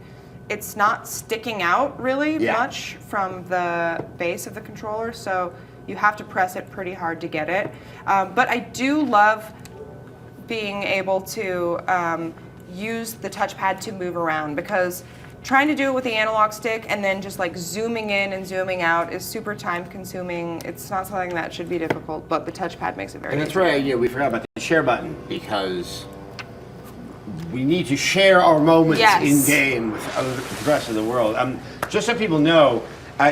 it's not sticking out really much from the base of the controller, so you have to press it pretty hard to get it. But I do love being able to use the touchpad to move around because trying to do it with the analog stick and then just like zooming in and zooming out is super time consuming. It's not something that should be difficult, but the touchpad makes it very
And that's
easy.
right. Yeah, we forgot about the share button because we need to share our moments in game with the rest of the world. Just so people know,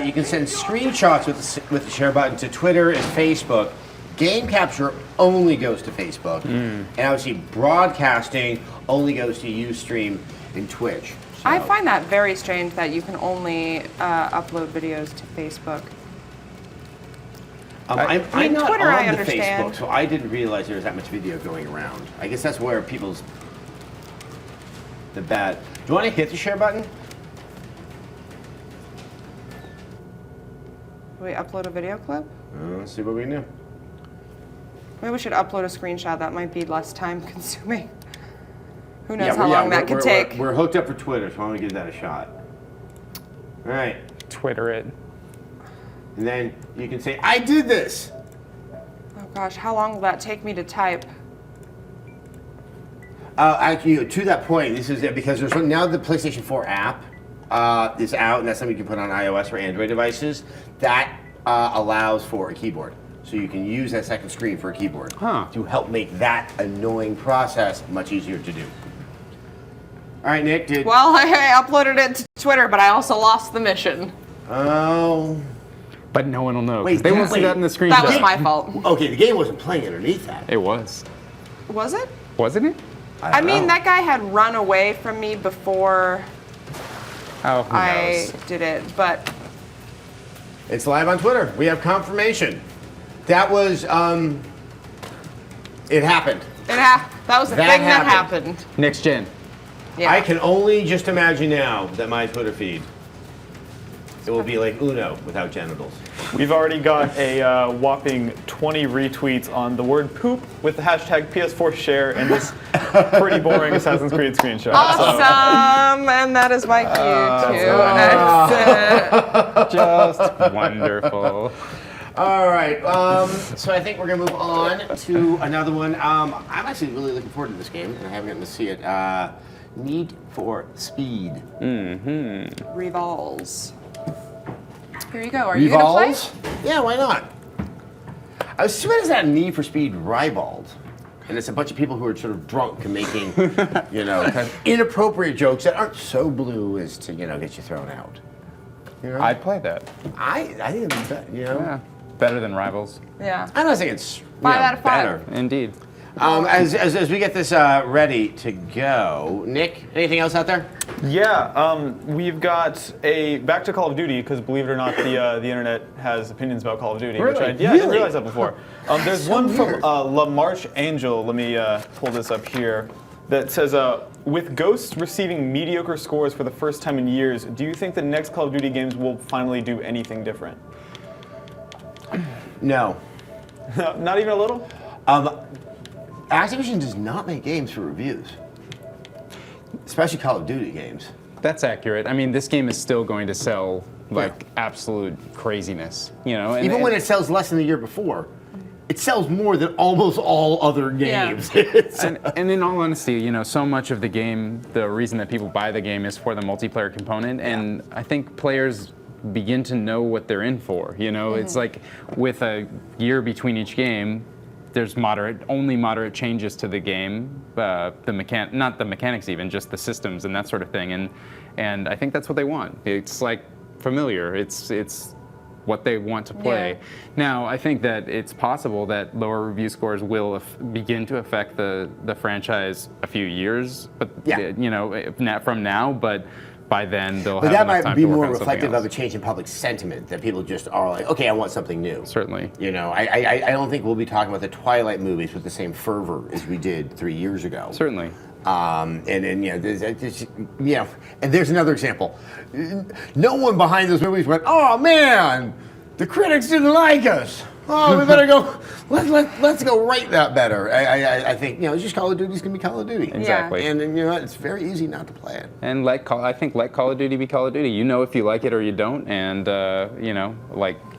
you can send screenshots with the share button to Twitter and Facebook. Game capture only goes to Facebook, and obviously broadcasting only goes to Ustream and Twitch.
I find that very strange that you can only upload videos to Facebook.
I'm not
Twitter,
on
I
the
understand.
Facebook, so I didn't realize there was that much video going around. I guess that's where people's the bad. Do you want to hit the share button?
Do we upload a video clip?
Let's see what we can do.
Maybe we should upload a screenshot. That might be less time consuming. Who knows how long that could take.
We're hooked up for Twitter, so I want to give that a shot. All right.
Twitter it.
And then you can say, I did this.
Oh gosh, how long will that take me to type?
Actually, to that point, this is it because there's now the PlayStation 4 app is out, and that's something you can put on iOS or Android devices. That allows for a keyboard. So you can use that second screen for a keyboard to help make that annoying process much easier to do. All right, Nick,
Well, I uploaded it to Twitter, but I also lost the mission.
Oh.
But no one will know.
Wait,
they won't see that in the screenshot.
That was my fault.
Okay, the game wasn't playing underneath that.
It was.
Was it?
Wasn't it?
I mean, that guy had run away from me before I did it, but...
It's live on Twitter. We have confirmation. That was, it happened.
That was the thing that happened.
Next gen.
Yeah.
I can only just imagine now that my Twitter feed, it will be like Uno without genitals.
We've already got a whopping 20 retweets on the word poop with the hashtag PS4 share and this pretty boring Assassin's Creed screenshot.
Awesome! And that is my cue, too.
Just wonderful.
All right, so I think we're gonna move on to another one. I'm actually really looking forward to this game, and I haven't gotten to see it. Need for Speed.
Revols. Here you go. Are you gonna play?
Yeah, why not? I was what is that Need for Speed Ribald? And it's a bunch of people who are sort of drunk and making, you know, kind of inappropriate jokes that aren't so blue as to, you know, get you thrown out. You know?
I'd play that.
I think it'd be better, you know?
Yeah. Better than Rivals.
Yeah.
I don't think it's
5 out of 5.
better.
Indeed.
As we get this ready to go, Nick, anything else out there?
Yeah, we've got a back to Call of Duty because believe it or not, the internet has opinions about Call of Duty.
Really?
Which I didn't realize that before. There's one from La Marche Angel. Let me pull this up here. That says, with Ghosts receiving mediocre scores for the first time in years, do you think the next Call of Duty games will finally do anything different?
No.
Not even a little?
Activision does not make games for reviews, especially Call of Duty games.
That's accurate. I mean, this game is still going to sell like absolute craziness, you know.
Even when it sells less than the year before. it sells more than almost all other games.
And in all honesty, so much of the game, the reason that people buy the game is for the multiplayer component, and I think players begin to know what they're in for. It's like with a year between each game, there's only moderate changes to the game, not the mechanics even, just the systems and that sort of thing, and I think that's what they want. It's like familiar. It's what they want to play.
Yeah.
Now, I think that it's possible that lower review scores will begin to affect the franchise a few years, but from now. But by then, they'll have enough time to work on something else.
But that might be more reflective of a change in public sentiment, that people just are like, okay, I want something new.
Certainly.
I don't think we'll be talking about the Twilight movies with the same fervor as we did 3 years ago.
Certainly.
And there's another example. No one behind those movies went, oh man, the critics didn't like us. Oh, we better go. Let's go write that better. I think it's just Call of Duty's gonna be Call of Duty.
Exactly.
And it's very easy not to play it.
And let Call of Duty be Call of Duty. If you like it or you don't, and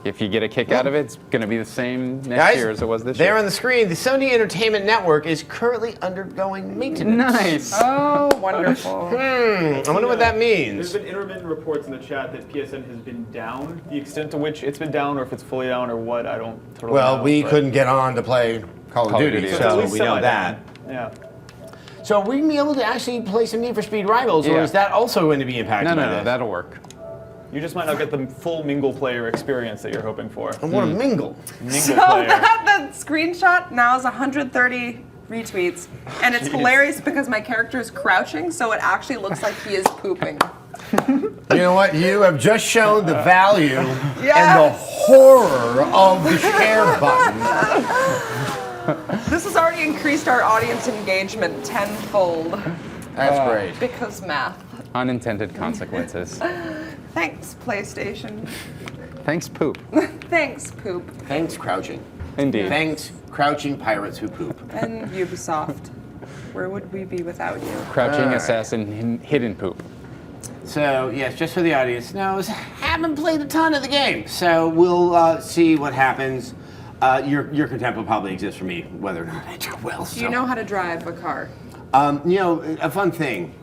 if you get a kick out of it, it's going to be the same next year as it was this year.
There on the screen, the Sony Entertainment Network is currently undergoing maintenance.
Nice.
Oh, wonderful.
I wonder what that means.
There's been intermittent reports in the chat that PSN has been down. The extent to which it's been down, or if it's fully down, or what, I don't totally know.
Well, we couldn't get on to play Call of Duty, so we know that.
Yeah.
So are we going to be able to actually play some Need for Speed Rivals, or is that also going to be impacted by this?
No, that'll work.
You just might not get the full mingle player experience that you're hoping for.
I want to mingle.
So that screenshot now is 130 retweets, and it's hilarious because my character is crouching, so it actually looks like he is pooping.
You know what? You have just shown the value and the horror of the share button.
This has already increased our audience engagement tenfold.
That's great.
Because math.
Unintended consequences.
Thanks, PlayStation.
Thanks, poop.
Thanks, poop.
Thanks, crouching.
Indeed.
Thanks, crouching pirates who poop.
And Ubisoft. Where would we be without you?
Crouching assassin, hidden poop.
So, yes, just so the audience knows, haven't played a ton of the game. So we'll see what happens. Your contempt will probably exist for me, whether or not I do well.
Do you know how to drive a car?
A fun thing.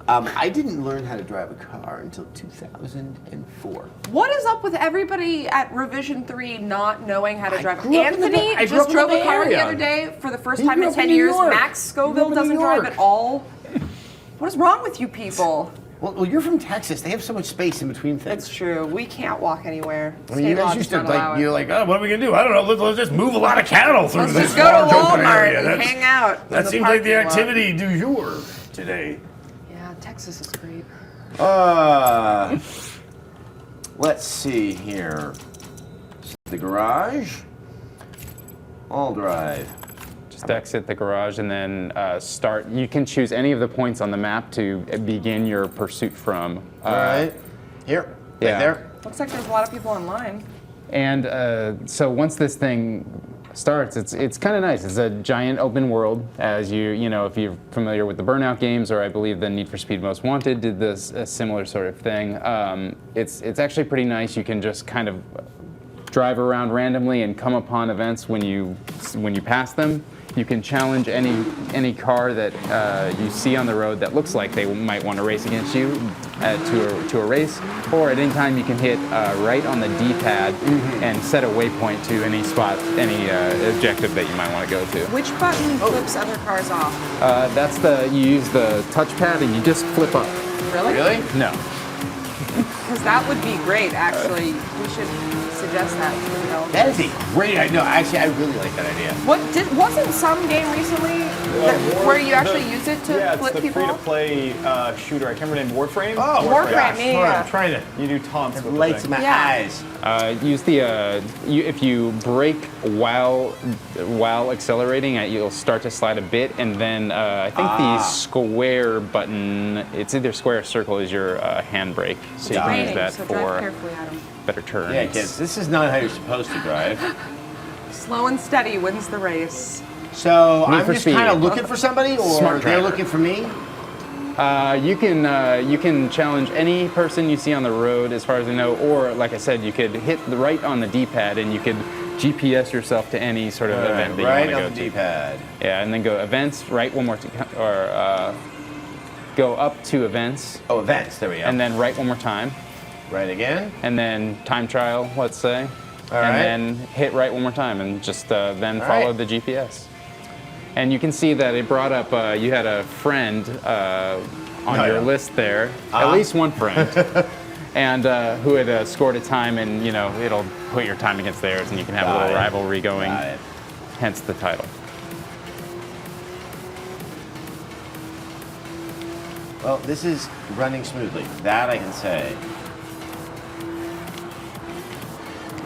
I didn't learn how to drive a car until 2004.
What is up with everybody at Revision 3 not knowing how to drive?
grew up in the
Anthony
Bay- I grew
just
up in the
drove a
Bay
car the
Area.
other day for the first
He
time
grew
in
up
10
in New
years.
York.
Max
He grew up
Scoville
in
doesn't
New
drive
York.
at all. What is wrong with you people?
Well, you're from Texas. They have so much space in between things.
It's true. We can't walk anywhere.
I mean, you
State law
guys used
does
to
not allow it.
you're like, oh, what are we gonna do? I don't know. Let's just move a lot of cattle through
Let's
this
just go to
large open
Walmart
area.
and hang out. in
That seems like the
parking lot.
activity du jour today.
Yeah, Texas is great.
Let's see here. The garage. All drive.
Just exit the garage and then start. You can choose any of the points on the map to begin your pursuit from.
All right. Here.
Yeah.
Right there.
Looks like there's a lot of people online.
And so once this thing starts, it's kind of nice. It's a giant open world, as if you're familiar with the Burnout games, or I believe the Need for Speed Most Wanted did this a similar sort of thing. It's actually pretty nice. You can just kind of drive around randomly and come upon events when you pass them. You can challenge any car that you see on the road that looks like they might want to race against you to a race, or at any time you can hit right on the D-pad and set a waypoint to any spot, any objective that you might want to go to.
Which button flips other cars off?
You use the touchpad and you just flip up.
Really?
No.
Because that would be great, actually. We should suggest that to the developers.
That is a great idea. Actually, I really like that idea.
Wasn't some game recently where you actually use it to flip
it's the
people?
free-to-play shooter. I can't remember the name. Warframe?
Oh, Warframe, yeah.
I'm trying to.
You do taunts with the
Lights
thing.
in my eyes.
Use the if you brake while accelerating, you'll start to slide a bit, and then I think the square button, it's either square or circle, is your handbrake, so you can use that
so
for
drive carefully, Adam.
better turns.
Yeah, kids, this is not how you're supposed to drive.
Slow and steady wins the race.
So
Need
I'm
for
just
speed.
kind of looking for somebody, or
Smart
they're
driver.
looking for me?
You can challenge any person you see on the road, as far as I know, or like I said, you could hit the right on the D-pad and you could GPS yourself to any sort of event that you want to go
on the
to.
D-pad.
Yeah, and then go events, right one more time, or go up to events.
Oh, events, there we go.
And then right one more time.
Right again.
And then time trial, let's say.
All
and
right.
then hit right one more time and just then
All
follow
right.
the GPS. And you can see that it brought up, you had a friend on your list there, at least one friend. And who had scored a time, and it'll put your time against theirs, and you can have a little rivalry going. Hence the title.
Well, this is running smoothly. That I can say.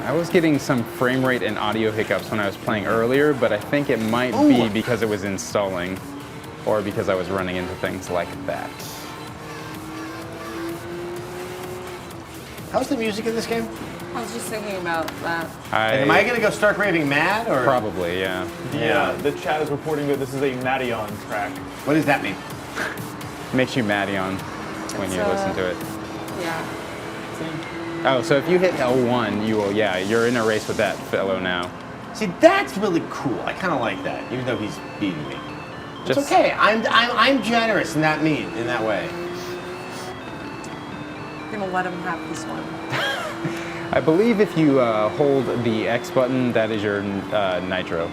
I was getting some frame rate and audio hiccups when I was playing earlier, but I think it might be because it was installing, or because I was running into things like that.
How's the music in this game?
I was just thinking about that.
And am I going to go stark raving mad? Or?
Probably, yeah.
The chat is reporting that this is a Madion track.
What does that mean?
Makes you Madion when you listen to it.
Yeah.
Oh, so if you hit L1, you will, you're in a race with that fellow now.
See, that's really cool. I kind of like that, even though he's beating me. It's
Just-
okay. I'm generous in that way.
I'm gonna let him have this one.
I believe if you hold the X button, that is your nitro.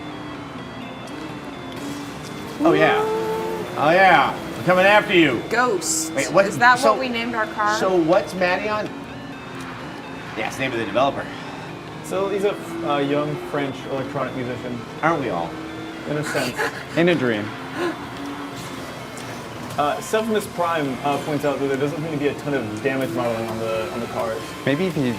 Oh yeah. Oh yeah. I'm coming after you.
Ghost.
Wait, what?
Is that what we named our car?
So what's Madion? Yeah, it's the name of the developer.
So he's a young French electronic musician.
Aren't we all?
In a sense.
In a dream.
Septimus Prime points out that there doesn't seem to be a ton of damage modeling on the cars.
Maybe if you...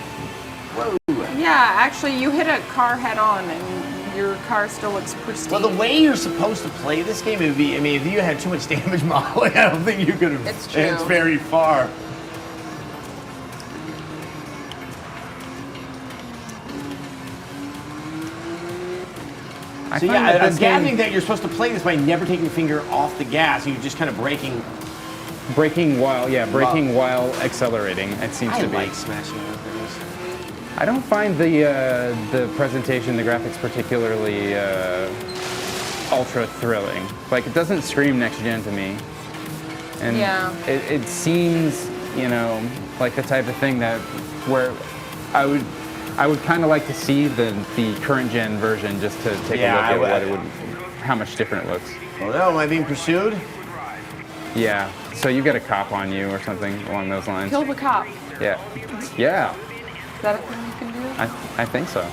Yeah, actually, you hit a car head on and your car still looks pristine.
Well, the way you're supposed to play this game would be, if you had too much damage modeling, I don't think you could have advanced very far. So yeah, I'm gathering that you're supposed to play this by never taking your finger off the gas. You're just kind of braking
while accelerating. It seems to be.
I like smashing into things.
I don't find the presentation, the graphics particularly ultra thrilling. Like, it doesn't scream next gen to me. And it seems, like the type of thing that where I would kind of like to see the current gen version just to take a look at what it would, how much different it looks.
Oh no, am I being pursued?
Yeah. So you've got a cop on you or something along those lines.
Kill the cop.
Yeah. Yeah.
Is that a thing you can do?
I think so.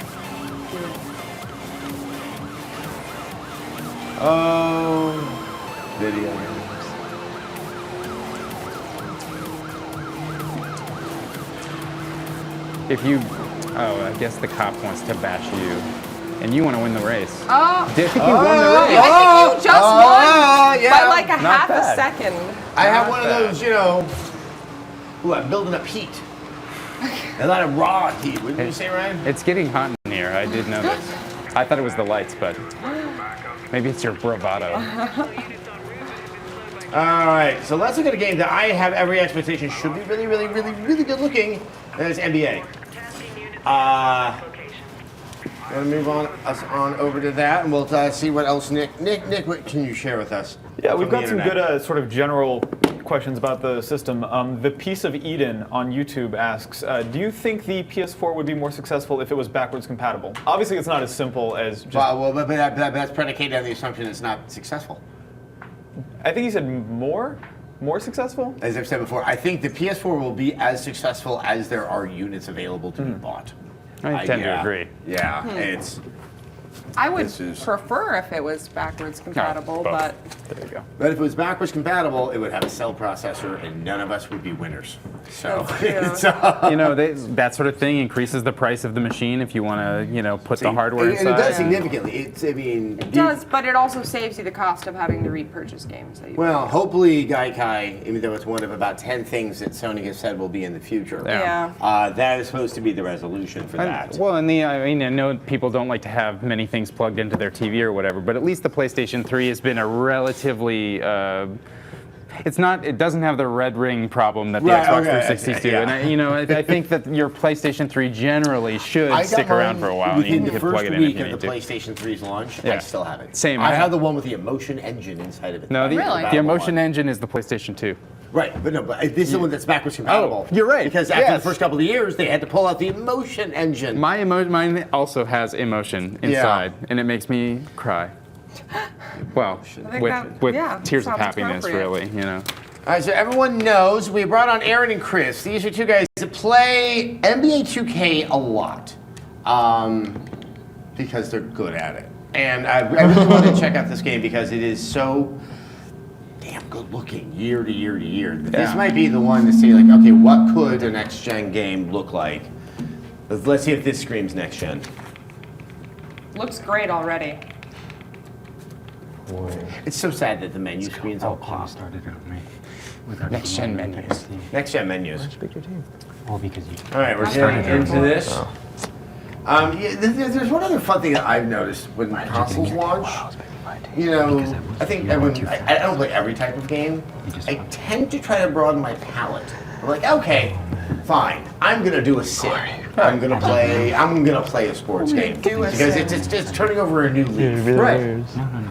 Oh, video games.
If you, I guess the cop wants to bash you, and you want to win the race.
Oh.
I think you won the race.
I think you just won by like a
Not
half
bad.
a second.
I have one of those, I'm building up heat. A lot of raw heat. What did you say, Ryan?
It's getting hot in here. I did know this. I thought it was the lights, but maybe it's your bravado.
All right, so let's look at a game that I have every expectation should be really, really, really, really good looking, and it's NBA. Want to move us on over to that, and we'll see what else, Nick, what can you share with us?
Yeah, we've
from
got
the
some
internet?
good sort of general questions about the system. The Piece of Eden on YouTube asks, do you think the PS4 would be more successful if it was backwards compatible? Obviously, it's not as simple as just...
But that's predicated on the assumption it's not successful.
I think he said more successful?
As I've said before, I think the PS4 will be as successful as there are units available to be bought.
I tend to agree.
Yeah, it's...
I would prefer if it was backwards compatible, but
there you go.
But if it was backwards compatible, it would have a cell processor, and none of us would be winners. So,
that sort of thing increases the price of the machine if you want to, put the hardware
and
inside.
it does significantly.
it does. But it also saves you the cost of having to repurchase games. That you
Well, hopefully, Gaikai, even though it's one of about 10 things that Sony has said will be in the future, that is supposed to be the resolution for that.
Well, I know people don't like to have many things plugged into their TV or whatever, but at least the PlayStation 3 has been a relatively it's not. It doesn't have the red ring problem that the
Right,
Xbox
okay,
360
yeah.
do. And I think that your PlayStation 3 generally should stick around for a while.
Within
and you
the
can plug
first
it in if
week
you
of
need
the
to.
PlayStation 3's launch, I
Yeah.
still have it.
Same.
I have the one with the Emotion engine inside of it.
No,
Really?
the Emotion engine is the PlayStation 2.
Right, but this is the one that's backwards compatible.
Oh, you're right.
Because after the
Yes.
first couple of years, they had to pull out the Emotion engine.
Mine also has Emotion inside, and it makes me cry. Well,
think
with
that-
tears of
sounds
happiness,
appropriate.
really.
All right, so everyone knows we brought on Aaron and Chris. These are two guys that play NBA 2K a lot because they're good at it. And I really wanted to check out this game because it is so damn good looking year to year to year. This might be the one to see, like, okay, what could a next gen game look like? Let's see if this screams next gen.
Looks great already.
It's so sad that the menu screens all pop. Next gen menus. Next gen menus.
All because you.
All right, we're getting into this. There's one other fun thing that I've noticed when consoles launch. You know, I think everyone, I don't play every type of game. I tend to try to broaden my palette. I'm like, okay, fine. I'm gonna do a sim. I'm gonna play a sports game because it's turning over a new leaf.
Right.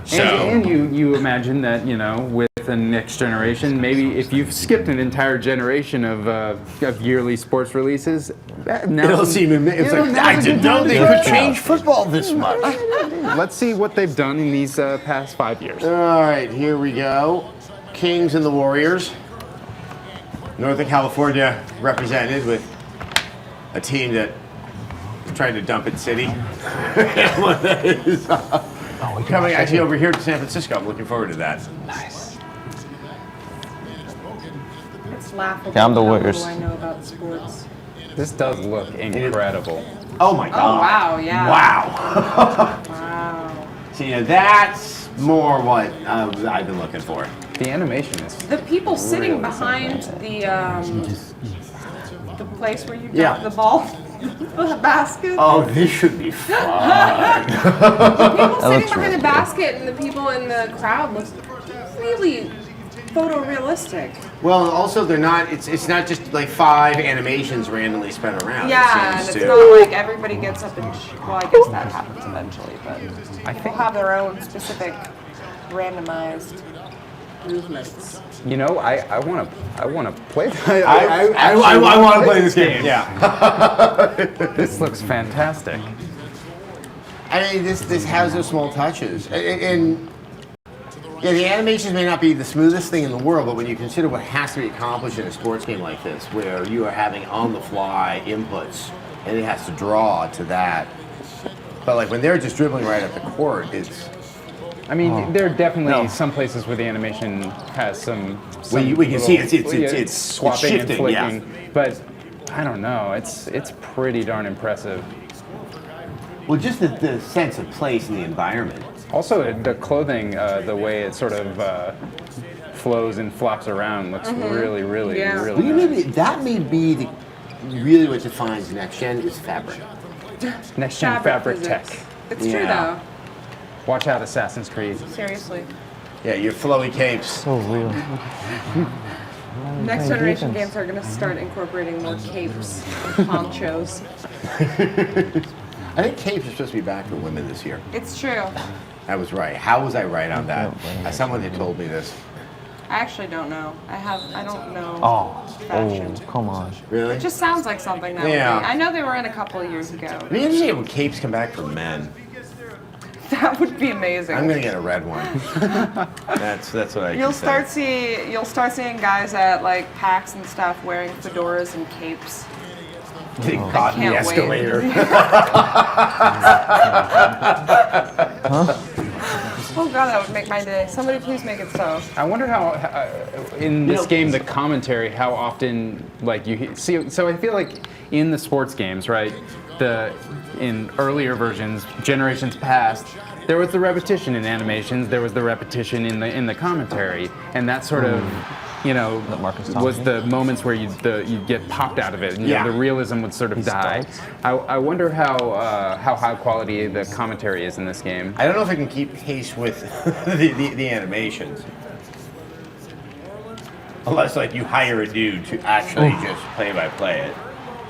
So,
And you imagine that, with the next generation, maybe if you've skipped an entire generation of yearly sports releases,
it'll seem it's like I didn't know they could change football this much.
Let's see what they've done in these past 5 years.
All right, here we go. Kings and the Warriors. Northern California represented with a team that is trying to dump its city. That is coming actually over here to San Francisco. I'm looking forward to that.
Nice.
It's laughable.
Yeah, I'm the
how
Warriors.
little I know about sports.
This does look incredible.
Oh my God!
Oh wow! Yeah.
Wow!
Wow.
See, that's more what I've been looking for.
The animation is
The people sitting
really
behind the place where you
Yeah.
dump the ball, the basket.
Oh, this should be fun.
People sitting behind the basket and the people in the crowd look really photorealistic.
Well, also they're not. It's not just like 5 animations randomly spread around.
Yeah,
it
and
seems
it's
to.
not like everybody gets up and well, I guess that happens eventually, but people have their own specific randomized movements.
I want to play.
I want to play this game. Yeah.
This looks fantastic.
I mean, this has those small touches, and yeah, the animations may not be the smoothest thing in the world, but when you consider what has to be accomplished in a sports game like this, where you are having on-the-fly inputs, and it has to draw to that. But like when they're just dribbling right at the court, it's.
I mean, there are definitely some places where the animation has some.
We can see it's
swapping
shifting,
and flicking, but I don't know. It's pretty darn impressive.
Well, just the sense of place in the environment.
Also, the clothing, the way it sort of flows and flops around, looks really, really, really nice.
That may be really what defines next gen is fabric.
Next gen fabric tech.
It's true though.
Watch out, Assassin's Creed.
Seriously.
Yeah, your flowy capes.
So real.
Next generation games are going to start incorporating more capes and ponchos.
I think capes are supposed to be back for women this year.
It's true.
I was right. How was I right on that? Someone had told me this.
I actually don't know. I don't know fashion.
Come on.
Really?
It just sounds like something that would be. I know they were in a couple of years ago.
It'd be interesting when capes come back for men.
That would be amazing.
I'm gonna get a red one. That's what I.
You'll start seeing guys at like PAX and stuff wearing fedoras and capes.
Getting caught in the escalator.
Oh god, that would make my day. Somebody please make it so.
I wonder how in this game the commentary how often like you see. So I feel like in the sports games, right? In earlier versions, generations past, there was the repetition in animations. There was the repetition in the commentary, and that sort of. Was the moments where you'd get popped out of it, and the realism would sort of die. I wonder how high quality the commentary is in this game.
I don't know if I can keep pace with the animations. Unless like you hire a dude to actually just play-by-play it.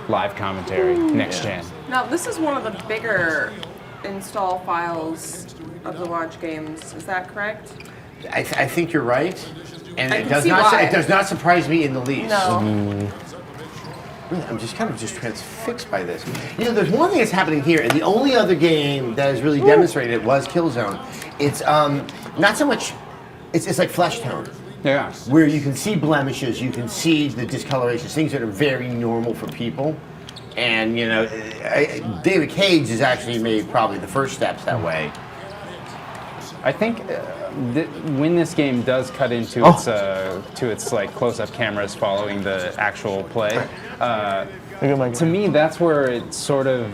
Live commentary, next gen.
Now, this is one of the bigger install files of the launch games. Is that correct?
I think you're right, and
I
it
can
does
see
not.
why.
It does not surprise me in the least.
No.
Really, I'm just kind of transfixed by this. You know, there's one thing that's happening here, and the only other game that has really demonstrated it was Killzone. It's not so much. It's like flesh tone.
Yeah.
Where you can see blemishes, you can see the discolorations, things that are very normal for people. And you know, David Cage has actually made probably the first steps that way.
I think when this game does cut into its like close-up cameras following the actual play, to me that's where it sort of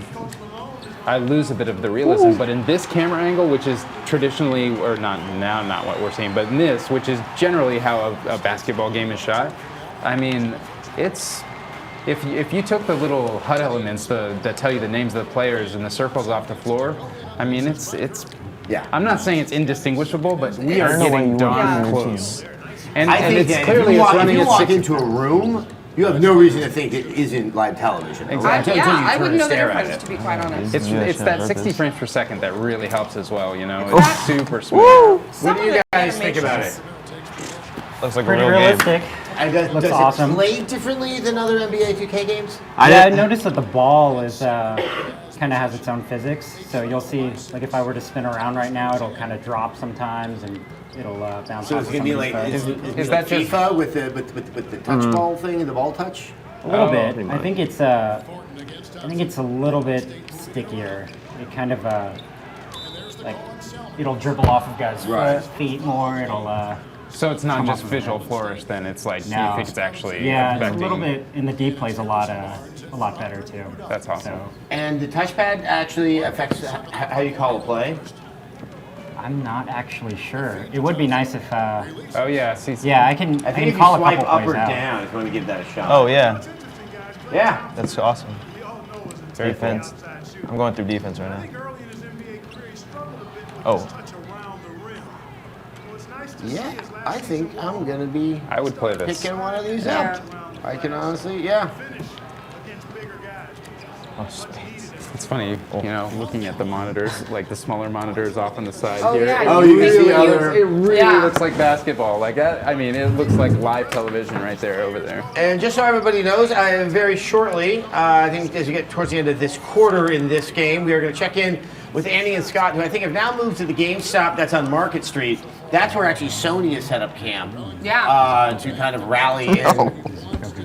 I lose a bit of the realism. But in this camera angle, which is traditionally, or not what we're seeing, but in this, which is generally how a basketball game is shot, I mean, it's. If you took the little HUD elements that tell you the names of the players and the circles off the floor, I mean, it's.
Yeah.
I'm not saying it's indistinguishable, but we are getting darn close. And
I think
it's
that
clearly
if
running
you
at
walk
60.
into a room, you have no reason to think it isn't live television.
Exactly.
I wouldn't know the difference, to be quite honest.
It's that 60 frames per second that really helps as well. You know, it's super smooth.
What do you guys think about it?
Looks like
Pretty
a real
realistic.
And does
Looks
it
awesome.
play differently than other NBA 2K games?
I noticed that the ball is kind of has its own physics. So you'll see, like if I were to spin around right now, it'll kind of drop sometimes and it'll bounce.
So
off
it's
of
gonna be
some
like
of these
is
folks.
that just FIFA with the touch ball thing and the ball touch?
A little bit. I think it's a little bit stickier. It kind of like it'll dribble off of guys' feet more. It'll.
So it's not just visual flourish, then it's like you think it's actually
it's
affecting.
a little bit in the deep plays a lot better too.
That's awesome.
And the touchpad actually affects how you call a play?
I'm not actually sure. It would be nice if.
Oh yeah, see.
Yeah, I can.
I think if you
call a
swipe
couple
up
plays
or
out.
down if you want to give that a shot.
Oh yeah.
Yeah.
That's awesome.
Very
defense. I'm going through defense right now. Oh.
Yeah, I think I'm gonna be.
I would play this.
Picking one of these up. I can honestly, yeah.
Oh, space.
It's funny, you know, looking at the monitors, like the smaller monitors off on the side
Oh,
here.
yeah,
It
you
really
can see
looks- it really
Yeah.
looks like basketball. Like that, I mean, it looks like live television right there over there.
And just so everybody knows, very shortly, I think as we get towards the end of this quarter in this game, we are going to check in with Andy and Scott, who I think have now moved to the GameStop that's on Market Street. That's where actually Sony has set up camp to kind of rally in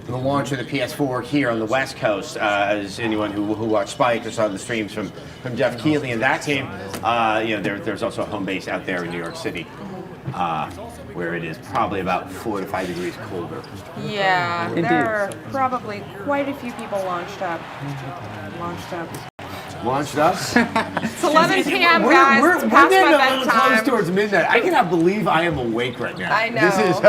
the launch of the PS4 here on the West Coast. As anyone who watched Spike or saw the streams from Jeff Keighley and that team, you know, there's also a home base out there in New York City, where it is probably about 4 to 5 degrees colder.
Yeah,
Indeed.
there are probably quite a few people launched up.
Launched up?
It's 11 p.m., guys. It's past
getting
my
a little close
bedtime.
towards midnight. I cannot believe I am awake right now.
I know.
This is.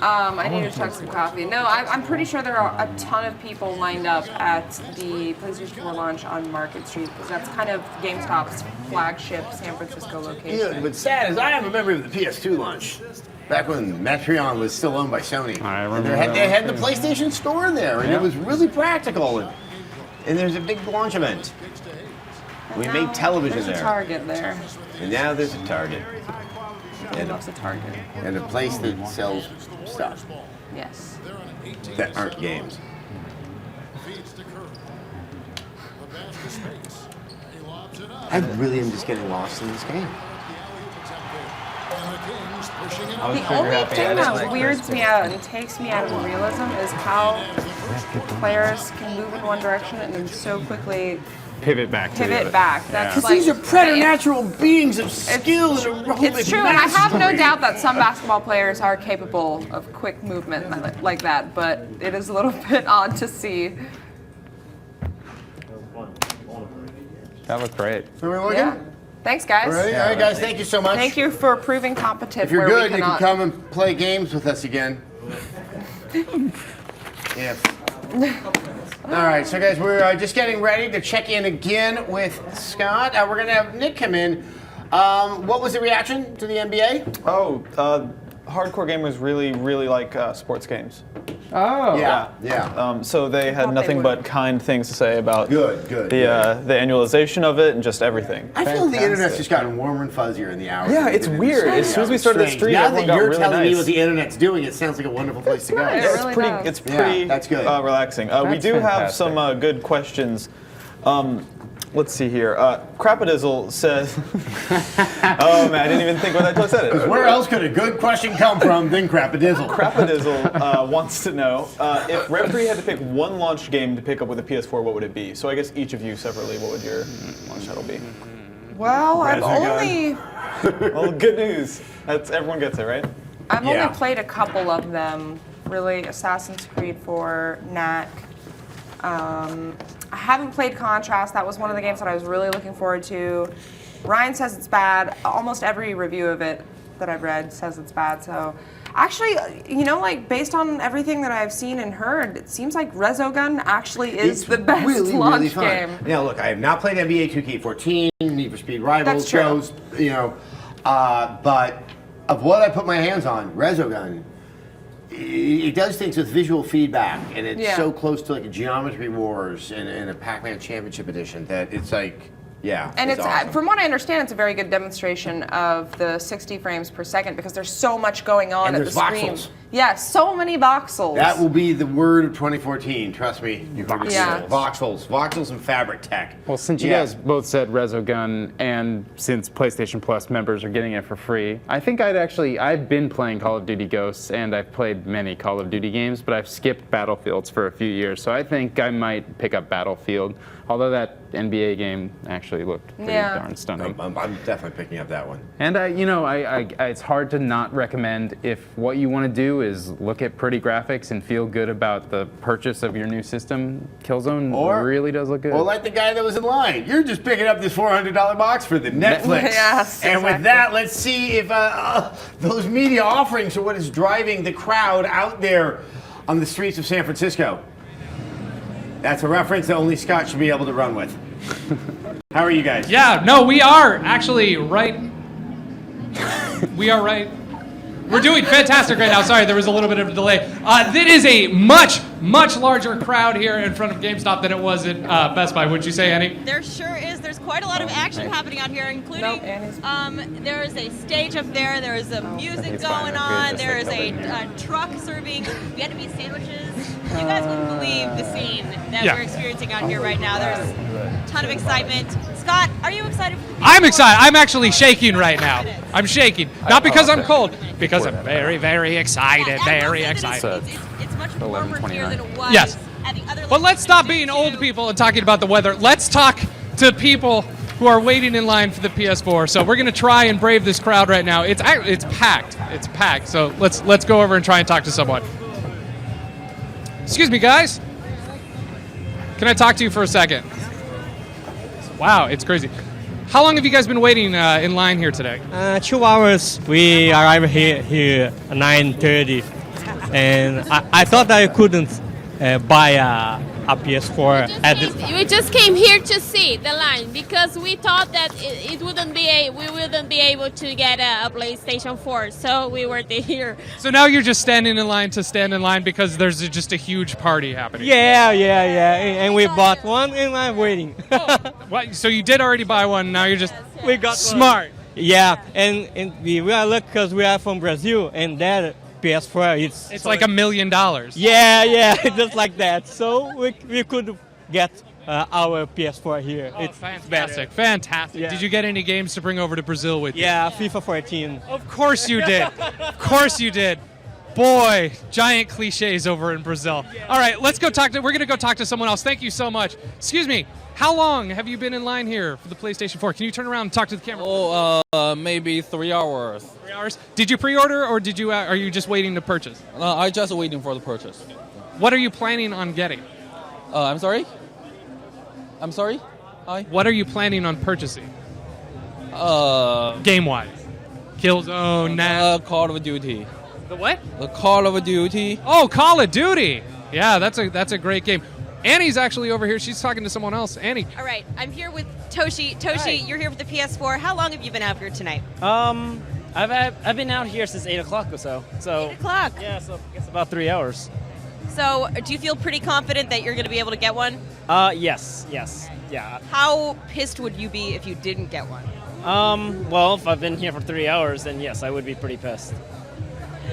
I need to chug some coffee. No, I'm pretty sure there are a ton of people lined up at the PlayStation 4 launch on Market Street because that's kind of GameStop's flagship San Francisco location.
Yeah, but sad as I am a member of the PS2 launch. Back when Metreon was still owned by Sony.
I remember
They had the PlayStation Store there, and it was really practical. And there's a big launch event. We made television
There's
there.
a Target there.
And now there's a Target.
And a Target.
And a place that sells stuff
Yes.
that aren't games. I really am just getting lost in this game.
The only thing that weirds me out and takes me out of the realism is how players can move in one direction and then so quickly
Pivot back. to the
pivot
other.
back. That's
Because
like
these are preternatural beings of skill and aerobic
It's true, and I have no
mastery.
doubt that some basketball players are capable of quick movement like that, but it is a little bit odd to see.
That looked great.
Everyone
Yeah. Thanks, guys.
All right, guys, thank you so much.
Thank you for proving competent.
If you're
where we
good, you can
cannot.
come and play games with us again. Yes. All right, so guys, we're just getting ready to check in again with Scott. We're going to have Nick come in. What was the reaction to the NBA?
Oh, hardcore gamers really, really like sports games.
Oh.
Yeah.
So they had nothing but kind things to say about
good.
the annualization of it and just everything.
I feel the internet's just gotten warmer and fuzzier in the hours.
Yeah, it's weird. As soon as we started the stream,
now
everyone
that
got
you're
really
telling me
nice.
what the internet's doing, it sounds like a wonderful place to go.
nice.
Yeah,
It really does.
it's pretty
that's good.
Relaxing. We
That's
do have
fantastic.
some good questions. Let's see here. Crapadizzle says, oh man, I didn't even think when I said it.
Where else could a good question come from than Crapadizzle?
Crapadizzle wants to know, if Rev3 had to pick one launch game to pick up with a PS4, what would it be? So I guess each of you separately, what would your launch title be?
Well, I've
Resogun.
only
Well, good news. Everyone gets it, right?
I've only played a couple of them. Really, Assassin's Creed 4, Knack. I haven't played Contrast. That was one of the games that I was really looking forward to. Ryan says it's bad. Almost every review of it that I've read says it's bad. So, actually, like based on everything that I've seen and heard, it seems like Resogun actually is the best launch game.
Now, look, I have not played NBA 2K14, Need for Speed Rivals,
That's true.
Ghost, but of what I put my hands on, Resogun, it does things with visual feedback, and it's so close to like a Geometry Wars and a Pac-Man Championship Edition that it's like,
And it's
awesome.
from what I understand, it's a very good demonstration of the 60 frames per second because there's so much going on
And
at
there's
the screen.
voxels.
Yeah, so many voxels.
That will be the word of 2014. Trust me.
Yeah.
Voxels and fabric tech.
Well, since you guys both said Resogun, and since PlayStation Plus members are getting it for free, I think I've been playing Call of Duty Ghosts, and I've played many Call of Duty games, but I've skipped Battlefields for a few years, so I think I might pick up Battlefield, although that NBA game actually looked pretty darn stunning.
I'm definitely picking up that one.
And it's hard to not recommend if what you want to do is look at pretty graphics and feel good about the purchase of your new system. Killzone really does look good.
Or like the guy that was in line, you're just picking up this $400 box for the Netflix.
Yes,
and with
exactly.
that, let's see if those media offerings are what is driving the crowd out there on the streets of San Francisco. That's a reference that only Scott should be able to run with. How are you guys?
Yeah, no, we are actually right. We are right. We're doing fantastic right now. Sorry, there was a little bit of a delay. That is a much, much larger crowd here in front of GameStop than it was at Best Buy. Would you say, Annie?
There sure is. There's quite a lot of action happening out here, including there is a stage up there. There is a music going on. There is a truck serving Vietnamese sandwiches. You guys wouldn't believe the scene that we're experiencing out here right now. There's a ton of excitement. Scott, are you excited?
I'm excited. I'm actually shaking right now. I'm shaking. Not because I'm cold, because I'm very, very excited. Very excited.
It's much warmer here than it was.
Yes.
At the other
But let's stop being old people and talking about the weather. Let's talk to people who are waiting in line for the PS4. So we're gonna try and brave this crowd right now. It's packed. It's packed. So let's go over and try and talk to someone. Excuse me, guys. Can I talk to you for a second? Wow, it's crazy. How long have you guys been waiting in line here today?
2 hours. We arrived here at 9:30, and I thought I couldn't buy a PS4 at this time.
We just came here to see the line because we thought that we wouldn't be able to get a PlayStation 4, so we were here.
So now you're just standing in line to stand in line because there's just a huge party happening.
Yeah, and we bought one, and I'm waiting.
What, so you did already buy one, now you're just
We got
smart.
One. Yeah, and we are lucky because we are from Brazil, and that PS4
it's like $1 million.
Yeah, just like that. So we could get our PS4 here.
Oh,
it's
fantastic, fantastic.
Yeah.
Did you get any games to bring over to Brazil with you?
Yeah, FIFA 14.
Of course you did. Of course you did. Boy, giant cliches over in Brazil. All right, we're going to go talk to someone else. Thank you so much. Excuse me, how long have you been in line here for the PlayStation 4? Can you turn around and talk to the camera?
Oh, maybe 3 hours.
3 hours? Did you pre-order or are you just waiting to purchase?
I just waiting for the purchase.
What are you planning on getting?
I'm sorry? Hi?
What are you planning on purchasing? Game-wise. Killzone, Knack.
Call of Duty.
The what?
The Call of Duty.
Oh, Call of Duty. Yeah, that's a great game. Annie's actually over here. She's talking to someone else. Annie.
All right, I'm here with Toshi. Toshi, you're here with the PS4. How long have you been out here tonight?
I've been out here since 8 o'clock or so.
8 o'clock?
Yeah, so it's about 3 hours.
So, do you feel pretty confident that you're going to be able to get one?
Yes, yeah.
How pissed would you be if you didn't get one?
Well, if I've been here for 3 hours, then yes, I would be pretty pissed.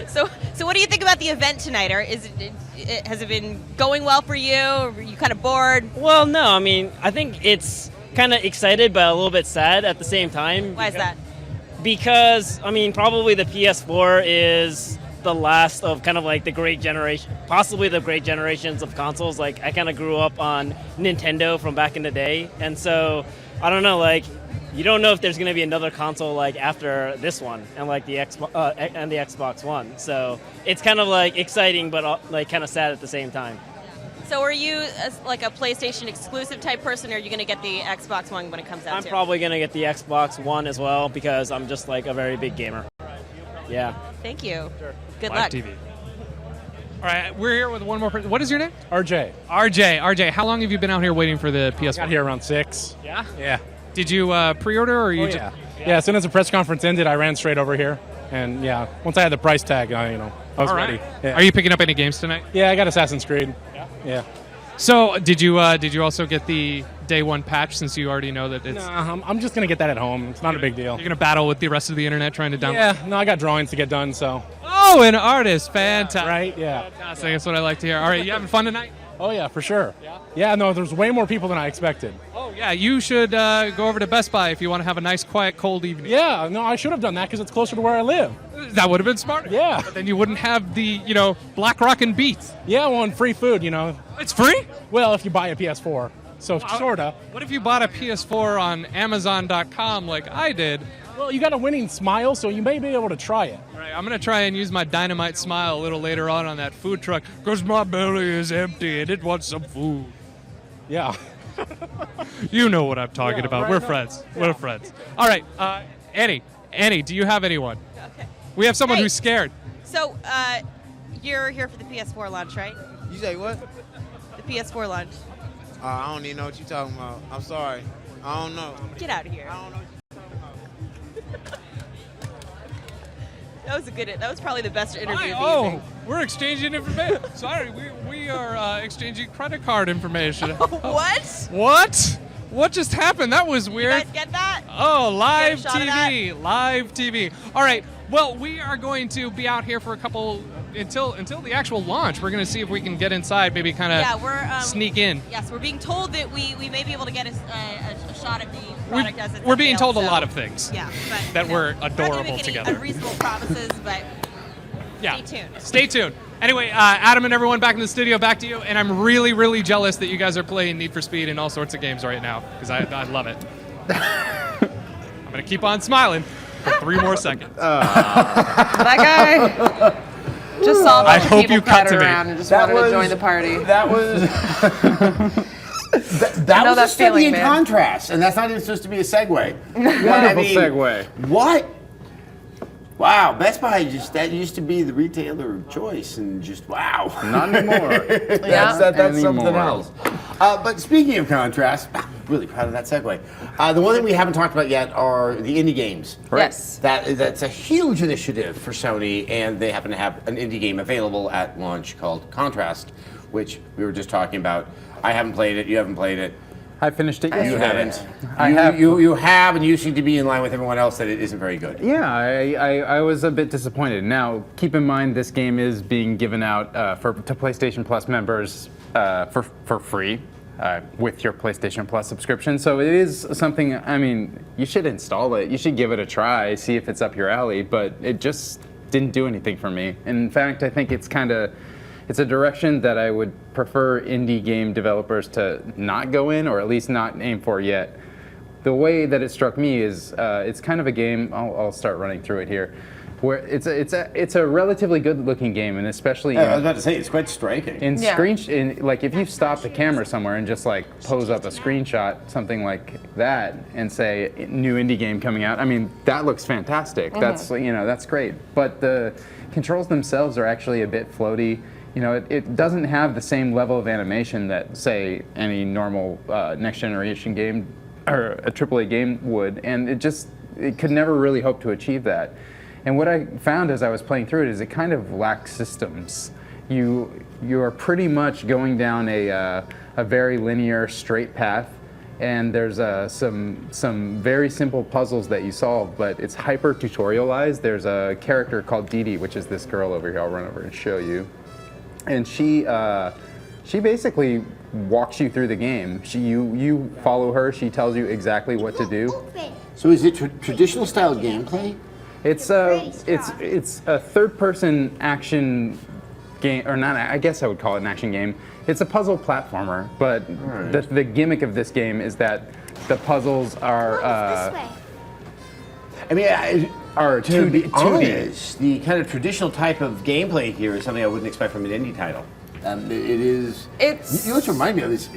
So what do you think about the event tonight? Or has it been going well for you? Or are you kind of bored?
Well, no, I mean, I think it's kind of excited but a little bit sad at the same time.
Why is that?
Because, I mean, probably the PS4 is the last of kind of like the great generation, possibly the great generations of consoles. Like, I kind of grew up on Nintendo from back in the day, and so, I don't know, like, you don't know if there's going to be another console like after this one and like the Xbox One. So it's kind of like exciting but like kind of sad at the same time.
So are you like a PlayStation exclusive type person, or are you going to get the Xbox One when it comes out?
I'm probably going to get the Xbox One as well because I'm just like a very big gamer. Yeah.
Thank you. Sure. Good
Live
luck.
TV. All right, we're here with one more person. What is your name?
RJ.
RJ, how long have you been out here waiting for the PS4?
Got here around 6.
Yeah?
Yeah.
Did you pre-order or you just...
Yeah, as soon as the press conference ended, I ran straight over here. And yeah, once I had the price tag, I was ready. Yeah.
Are you picking up any games tonight?
Yeah, I got Assassin's Creed. Yeah.
So, did you also get the day one patch since you already know that it's...
No, I'm just going to get that at home. It's not a big deal.
You're going to battle with the rest of the internet trying to download?
Yeah, no, I got drawings to get done, so...
Oh, an artist. Fantastic.
Right, yeah.
Fantastic. That's what I like to hear. All right, you having fun tonight?
Oh, yeah, for sure. Yeah, no, there's way more people than I expected.
Oh, yeah, you should go over to Best Buy if you want to have a nice, quiet, cold evening.
Yeah, no, I should have done that because it's closer to where I live.
That would have been smart.
Yeah.
But then you wouldn't have the, Black Rock and Beats.
Yeah, well, and free food,
It's free?
Well, if you buy a PS4. So, sorta.
What if you bought a PS4 on Amazon.com like I did?
Well, you got a winning smile, so you may be able to try it.
All right, I'm going to try and use my dynamite smile a little later on that food truck because my belly is empty and it wants some food.
Yeah.
You know what I'm talking about. Right, We're friends. We're friends. All right, Annie, do you have anyone?
Okay.
We have someone who's scared.
So you're here for the PS4 launch, right?
You say what?
The PS4 launch.
I don't even know what you're talking about. I'm sorry. I don't know.
Get out of here.
I don't know.
That was probably the best interview of the
Oh,
evening.
we're exchanging information. Sorry, we are exchanging credit card information.
What?
What? What just happened? That was weird.
You guys get that?
Oh, live
Get a shot of
TV. Live TV. All right. Well, we are going to be out here for a couple until the actual launch. We're going to see if we can get inside, maybe kind of sneak in.
Yes, we're being told that we may be able to get a shot of the product as it's
We're being
unveiled,
told a
so-
lot of things.
Yeah, but
that we're
we're not
adorable
gonna make
together.
any unreasonable promises, but
Yeah.
stay tuned.
Stay tuned. Anyway, Adam and everyone back in the studio, back to you. And I'm really, really jealous that you guys are playing Need for Speed and all sorts of games right now because I love it. I'm going to keep on smiling for 3 more seconds.
That guy just saw
I
the
hope
people
you cut
crowd
to me.
around and just wanted to join the party.
That was... That
know
was
that
a study
feeling,
in
man.
contrast, and that's not even supposed to be a segue.
Wonderful segue.
What? Wow, Best Buy that used to be the retailer of choice, and just wow.
Not anymore.
That's
Anymore.
something else. But speaking of contrast, I'm really proud of that segue. The one that we haven't talked about yet are the indie games.
Right. Yes.
That's a huge initiative for Sony, and they happen to have an indie game available at launch called Contrast, which we were just talking about. I haven't played it. You haven't played it.
I finished it yesterday.
You haven't.
I have.
You have, and you seem to be in line with everyone else that it isn't very good.
Yeah, I was a bit disappointed. Now, keep in mind this game is being given out to PlayStation Plus members for free with your PlayStation Plus subscription. So it is something, I mean, you should install it. You should give it a try, see if it's up your alley, but it just didn't do anything for me. In fact, I think it's a direction that I would prefer indie game developers to not go in, or at least not aim for yet. The way that it struck me is it's kind of a game. I'll start running through it here, where it's a relatively good-looking game, and especially
I was about to say it's quite striking.
Like if you stop the camera somewhere and just like pose up a screenshot, something like that, and say new indie game coming out. I mean, that looks fantastic. That's that's great. But the controls themselves are actually a bit floaty. It doesn't have the same level of animation that, say, any normal next-generation game or a AAA game would, and it could never really hope to achieve that. And what I found as I was playing through it is it kind of lacks systems. You are pretty much going down a very linear, straight path, and there's some very simple puzzles that you solve, but it's hyper tutorialized. There's a character called Dee Dee, which is this girl over here. I'll run over and show you. And she basically walks you through the game. You follow her. She tells you exactly what to do.
So is it traditional style gameplay?
It's a third-person action game, or not? I guess I would call it an action game. It's a puzzle platformer, but the gimmick of this game is that the puzzles are
I mean,
are
to be
2D.
honest, the kind of traditional type of gameplay here is something I wouldn't expect from an indie title. It is.
It's.
You know what remind me of this?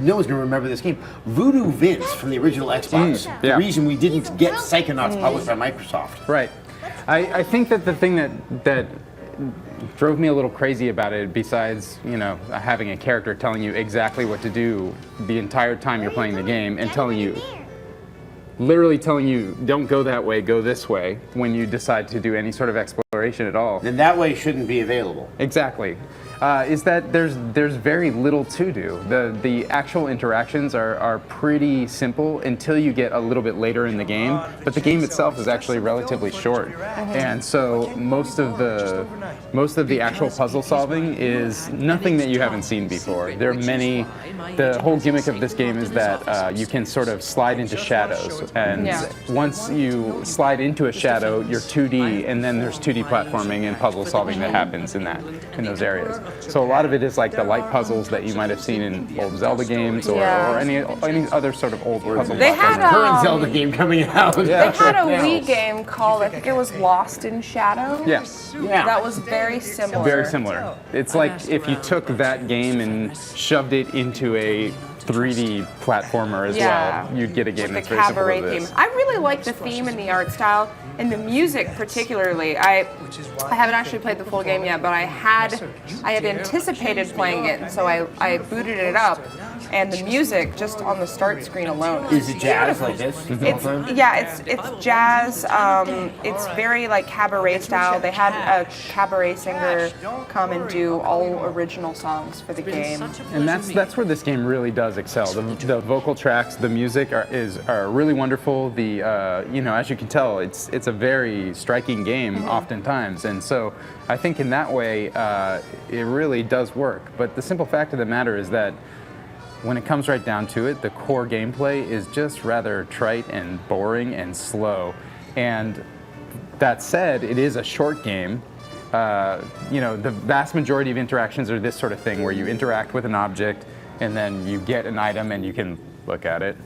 No one's gonna remember this game. Voodoo Vince from the original Xbox.
yeah.
The reason we didn't get Psychonauts published by Microsoft.
Right. I think that the thing that drove me a little crazy about it, besides having a character telling you exactly what to do the entire time you're playing the game, and literally telling you, don't go that way, go this way, when you decide to do any sort of exploration at all.
Then that way shouldn't be available.
Exactly. Is that there's very little to do. The actual interactions are pretty simple until you get a little bit later in the game, but the game itself is actually relatively short, and so most of the actual puzzle solving is nothing that you haven't seen before. There are many. The whole gimmick of this game is that you can sort of slide into shadows, and once you slide into a shadow, you're 2D, and then there's 2D platforming and puzzle solving that happens in those areas. So a lot of it is like the light puzzles that you might have seen in old Zelda games or any other sort of old puzzle.
They had
current Zelda game coming out.
They had a Wii game called, I think it was Lost in Shadow.
Yes.
Yeah.
That was very similar.
Very similar. It's like if you took that game and shoved it into a 3D platformer as well, you'd get a game that's very similar to this.
I really like the theme and the art style and the music particularly. I haven't actually played the full game yet, but I had anticipated playing it, and so I booted it up. And the music just on the start screen alone
is it jazz like this?
It's jazz. It's very like cabaret style. They had a cabaret singer come and do all original songs for the game.
And that's where this game really does excel. The vocal tracks, the music are really wonderful. The as you can tell, it's a very striking game oftentimes, and so I think in that way it really does work. But the simple fact of the matter is that when it comes right down to it, the core gameplay is just rather trite and boring and slow. And that said, it is a short game. The vast majority of interactions are this sort of thing where you interact with an object and then you get an item and you can look at it.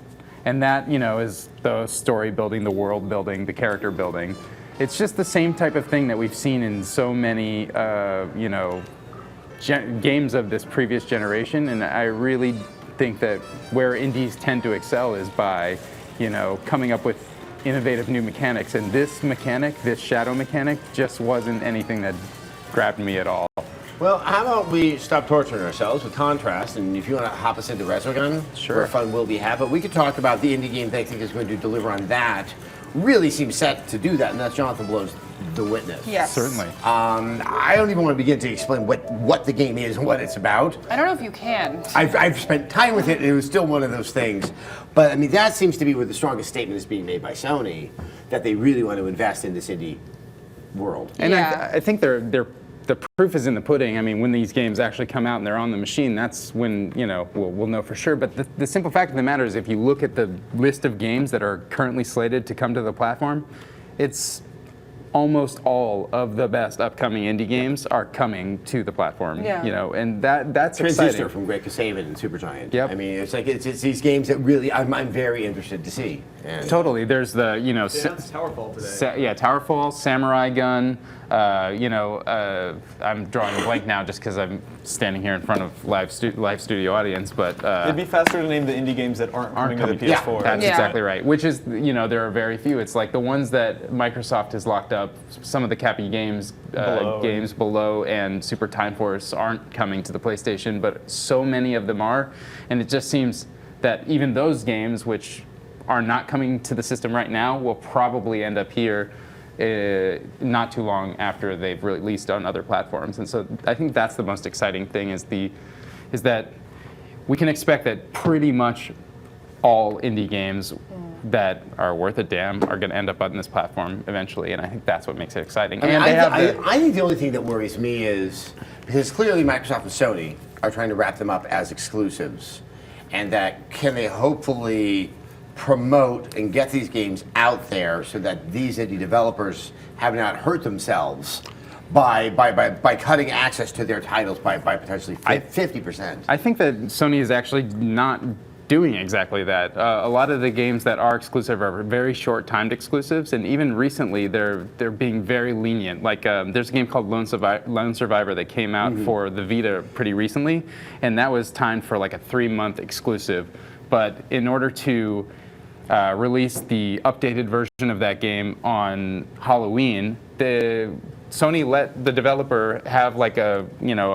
And that, is the story building, the world building, the character building. It's just the same type of thing that we've seen in so many, games of this previous generation. And I really think that where indies tend to excel is by, coming up with innovative new mechanics. And this shadow mechanic, just wasn't anything that grabbed me at all.
Well, how about we stop torturing ourselves with contrast, and if you want to hop us into Resogun, where fun will be had, but we could talk about the indie game that I think is going to deliver on that. Really seems set to do that, and that's Jonathan Blow's The Witness.
Yes.
Certainly.
I don't even want to begin to explain what the game is and what it's about.
I don't know if you can.
I've spent time with it, and it was still one of those things. But I mean, that seems to be where the strongest statement is being made by Sony, that they really want to invest in this indie world.
And I think the proof is in the pudding. I mean, when these games actually come out and they're on the machine, that's when, we'll know for sure. But the simple fact of the matter is, if you look at the list of games that are currently slated to come to the platform, it's almost all of the best upcoming indie games are coming to the platform.
Yeah.
And that's
Transistor
exciting.
from Great Casavan and Supergiant.
Yep.
I mean, it's like it's these games that really I'm very interested to see. And
Totally. There's the
Towerfall today.
Towerfall, Samurai Gun. I'm drawing a blank now just because I'm standing here in front of live studio audience, but
it'd be faster to name the indie games that aren't coming to the PS4.
Yeah, that's exactly right. Which is, there are very few. It's like the ones that Microsoft has locked up. Some of the Cappy games Below and Super Time Force aren't coming to the PlayStation, but so many of them are, and it just seems that even those games, which are not coming to the system right now, will probably end up here. not too long after they've released on other platforms. And so I think that's the most exciting thing is that we can expect that pretty much all indie games that are worth a damn are going to end up on this platform eventually, and I think that's what makes it exciting.
I think the only thing that worries me is because clearly Microsoft and Sony are trying to wrap them up as exclusives, and that can they hopefully promote and get these games out there so that these indie developers have not hurt themselves by cutting access to their titles by potentially 50%.
I think that Sony is actually not doing exactly that. A lot of the games that are exclusive are very short-timed exclusives, and even recently they're being very lenient. Like there's a game called Lone Survivor that came out for the Vita pretty recently, and that was timed for like a 3-month exclusive. But in order to release the updated version of that game on Halloween, Sony let the developer have like a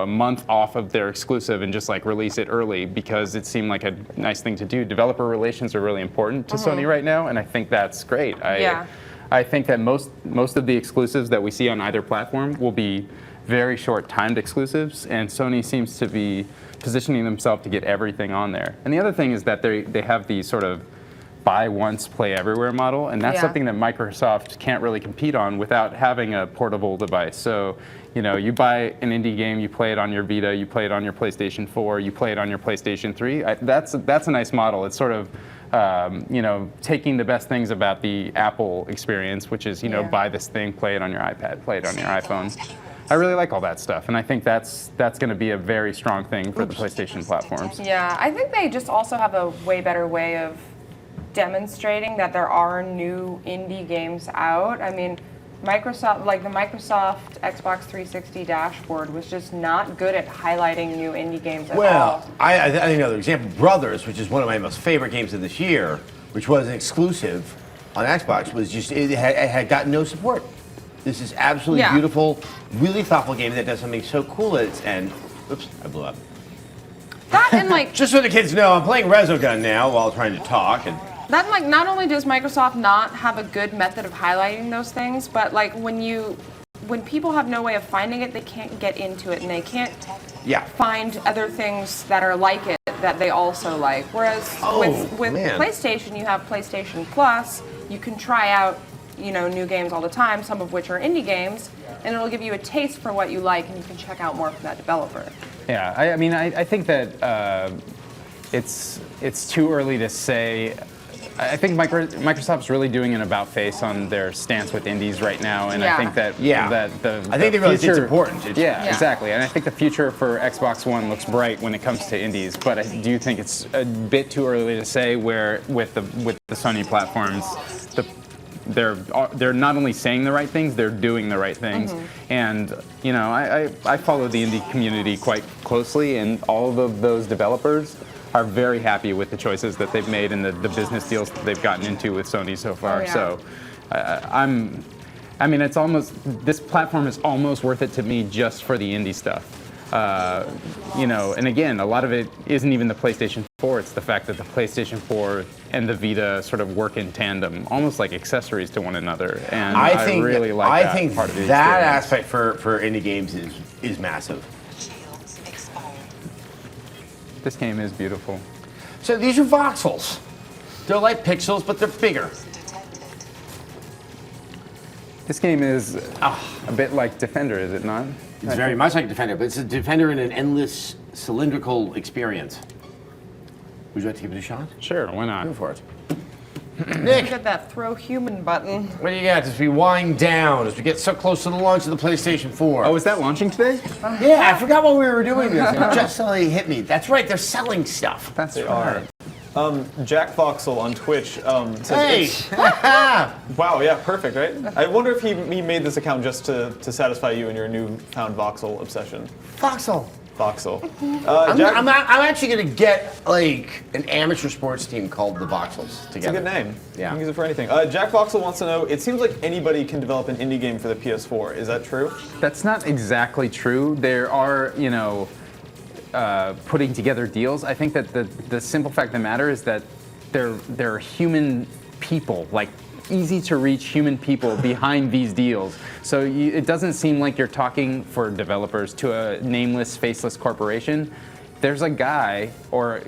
month off of their exclusive and just like release it early because it seemed like a nice thing to do. Developer relations are really important to Sony right now, and I think that's great. I think that most of the exclusives that we see on either platform will be very short timed exclusives, and Sony seems to be positioning themselves to get everything on there. And the other thing is that they have the sort of buy once, play everywhere model, and that's something that Microsoft can't really compete on without having a portable device. So, you buy an indie game, you play it on your Vita, you play it on your PlayStation 4, you play it on your PlayStation 3. That's a nice model. It's sort of, taking the best things about the Apple experience, which is, buy this thing, play it on your iPad, play it on your iPhone. I really like all that stuff, and I think that's going to be a very strong thing for the PlayStation platforms.
Yeah, I think they just also have a way better way of demonstrating that there are new indie games out. I mean, Microsoft, like the Microsoft Xbox 360 dashboard was just not good at highlighting new indie games at all.
Well, I think another example, Brothers, which is one of my most favorite games of this year, which was an exclusive on Xbox, was just, it had gotten no support. This is absolutely beautiful, really thoughtful game that does something so cool at its end. Oops, I blew up.
That and like
just so the kids know, I'm playing Resogun now while trying to talk. And
that like not only does Microsoft not have a good method of highlighting those things, but like when people have no way of finding it, they can't get into it and they can't find other things that are like it that they also like. Whereas with PlayStation, you have PlayStation Plus, you can try out new games all the time, some of which are indie games, and it'll give you a taste for what you like, and you can check out more from that developer.
Yeah, I think that it's too early to say. I think Microsoft's really doing an about face on their stance with indies right now, and I think that
I think they realize it's important.
Exactly, and I think the future for Xbox One looks bright when it comes to indies. But I do think it's a bit too early to say where with the Sony platforms, they're not only saying the right things, they're doing the right things. And I follow the indie community quite closely, and all of those developers are very happy with the choices that they've made and the business deals that they've gotten into with Sony so far. So it's almost, this platform is almost worth it to me just for the indie stuff. And again, a lot of it isn't even the PlayStation 4, it's the fact that the PlayStation 4 and the Vita sort of work in tandem, almost like accessories to one another. And I really like that part of the
that
experience.
aspect for indie games is massive.
This game is beautiful.
So these are voxels. They're like pixels, but they're bigger.
This game is a bit like Defender, is it not?
It's very much like Defender, but it's a Defender in an endless cylindrical experience. Would you like to give it a shot?
Sure, why not?
Go for it.
Nick, look at that throw human button.
What do you got as we wind down, as we get so close to the launch of the PlayStation 4?
Oh, is that launching today?
Yeah, I forgot what we were doing this. It just suddenly hit me. That's right, they're selling stuff.
That's
right. Jack Voxel on Twitch says,
hey!
Wow, yeah, perfect, right? I wonder if he made this account just to satisfy you in your newfound Voxel obsession.
Voxel.
I'm
actually going to get like an amateur sports team called the Voxels together.
It's a good name.
Yeah.
You can use it for anything. Jack Voxel wants to know, it seems like anybody can develop an indie game for the PS4. Is that true?
That's not exactly true. There are, putting together deals. I think that the simple fact of the matter is that there are human people, like easy to reach human people behind these deals. So it doesn't seem like you're talking for developers to a nameless, faceless corporation. There's a guy or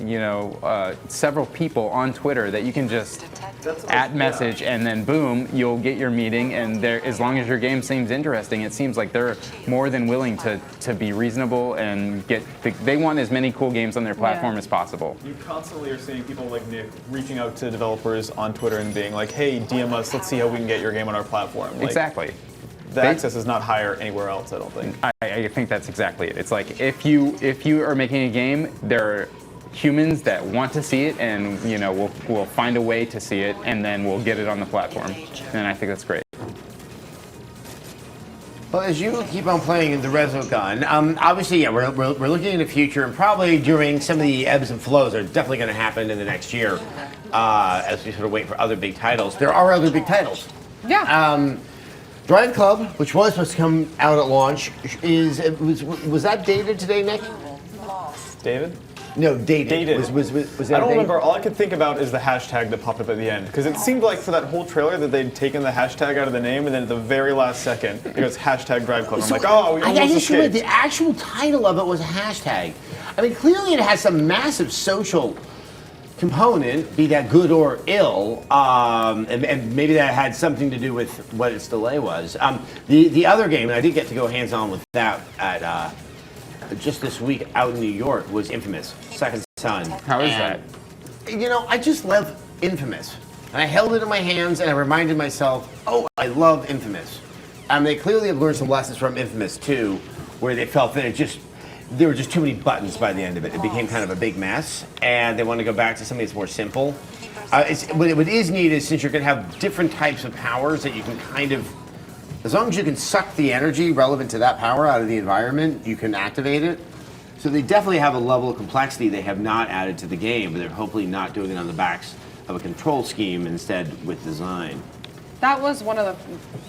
several people on Twitter that you can just @message and then boom, you'll get your meeting. And as long as your game seems interesting, it seems like they're more than willing to be reasonable and they want as many cool games on their platform as possible.
You constantly are seeing people like Nick reaching out to developers on Twitter and being like, "Hey, DM us. Let's see how we can get your game on our platform." Like,
exactly.
The access is not higher anywhere else, I don't think.
I think that's exactly it. It's like if you are making a game, there are humans that want to see it, and we'll find a way to see it, and then we'll get it on the platform. And I think that's great.
Well, as you keep on playing the Resogun, obviously, yeah, we're looking in the future, and probably during some of the ebbs and flows that are definitely going to happen in the next year, as we sort of wait for other big titles. There are other big titles.
Yeah.
Drive Club, which was supposed to come out at launch, was that dated today, Nick?
David?
No, dated.
Dated.
Was that
I don't
dated?
remember. All I could think about is the hashtag that popped up at the end. Because it seemed like for that whole trailer that they'd taken the hashtag out of the name, and then at the very last second, it goes hashtag Drive Club. I'm like, oh, we almost escaped.
The actual title of it was a hashtag. I mean, clearly it has some massive social component, be that good or ill, and maybe that had something to do with what its delay was. The other game, and I did get to go hands-on with that at just this week out in New York, was Infamous Second Son.
How is that?
I just love Infamous. And I held it in my hands and I reminded myself, oh, I love Infamous. They clearly have learned some lessons from Infamous 2, where they felt that there were just too many buttons by the end of it. It became kind of a big mess, and they want to go back to something that's more simple. What is neat is since you're going to have different types of powers that you can kind of, as long as you can suck the energy relevant to that power out of the environment, you can activate it. So they definitely have a level of complexity they have not added to the game, but they're hopefully not doing it on the backs of a control scheme, instead with design.
That was one of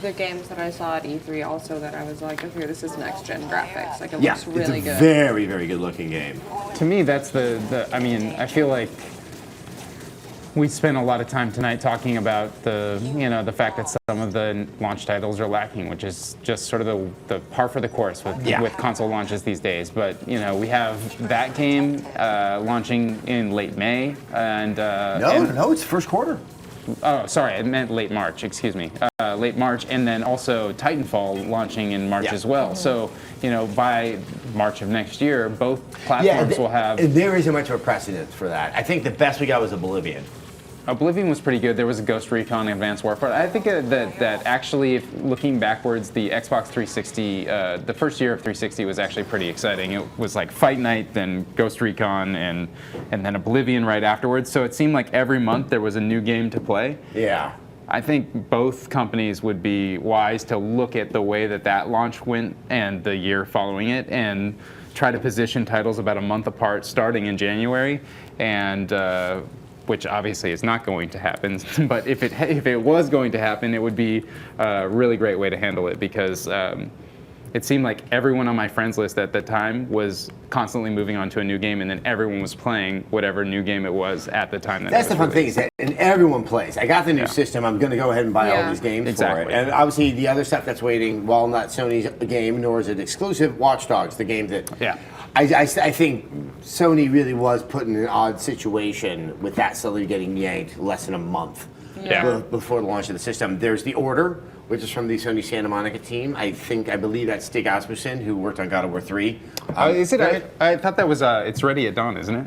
the games that I saw at E3 also that I was like, okay, this is next-gen graphics. Like, it looks really good.
It's a very, very good-looking game.
To me, that's I mean, I feel like we spent a lot of time tonight talking about the fact that some of the launch titles are lacking, which is just sort of the par for the course with console launches these days. But we have that game launching in late May, and
no, it's first quarter.
Oh, sorry, I meant late March, excuse me. Late March, and then also Titanfall launching in March as well. So, by March of next year, both platforms will have...
There isn't much of a precedent for that. I think the best we got was Oblivion.
Oblivion was pretty good. There was a Ghost Recon Advanced Warfare. I think that actually, if looking backwards, the Xbox 360, the first year of 360 was actually pretty exciting. It was like Fight Night, then Ghost Recon, and then Oblivion right afterwards. So it seemed like every month there was a new game to play.
Yeah.
I think both companies would be wise to look at the way that launch went and the year following it, and try to position titles about a month apart starting in January, and which obviously is not going to happen. But if it was going to happen, it would be a really great way to handle it, because it seemed like everyone on my friends list at the time was constantly moving on to a new game, and then everyone was playing whatever new game it was at the time.
That's the fun thing, is that and everyone plays. I got the new system. I'm going to go ahead and buy all these games for it. And obviously, the other stuff that's waiting, while not Sony's game, nor is it exclusive, Watch Dogs, the game that I think Sony really was put in an odd situation with that suddenly getting yanked less than a month before the launch of the system. There's The Order, which is from the Sony Santa Monica team. I believe that's Stig Asmussen, who worked on God of War 3.
Is it? I thought that was it's Ready at Dawn, isn't it?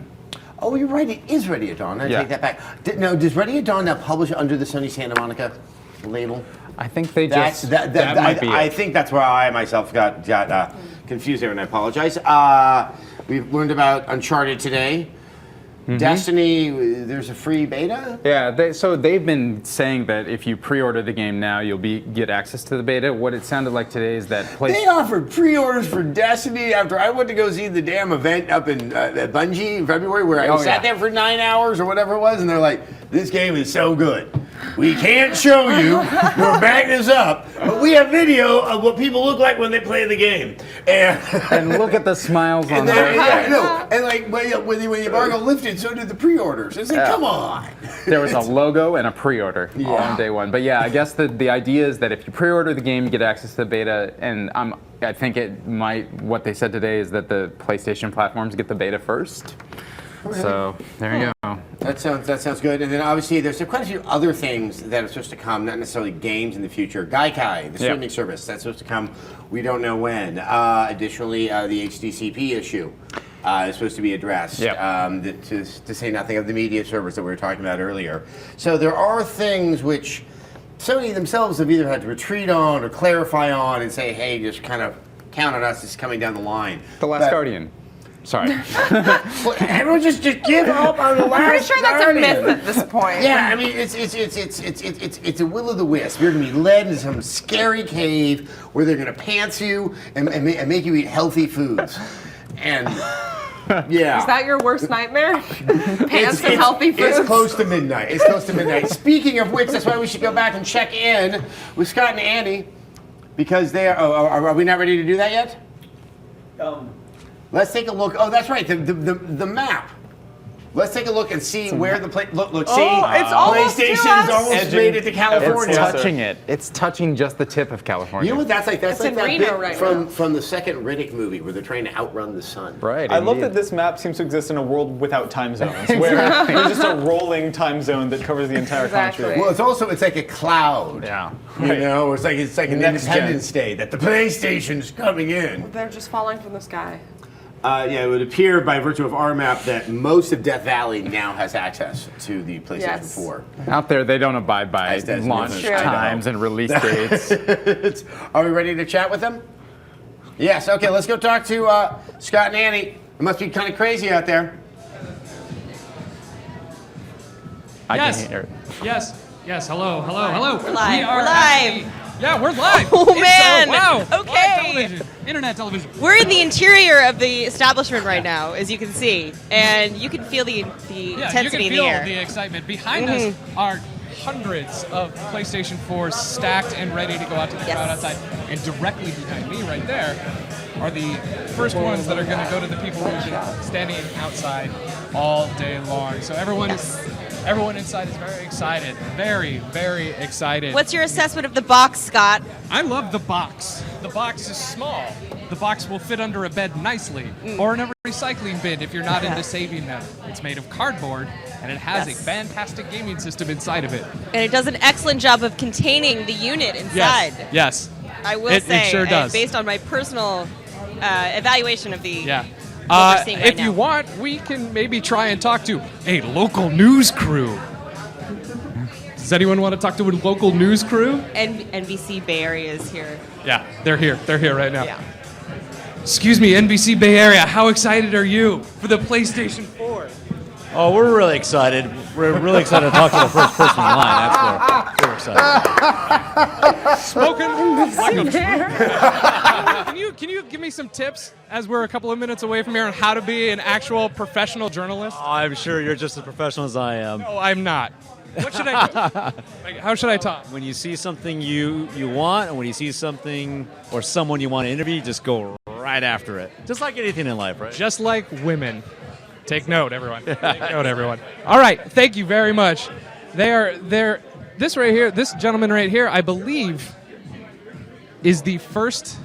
Oh, you're right. It is Ready at Dawn. I take that back. Now, does Ready at Dawn now publish under the Sony Santa Monica label?
I think they just. That might be
I think that's where I myself got confused there, and I apologize. We've learned about Uncharted today. Mm-hmm. Destiny, there's a free beta?
Yeah, so they've been saying that if you pre-order the game now, you'll get access to the beta. What it sounded like today is that
they offered pre-orders for Destiny after I went to go see the damn event up in at Bungie in February, where I sat there for 9 hours or whatever it was, and they're like, this game is so good. We can't show you. We're backing this up. But we have video of what people look like when they play the game.
And look at the smiles on their
And like when the embargo lifted, so did the pre-orders. It's like, come on.
There was a logo and a pre-order all on day one. But yeah, I guess the idea is that if you pre-order the game, you get access to the beta. And I think what they said today is that the PlayStation platforms get the beta first. So there you go.
That sounds good. And then obviously there's quite a few other things that are supposed to come, not necessarily games in the future. Gaikai, the streaming service, that's supposed to come. We don't know when. Additionally, the HDCP issue is supposed to be addressed. To say nothing of the media servers that we were talking about earlier. So there are things which Sony themselves have either had to retreat on or clarify on and say, hey, just kind of count on us. It's coming down the line.
The Last Guardian. Sorry.
Everyone just give up on the Last
Pretty sure that's
Guardian.
a myth at this point.
Yeah, I mean it's a will-o'-the-wisp. You're gonna be led into some scary cave where they're gonna pants you and make you eat healthy foods. And yeah.
Is that your worst nightmare? Pants and healthy foods?
It's close to midnight. Speaking of which, that's why we should go back and check in with Scott and Andy because they are. Are we not ready to do that yet? Let's take a look. Oh, that's right. The map. Let's take a look and see where the look. See,
it's almost
PlayStation's almost made it to California.
It's touching it. It's touching just the tip of California.
You know what that's like? That's like that
Reno
bit from the second Riddick movie where they're trying to outrun the sun.
Right.
I love that this map seems to exist in a world without time zones, where there's just a rolling time zone that covers the entire country.
Well, it's like a cloud.
Yeah.
You know, it's like an
Next
Independence Day that the PlayStation's coming in.
They're just falling from the sky.
Yeah, it would appear by virtue of our map that most of Death Valley now has access to the PlayStation 4.
Out there, they don't abide by launch times and release dates.
Are we ready to chat with them? Yes, okay, let's go talk to Scott and Annie. It must be kind of crazy out there.
I can hear it.
Yes, hello.
We're live.
Yeah, we're live.
Oh, man.
Wow.
Okay.
Live television. Internet television.
We're in the interior of the establishment right now, as you can see, and you can feel the intensity in the air.
You can feel the excitement. Behind us are hundreds of PlayStation 4s stacked and ready to go out to the crowd outside. And directly behind me right there are the first ones that are going to go to the people who've been standing outside all day long. So everyone inside is very excited. Very, very excited.
What's your assessment of the box, Scott?
I love the box. The box is small. The box will fit under a bed nicely, or in a recycling bin if you're not into saving them. It's made of cardboard, and it has a fantastic gaming system inside of it.
And it does an excellent job of containing the unit inside.
Yes.
I will say,
it sure does.
Based on my personal evaluation of the what we're seeing right
if
now.
you want, we can maybe try and talk to a local news crew. Does anyone want to talk to a local news crew?
NBC Bay Area is here.
Yeah, they're here. They're here right now.
Yeah.
Excuse me, NBC Bay Area, how excited are you for the PlayStation 4?
Oh, we're really excited. We're really excited to talk to the first person in line. That's what we're excited.
Spoken like a true. Can you give me some tips as we're a couple of minutes away from here on how to be an actual professional journalist?
Oh, I'm sure you're just as professional as I am.
No, I'm not. What should I do? Like, how should I talk?
When you see something you want, and when you see something or someone you want to interview, just go right after it. Just like anything in life, right?
Just like women. Take note, everyone. Take note, everyone. All right, thank you very much. They're this right here, this gentleman right here, I believe, is the first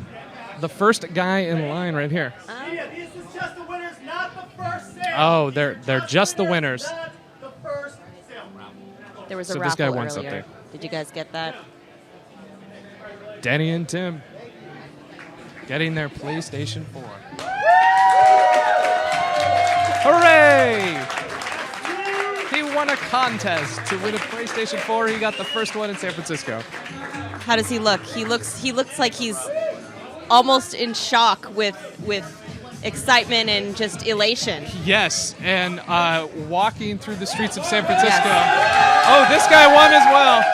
guy in line right here.
This is just the winners, not the first sale.
Oh, they're just the winners.
The first sale.
There was a
So
raffle
this guy won
earlier.
something.
Did you guys get that?
Denny and Tim getting their PlayStation 4. Hooray! He won a contest to win a PlayStation 4. He got the first one in San Francisco.
How does he look? He looks like he's almost in shock with excitement and just elation.
Yes, and walking through the streets of San Francisco. Yes. Oh, this guy won as well.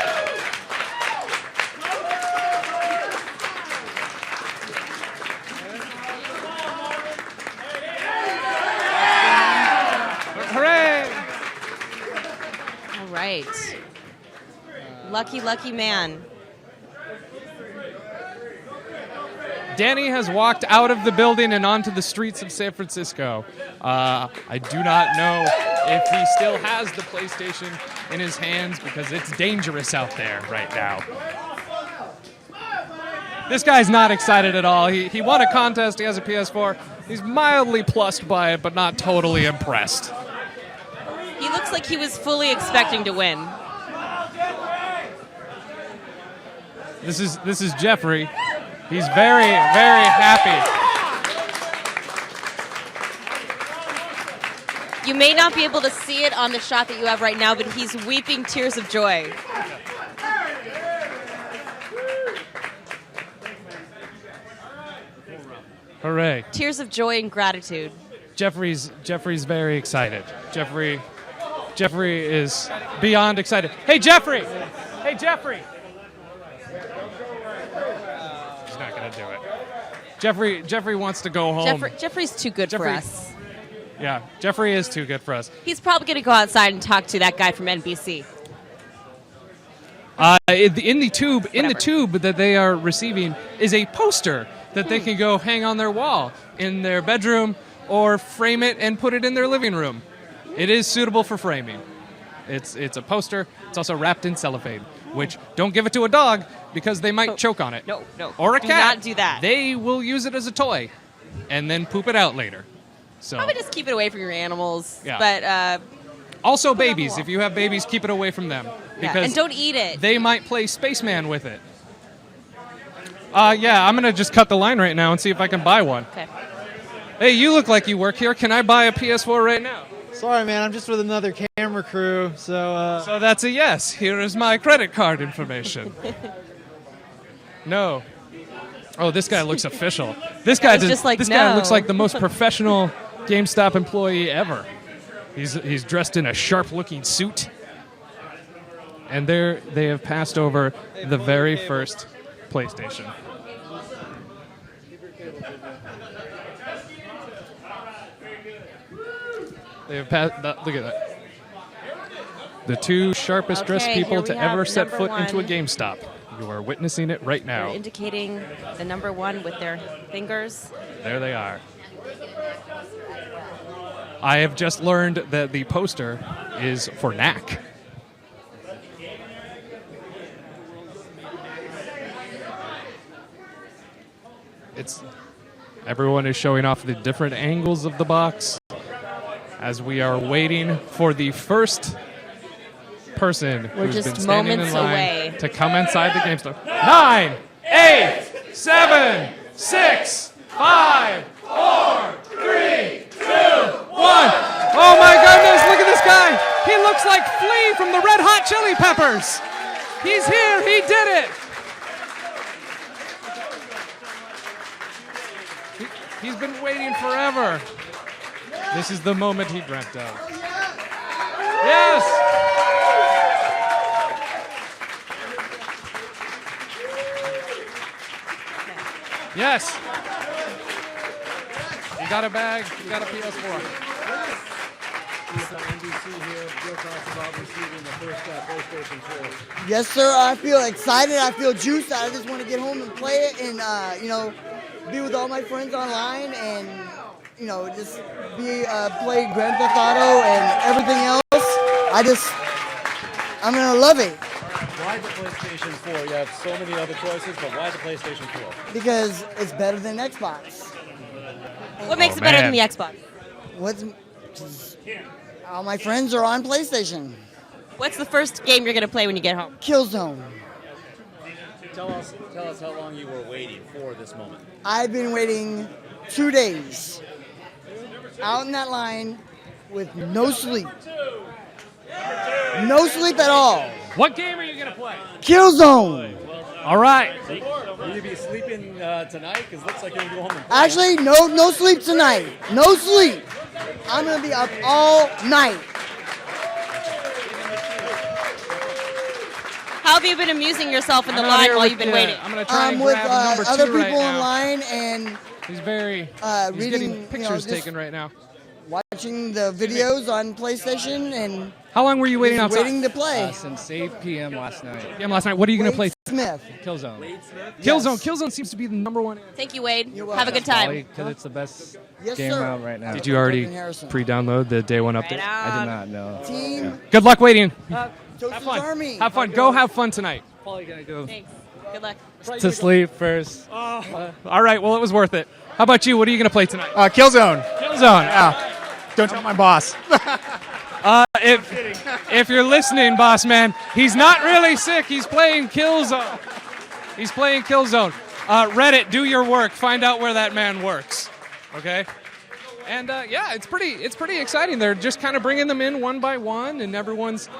Right. Lucky, lucky man.
Danny has walked out of the building and onto the streets of San Francisco. I do not know if he still has the PlayStation in his hands because it's dangerous out there right now. This guy's not excited at all. He won a contest. He has a PS4. He's mildly plussed by it, but not totally impressed.
He looks like he was fully expecting to win.
This is Jeffrey. He's very, very happy.
You may not be able to see it on the shot that you have right now, but he's weeping tears of joy.
Hooray.
Tears of joy and gratitude.
Jeffrey's very excited. Jeffrey is beyond excited. Hey, Jeffrey! Hey, Jeffrey! He's not going to do it. Jeffrey wants to go home.
Jeffrey's too good for us.
Yeah, Jeffrey is too good for us.
He's probably going to go outside and talk to that guy from NBC.
In the tube that they are receiving is a poster that they can go hang on their wall in their bedroom or frame it and put it in their living room. It is suitable for framing. It's a poster. It's also wrapped in cellophane, which don't give it to a dog because they might choke on it.
No.
Or a cat.
Do not do that.
They will use it as a toy and then poop it out later. So
Probably just keep it away from your animals.
Yeah.
But
also babies. If you have babies, keep it away from them. Because
and don't eat it.
They might play Spaceman with it. Yeah, I'm going to just cut the line right now and see if I can buy one.
Okay.
Hey, you look like you work here. Can I buy a PS4 right now?
Sorry, man. I'm just with another camera crew, so...
So that's a yes. Here is my credit card information. No. Oh, this guy looks official. This guy guy looks like the most professional GameStop employee ever. He's dressed in a sharp-looking suit. And they have passed over the very first PlayStation. They have passed. Look at that. The two sharpest dressed people to ever set foot into a GameStop. You are witnessing it right now.
They're indicating the number one with their fingers.
There they are. I have just learned that the poster is for Knack. Everyone is showing off the different angles of the box as we are waiting for the first person who's been standing in line to come inside the GameStop. 9, 8, 7, 6, 5, 4, 3, 2, 1. Oh my goodness, look at this guy. He looks like Flea from the Red Hot Chili Peppers. He's here, he did it. He's been waiting forever. This is the moment he dreamt of. Yes! Yes! You got a bag, you got a PS4.
Yes, sir. I feel excited. I feel juiced. I just want to get home and play it and, be with all my friends online and, just play Grand Theft Auto and everything else. I'm going to love it.
Why the PlayStation 4? You have so many other choices, but why the PlayStation 4?
Because it's better than Xbox.
What makes it better than the Xbox?
All my friends are on PlayStation.
What's the first game you're going to play when you get home?
Killzone.
Tell us how long you were waiting for this moment.
I've been waiting 2 days. Out in that line with no sleep. No sleep at all.
What game are you going to play?
Killzone.
All right.
Will you be sleeping tonight? Because it looks like you're going to go home and play.
Actually, no sleep tonight. No sleep. I'm going to be up all night.
How have you been amusing yourself in the line while you've been waiting?
I'm going to try and
with
grab number 2
other people
right now.
in line and
He's getting pictures taken right now.
watching the videos on PlayStation and
How long were you waiting
just
outside?
waiting to play.
Since 8 p.m. last night.
Last night. What are you going to play?
Smith.
Killzone.
Killzone. Killzone seems to be the #1.
Thank you, Wade. Have a good time.
Because it's the best
Yes,
game
sir.
out right now.
Did you already
Captain Harrison.
pre-download the day one update?
I did not know.
Team
Good luck waiting.
Toast's
fun.
Army.
Have fun. Go have fun tonight.
Probably gonna go
Thanks. Good luck.
to sleep first.
All right. Well, it was worth it. How about you? What are you going to play tonight?
Killzone.
Killzone.
Don't tell my boss.
If you're listening, boss man, he's not really sick. He's playing Killzone. He's playing Killzone. Reddit, do your work. Find out where that man works. Okay. And yeah, it's pretty exciting. They're just kind of bringing them in one by one, and everyone's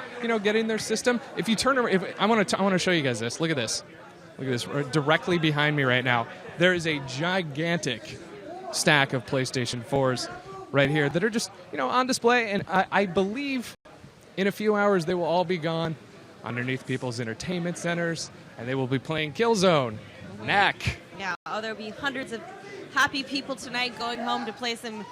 getting their system. If you turn around, I want to show you guys this. Look at this. Look at this. Directly behind me right now, there is a gigantic stack of PlayStation 4s right here that are just on display, and I believe in a few hours they will all be gone underneath people's entertainment centers, and they will be playing Killzone, Knack.
Yeah. Oh, there'll be hundreds of happy people tonight going home to play some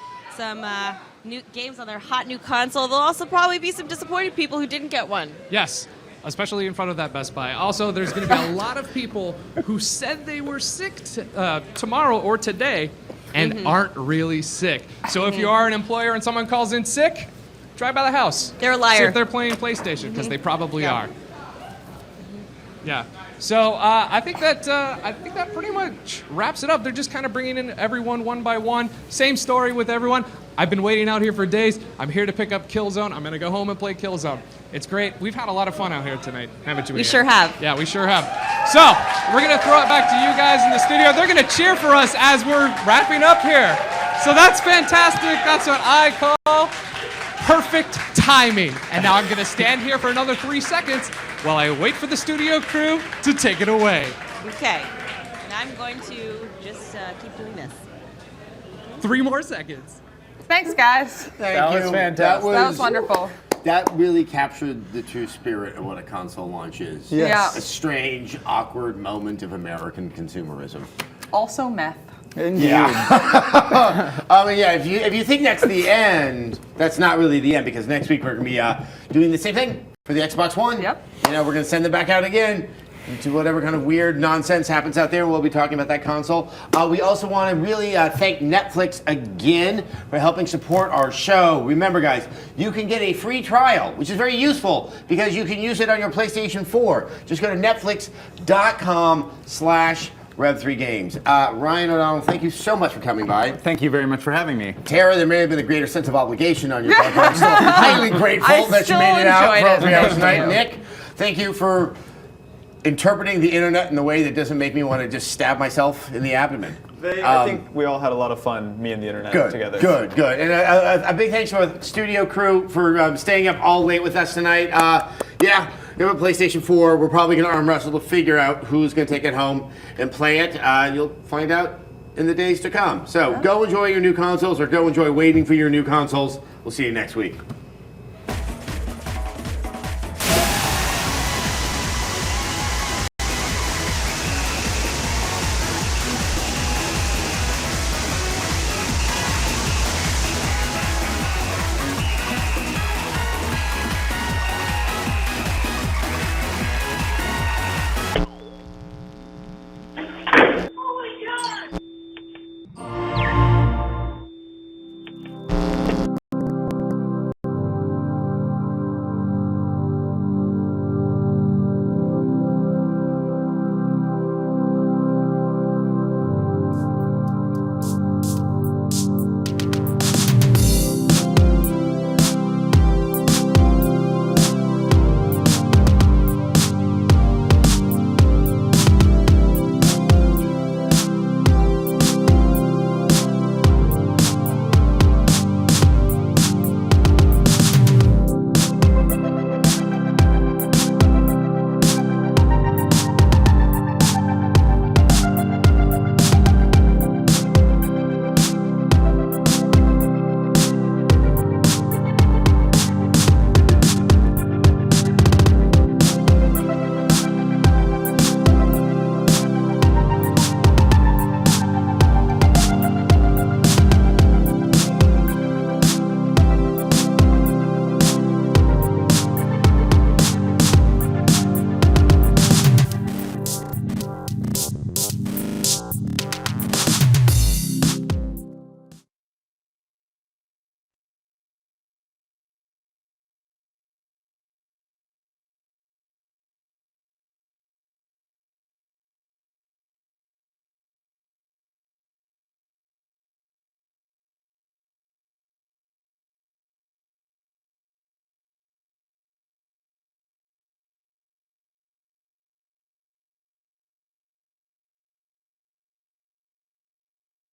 new games on their hot new console. There'll also probably be some disappointed people who didn't get one.
Yes, especially in front of that Best Buy. Also, there's going to be a lot of people who said they were sick tomorrow or today and aren't really sick. So if you are an employer and someone calls in sick, drive by the house.
They're a liar.
See if they're playing PlayStation, because they probably are. Yeah. So I think that pretty much wraps it up. They're just kind of bringing in everyone one by one. Same story with everyone. I've been waiting out here for days. I'm here to pick up Killzone. I'm going to go home and play Killzone. It's great. We've had a lot of fun out here tonight, haven't you?
We sure have.
Yeah, we sure have. So we're going to throw it back to you guys in the studio. They're going to cheer for us as we're wrapping up here. So that's fantastic. That's what I call perfect timing. And now I'm going to stand here for another 3 seconds while I wait for the studio crew to take it away.
Okay. And I'm going to just keep doing this.
3 more seconds.
Thanks, guys.
Thank you.
was fantastic.
That was wonderful.
That really captured the true spirit of what a console launch is.
Yes.
Yeah.
A strange, awkward moment of American consumerism.
Also meth.
Yeah. I mean, yeah. If you think that's the end, that's not really the end, because next week we're gonna be doing the same thing for the Xbox One.
Yep.
We're gonna send it back out again to whatever kind of weird nonsense happens out there. We'll be talking about that console. We also want to really thank Netflix again for helping support our show. Remember, guys, you can get a free trial, which is very useful because you can use it on your PlayStation 4. Just go to netflix.com/Rev3Games. Ryan O'Donnell, thank you so much for coming by.
Thank you very much for having me.
Tara, there may have been a greater sense of obligation on your part, but I'm still highly grateful
I
that you
still
made it out
enjoyed
for
it.
3 hours
Thank
tonight.
you.
Nick, thank you for interpreting the internet in a way that doesn't make me want to just stab myself in the abdomen.
I think we all had a lot of fun, me and the internet together.
Good. And a big thanks to our studio crew for staying up all late with us tonight. Yeah, we have a PlayStation 4. We're probably going to arm wrestle to figure out who's going to take it home and play it. You'll find out in the days to come. So go enjoy your new consoles, or go enjoy waiting for your new consoles. We'll see you next week.